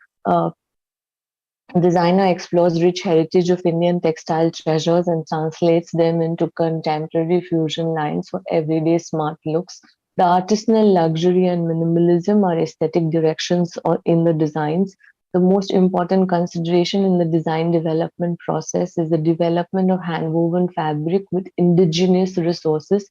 Designer explores rich heritage of Indian textile treasures and translates them into contemporary fusion lines for everyday smart looks. The artisanal luxury and minimalism are aesthetic directions in the designs. The most important consideration in the design development process is the development of handwoven fabric with indigenous resources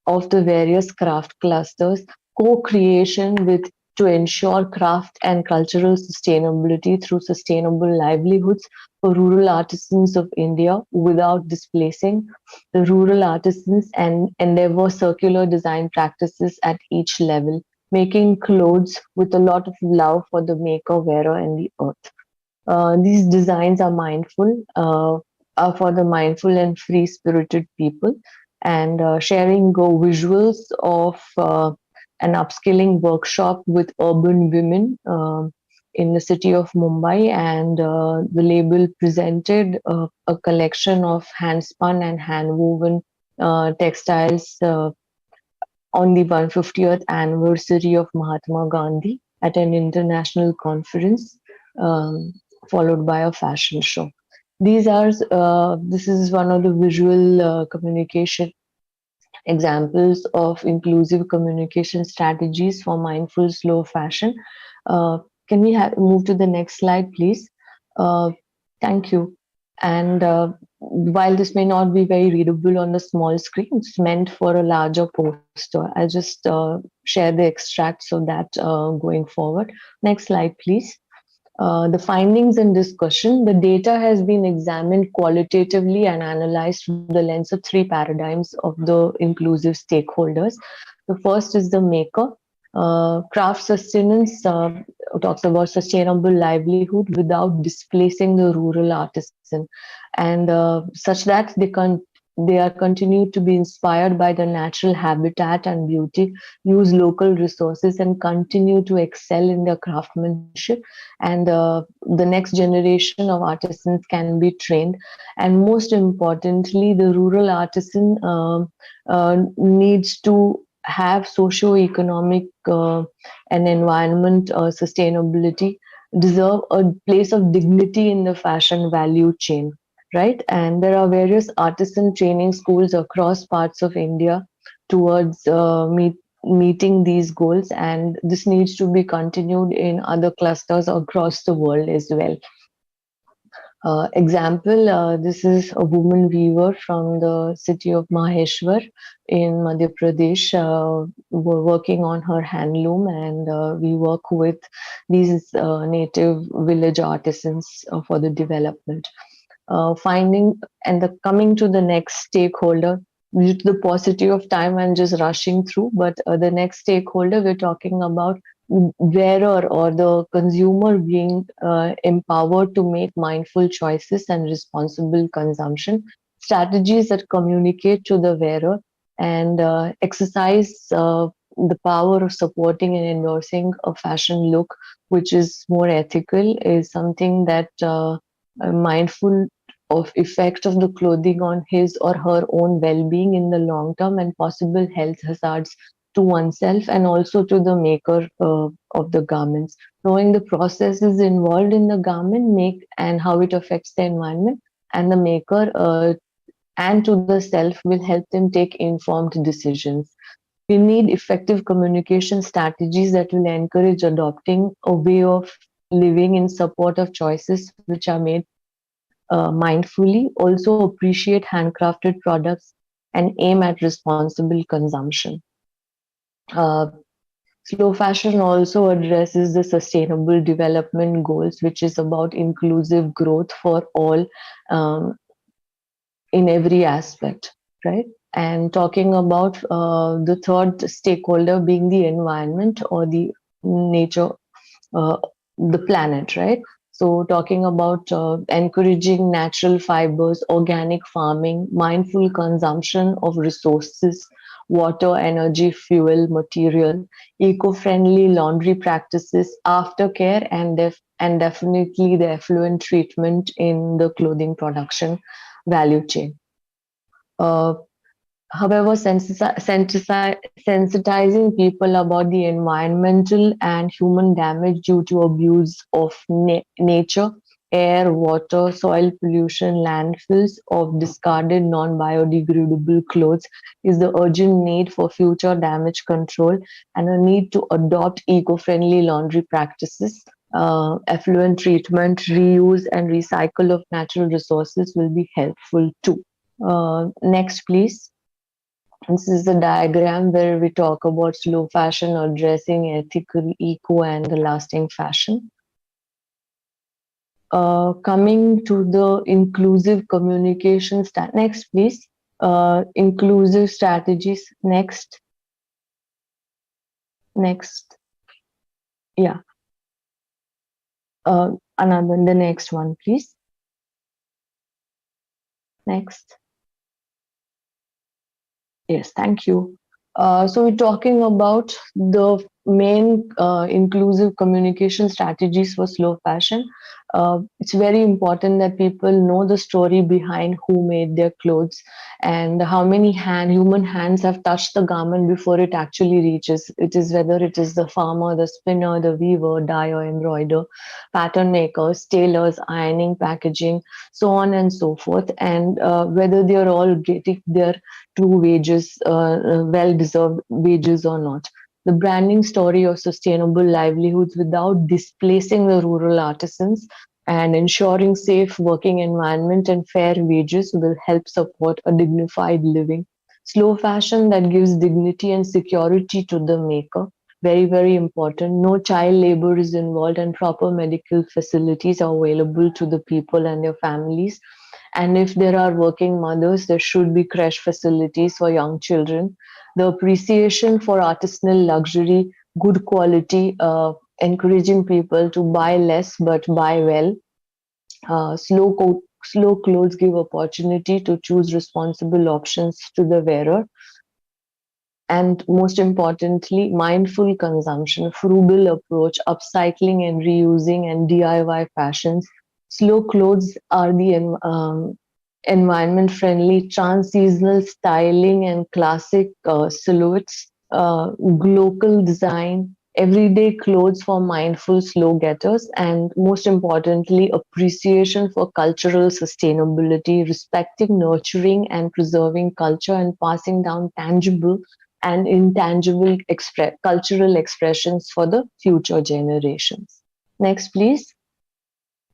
of the various craft clusters, co-creation with to ensure craft and cultural sustainability through sustainable livelihoods for rural artisans of India without displacing the rural artisans, and endeavor circular design practices at each level, making clothes with a lot of love for the maker, wearer, and the earth. These designs are are for the mindful and free-spirited people, and sharing visuals of an upskilling workshop with urban women in the city of Mumbai, and the label presented a collection of hand-spun and hand-woven textiles on the 150th anniversary of Mahatma Gandhi at an international conference, followed by a fashion show. This is one of the visual communication examples of inclusive communication strategies for mindful slow fashion. Can we move to the next slide, please? Thank you. And while this may not be very readable on the small screen, it's meant for a larger poster. I'll just share the extracts of that going forward. Next slide, please. The findings and discussion. The data has been examined qualitatively and analyzed through the lens of three paradigms of the inclusive stakeholders. The first is the maker. Craft sustenance talks about sustainable livelihood without displacing the rural artisan, and such that they are continued to be inspired by the natural habitat and beauty, use local resources, and continue to excel in their craftsmanship. And the next generation of artisans can be trained. And most importantly, the rural artisan needs to have socio-economic and environment sustainability, deserve a place of dignity in the fashion value chain. Right, and there are various artisan training schools across parts of India towards meeting these goals, and this needs to be continued in other clusters across the world as well. Example, this is a woman weaver from the city of Maheshwar in Madhya Pradesh. We're working on her handloom, and we work with these native village artisans for the development. Finding and coming to the next stakeholder. Due to the paucity of time, I'm just rushing through, but the next stakeholder, we're talking about wearer or the consumer being empowered to make mindful choices and responsible consumption, strategies that communicate to the wearer and exercise the power of supporting and endorsing a fashion look which is more ethical is something that mindful of effect of the clothing on his or her own well-being in the long term and possible health hazards to oneself and also to the maker of the garments. Knowing the processes involved in the garment and how it affects the environment and the maker and to the self will help them take informed decisions. We need effective communication strategies that will encourage adopting a way of living in support of choices which are made mindfully, also appreciate handcrafted products and aim at responsible consumption. Slow fashion also addresses the sustainable development goals, which is about inclusive growth for all in every aspect, right? And talking about the third stakeholder being the environment or the nature, the planet, right? So talking about encouraging natural fibers, organic farming, mindful consumption of resources, water, energy, fuel, material, eco-friendly laundry practices, aftercare, and definitely the effluent treatment in the clothing production value chain. However, sensitizing people about the environmental and human damage due to abuse of nature, air, water, soil pollution, landfills of discarded non-biodegradable clothes is the urgent need for future damage control and a need to adopt eco-friendly laundry practices. Effluent treatment, reuse, and recycle of natural resources will be helpful too. Next, please. This is the diagram where we talk about slow fashion addressing ethical, eco, and the lasting fashion. Coming to the inclusive communication next, please. Inclusive strategies. Next. Yeah. The next one, please. Next. Yes, thank you. So we're talking about the main inclusive communication strategies for slow fashion. It's very important that people know the story behind who made their clothes and how many human hands have touched the garment before it actually reaches. It is whether it is the farmer, the spinner, the weaver, dyer, embroider, pattern makers, tailors, ironing, packaging, so on and so forth, and whether they are all getting their true wages, well-deserved wages or not. The branding story of sustainable livelihoods without displacing the rural artisans and ensuring safe working environment and fair wages will help support a dignified living. Slow fashion that gives dignity and security to the maker. Very, very important. No child labor is involved and proper medical facilities are available to the people and their families. And if there are working mothers, there should be creche facilities for young children. The appreciation for artisanal luxury, good quality, encouraging people to buy less but buy well. Slow clothes give opportunity to choose responsible options to the wearer. And most importantly, mindful consumption, frugal approach, upcycling and reusing and DIY fashions. Slow clothes are the environment-friendly, trans-seasonal styling and classic silhouettes, local design, everyday clothes for mindful slow getters, and most importantly, appreciation for cultural sustainability, respecting, nurturing, and preserving culture and passing down tangible and intangible cultural expressions for the future generations. Next, please.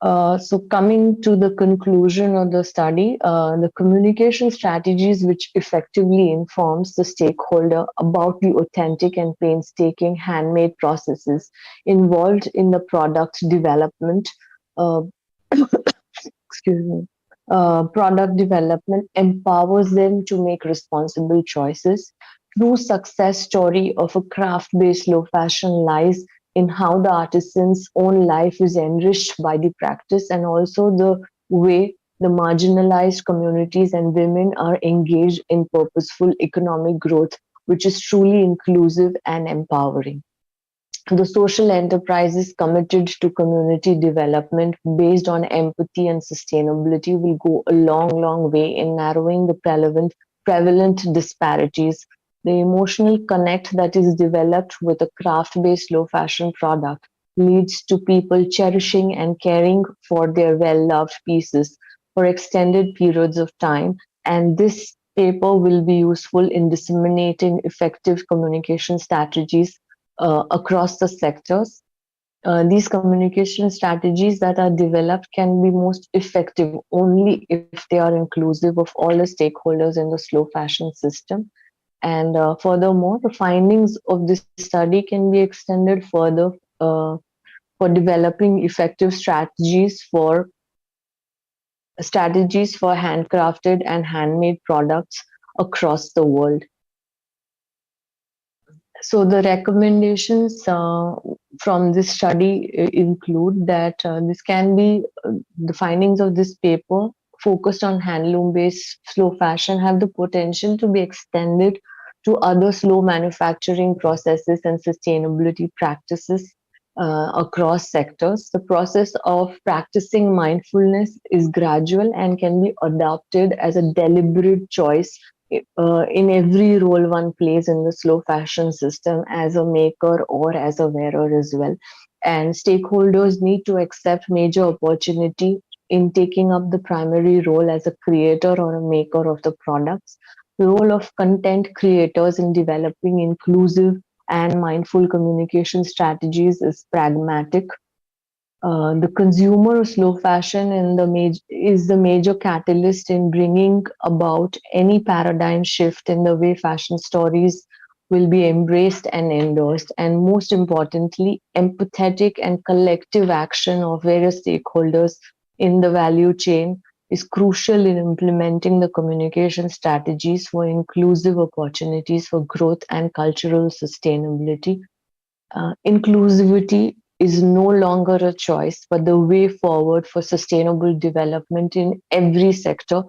So coming to the conclusion of the study, the communication strategies which effectively informs the stakeholder about the authentic and painstaking handmade processes involved in the product development, excuse me, product development empowers them to make responsible choices. True success story of a craft-based slow fashion lies in how the artisan's own life is enriched by the practice and also the way the marginalized communities and women are engaged in purposeful economic growth, which is truly inclusive and empowering. The social enterprises committed to community development based on empathy and sustainability will go a long, long way in narrowing the prevalent disparities. The emotional connect that is developed with a craft-based low fashion product leads to people cherishing and caring for their well-loved pieces for extended periods of time. And this paper will be useful in disseminating effective communication strategies across the sectors. These communication strategies that are developed can be most effective only if they are inclusive of all the stakeholders in the slow fashion system. And furthermore, the findings of this study can be extended further for developing effective strategies for handcrafted and handmade products across the world. So the recommendations from this study include that the findings of this paper focused on handloom-based slow fashion have the potential to be extended to other slow manufacturing processes and sustainability practices across sectors. The process of practicing mindfulness is gradual and can be adopted as a deliberate choice in every role one plays in the slow fashion system, as a maker or as a wearer as well. And stakeholders need to accept major opportunity in taking up the primary role as a creator or a maker of the products. The role of content creators in developing inclusive and mindful communication strategies is pragmatic. The consumer of slow fashion is the major catalyst in bringing about any paradigm shift in the way fashion stories will be embraced and endorsed, and most importantly, empathetic and collective action of various stakeholders in the value chain is crucial in implementing the communication strategies for inclusive opportunities for growth and cultural sustainability. Inclusivity is no longer a choice, but the way forward for sustainable development in every sector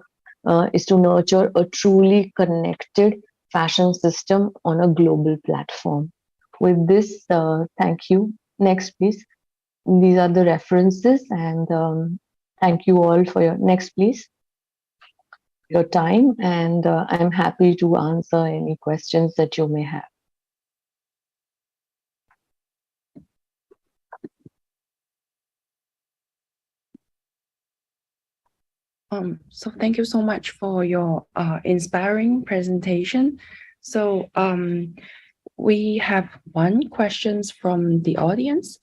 is to nurture a truly connected fashion system on a global platform. With this, thank you. Next, please. These are the references, and thank you all for your time, and I'm happy to answer any questions that you may have. So thank you so much for your inspiring presentation. So we have one questions from the audience.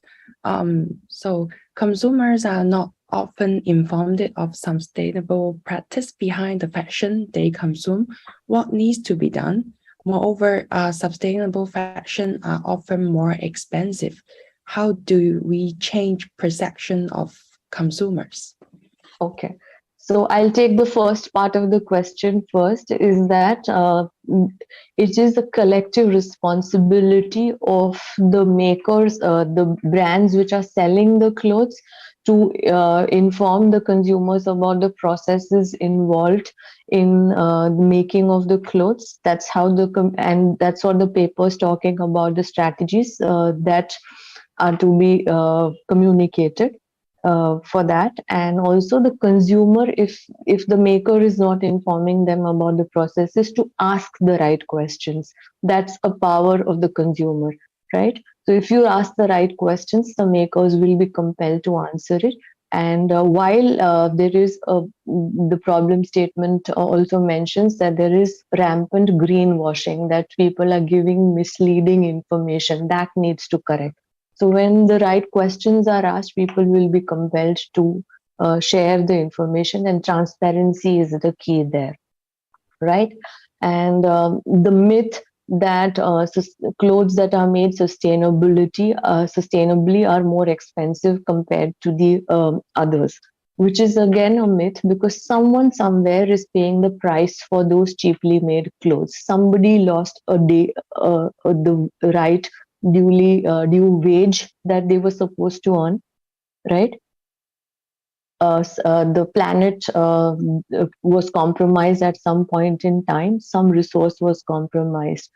So consumers are not often informed of sustainable practice behind the fashion they consume. What needs to be done? Moreover, sustainable fashion are often more expensive. How do we change perception of consumers? Okay. So I'll take the first part of the question first, is that it is a collective responsibility of the makers, the brands which are selling the clothes, to inform the consumers about the processes involved in the making of the clothes. That's how and that's what the paper is talking about, the strategies that are to be communicated. For that, and also the consumer, if the maker is not informing them about the processes, to ask the right questions. That's a power of the consumer, right? So if you ask the right questions, the makers will be compelled to answer it. And while there is the problem statement also mentions that there is rampant greenwashing, that people are giving misleading information, that needs to correct. So when the right questions are asked, people will be compelled to share the information, and transparency is the key there, right? And the myth that clothes that are made sustainably are more expensive compared to the others, which is again a myth, because someone somewhere is paying the price for those cheaply made clothes. Somebody lost the right due wage that they were supposed to earn, right? The planet was compromised at some point in time. Some resource was compromised.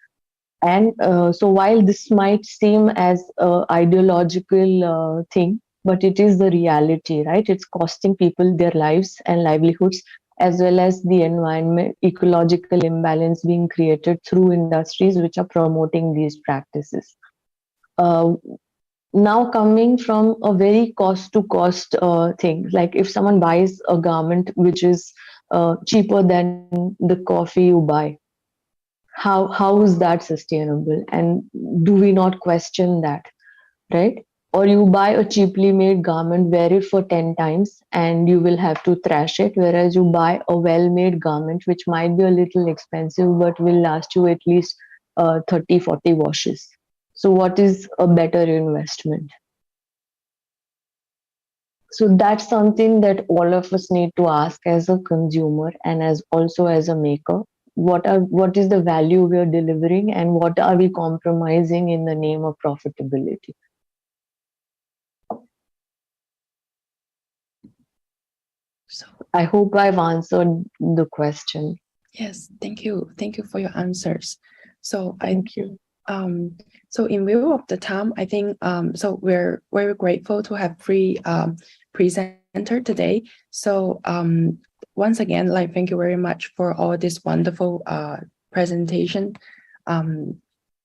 And so while this might seem as an ideological thing, but it is the reality, right? It's costing people their lives and livelihoods, as well as the environment, ecological imbalance being created through industries which are promoting these practices. Now coming from a very cost to cost thing, like if someone buys a garment which is cheaper than the coffee you buy, how is that sustainable? And do we not question that, right? Or you buy a cheaply made garment, wear it for 10 times, and you will have to thrash it, whereas you buy a well-made garment which might be a little expensive but will last you at least 30-40 washes. So what is a better investment? So that's something that all of us need to ask as a consumer and as also as a maker. What is the value we are delivering, and what are we compromising in the name of profitability? So I hope I've answered the question. Yes, thank you. Thank you for your answers. So Thank you. So in view of the time, I think so we're very grateful to have three presenter today. So once again, like thank you very much for all this wonderful presentation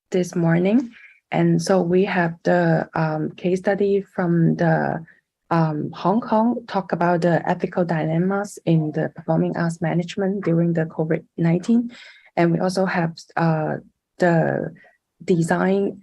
this morning. And so we have the case study from the Hong Kong talk about the ethical dilemmas in the performing arts management during the COVID-19. And we also have the design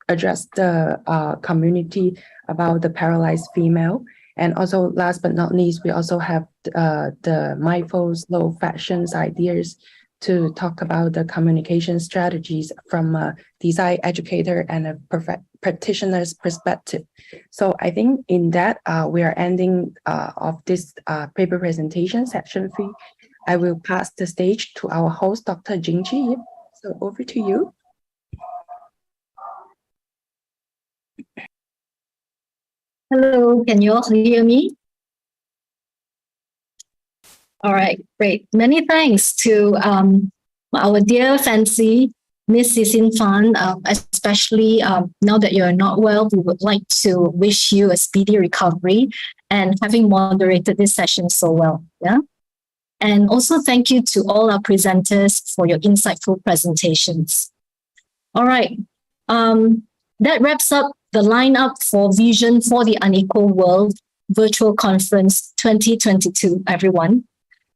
address the community about the paralyzed female. And also last but not least, we also have the mindful slow fashions ideas to talk about the communication strategies from a design educator and a practitioner's perspective. So I think in that, we are ending of this paper presentation section 3. I will pass the stage to our host, Dr. Jingqi. So over to you. Hello, can you all hear me? All right, great. Many thanks to our dear Fancy, Miss Cixin Fan, especially now that you're not well, we would like to wish you a speedy recovery and having moderated this session so well. Yeah. And also thank you to all our presenters for your insightful presentations. All right. That wraps up the lineup for Vision for the Unequal World Virtual Conference 2022, everyone.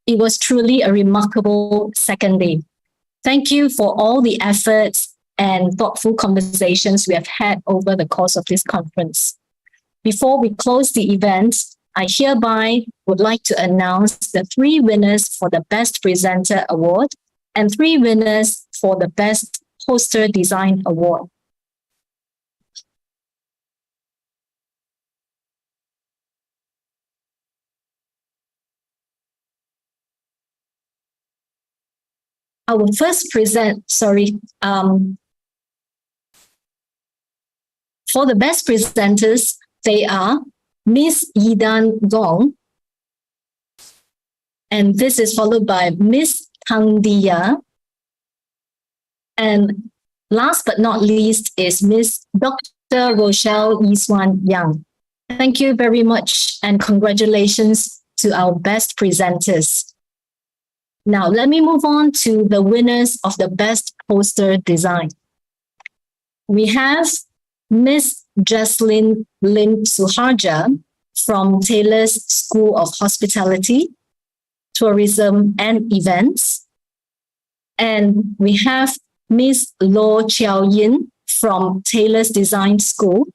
It was truly a remarkable second day. Thank you for all the efforts and thoughtful conversations we have had over the course of this conference. Before we close the event, I hereby would like to announce the 3 winners for the Best Presenter Award and 3 winners for the Best Poster Design Award. Our first for the best presenters, they are Miss Yidan Gong, and this is followed by Miss Tang Dia, and last but not least is Miss Dr. Rochelle Yiswan Yang. Thank you very much and congratulations to our best presenters. Now, let me move on to the winners of the Best Poster Design. We have Miss Jesslyn Lim Suharja from Taylor's School of Hospitality, Tourism and Events. And we have Miss Lo Chiao Yin from Taylor's Design School.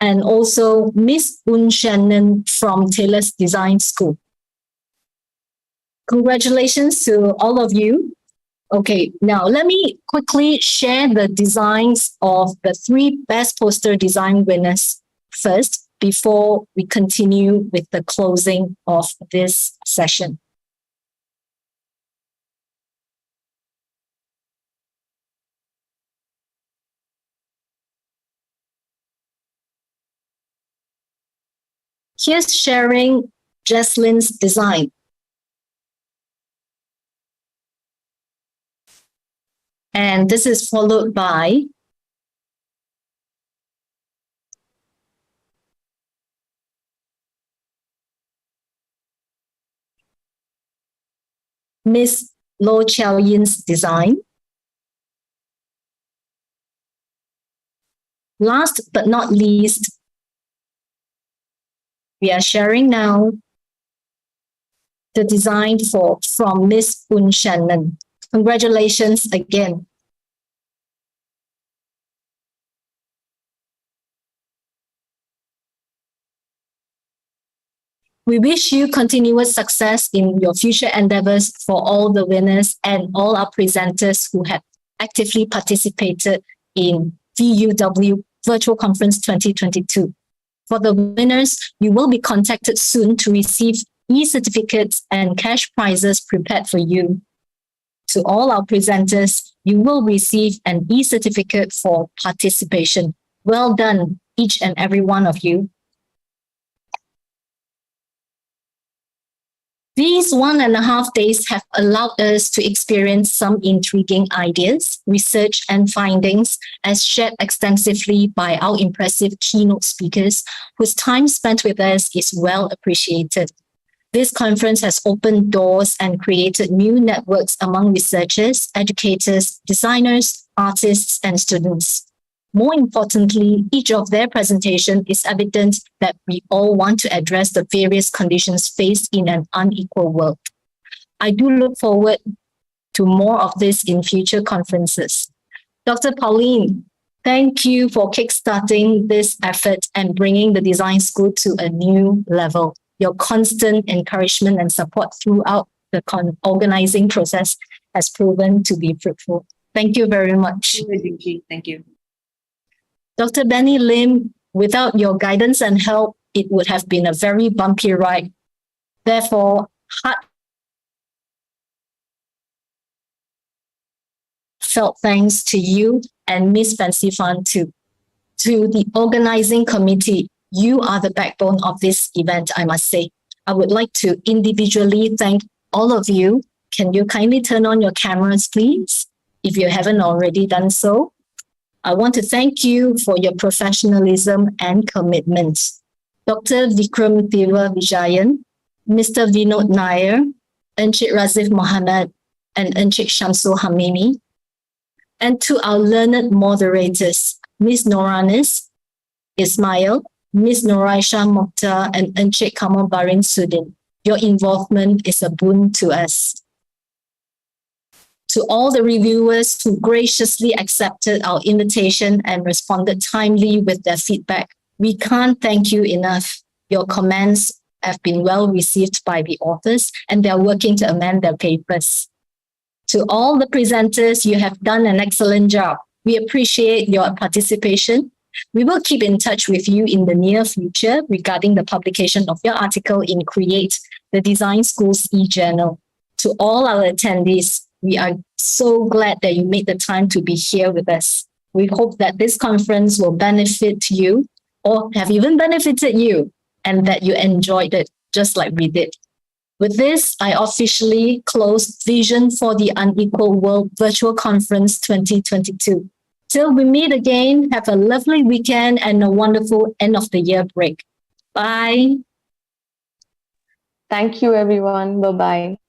And also Miss Un Shannon from Taylor's Design School. Congratulations to all of you. Okay, now let me quickly share the designs of the 3 best poster design winners first before we continue with the closing of this session. Here's sharing Jesslyn's design. And this is followed by Miss Lo Chiao Yin's design. Last but not least, we are sharing now the design from Miss Un Shannon. Congratulations again. We wish you continuous success in your future endeavors for all the winners and all our presenters who have actively participated in VUW Virtual Conference 2022. For the winners, you will be contacted soon to receive e-certificates and cash prizes prepared for you. To all our presenters, you will receive an e-certificate for participation. Well done, each and every one of you. These 1.5 days have allowed us to experience some intriguing ideas, research, and findings as shared extensively by our impressive keynote speakers, whose time spent with us is well appreciated. This conference has opened doors and created new networks among researchers, educators, designers, artists, and students. More importantly, each of their presentation is evident that we all want to address the various conditions faced in an unequal world. I do look forward to more of this in future conferences. Dr. Pauline, thank you for kickstarting this effort and bringing the design school to a new level. Your constant encouragement and support throughout the organizing process has proven to be fruitful. Thank you very much. Thank you. Dr. Benny Lim, without your guidance and help, it would have been a very bumpy ride. Therefore, heartfelt thanks to you and Miss Fancy Fan too. To the organizing committee, you are the backbone of this event, I must say. I would like to individually thank all of you. Can you kindly turn on your cameras, please, if you haven't already done so? I want to thank you for your professionalism and commitment. Dr. Vikram Deva Vijayan, Mr. Vinod Nair, Encik Razif Mohammed, and Encik Shamsul Hamimi. And to our learned moderators, Ms. Noranis, Ismail, Ms. Noraisha Mokhtar, and Encik Kamal Barin Sudin. Your involvement is a boon to us. To all the reviewers who graciously accepted our invitation and responded timely with their feedback, we can't thank you enough. Your comments have been well received by the authors and they're working to amend their papers. To all the presenters, you have done an excellent job. We appreciate your participation. We will keep in touch with you in the near future regarding the publication of your article in Create, the Design School's e-journal. To all our attendees, we are so glad that you made the time to be here with us. We hope that this conference will benefit you or have even benefited you and that you enjoyed it just like we did. With this, I officially close Vision for the Unequal World Virtual Conference 2022. Till we meet again, have a lovely weekend and a wonderful end of the year break. Bye. Thank you, everyone. Bye-bye.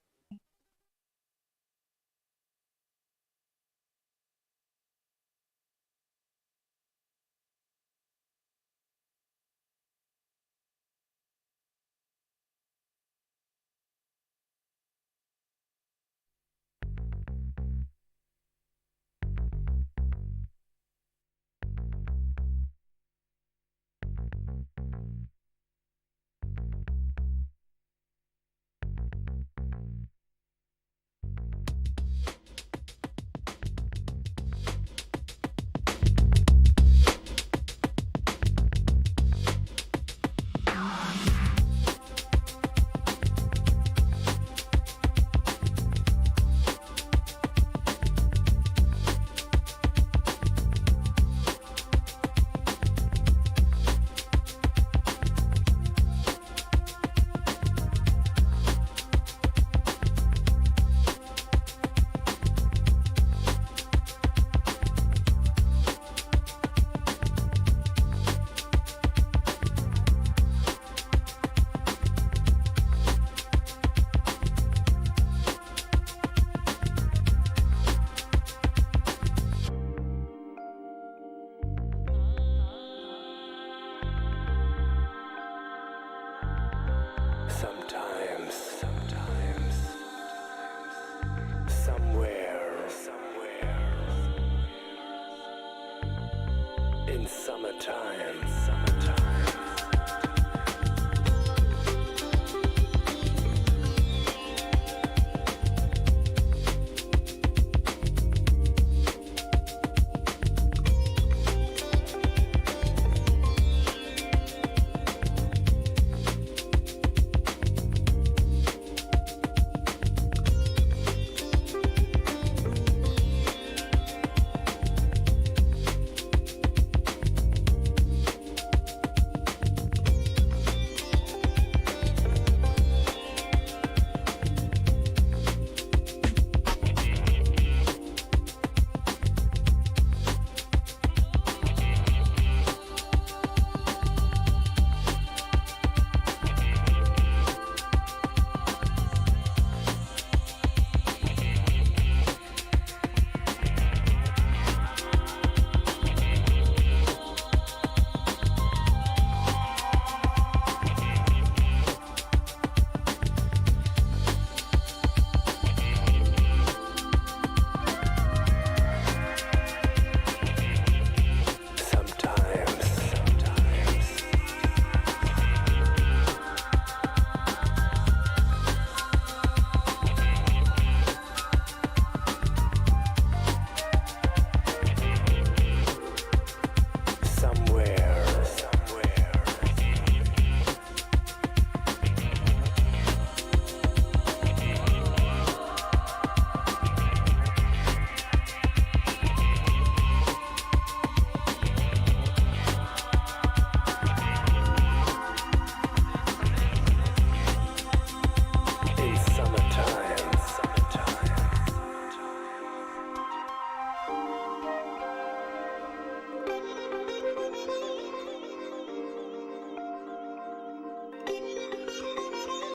Summertime.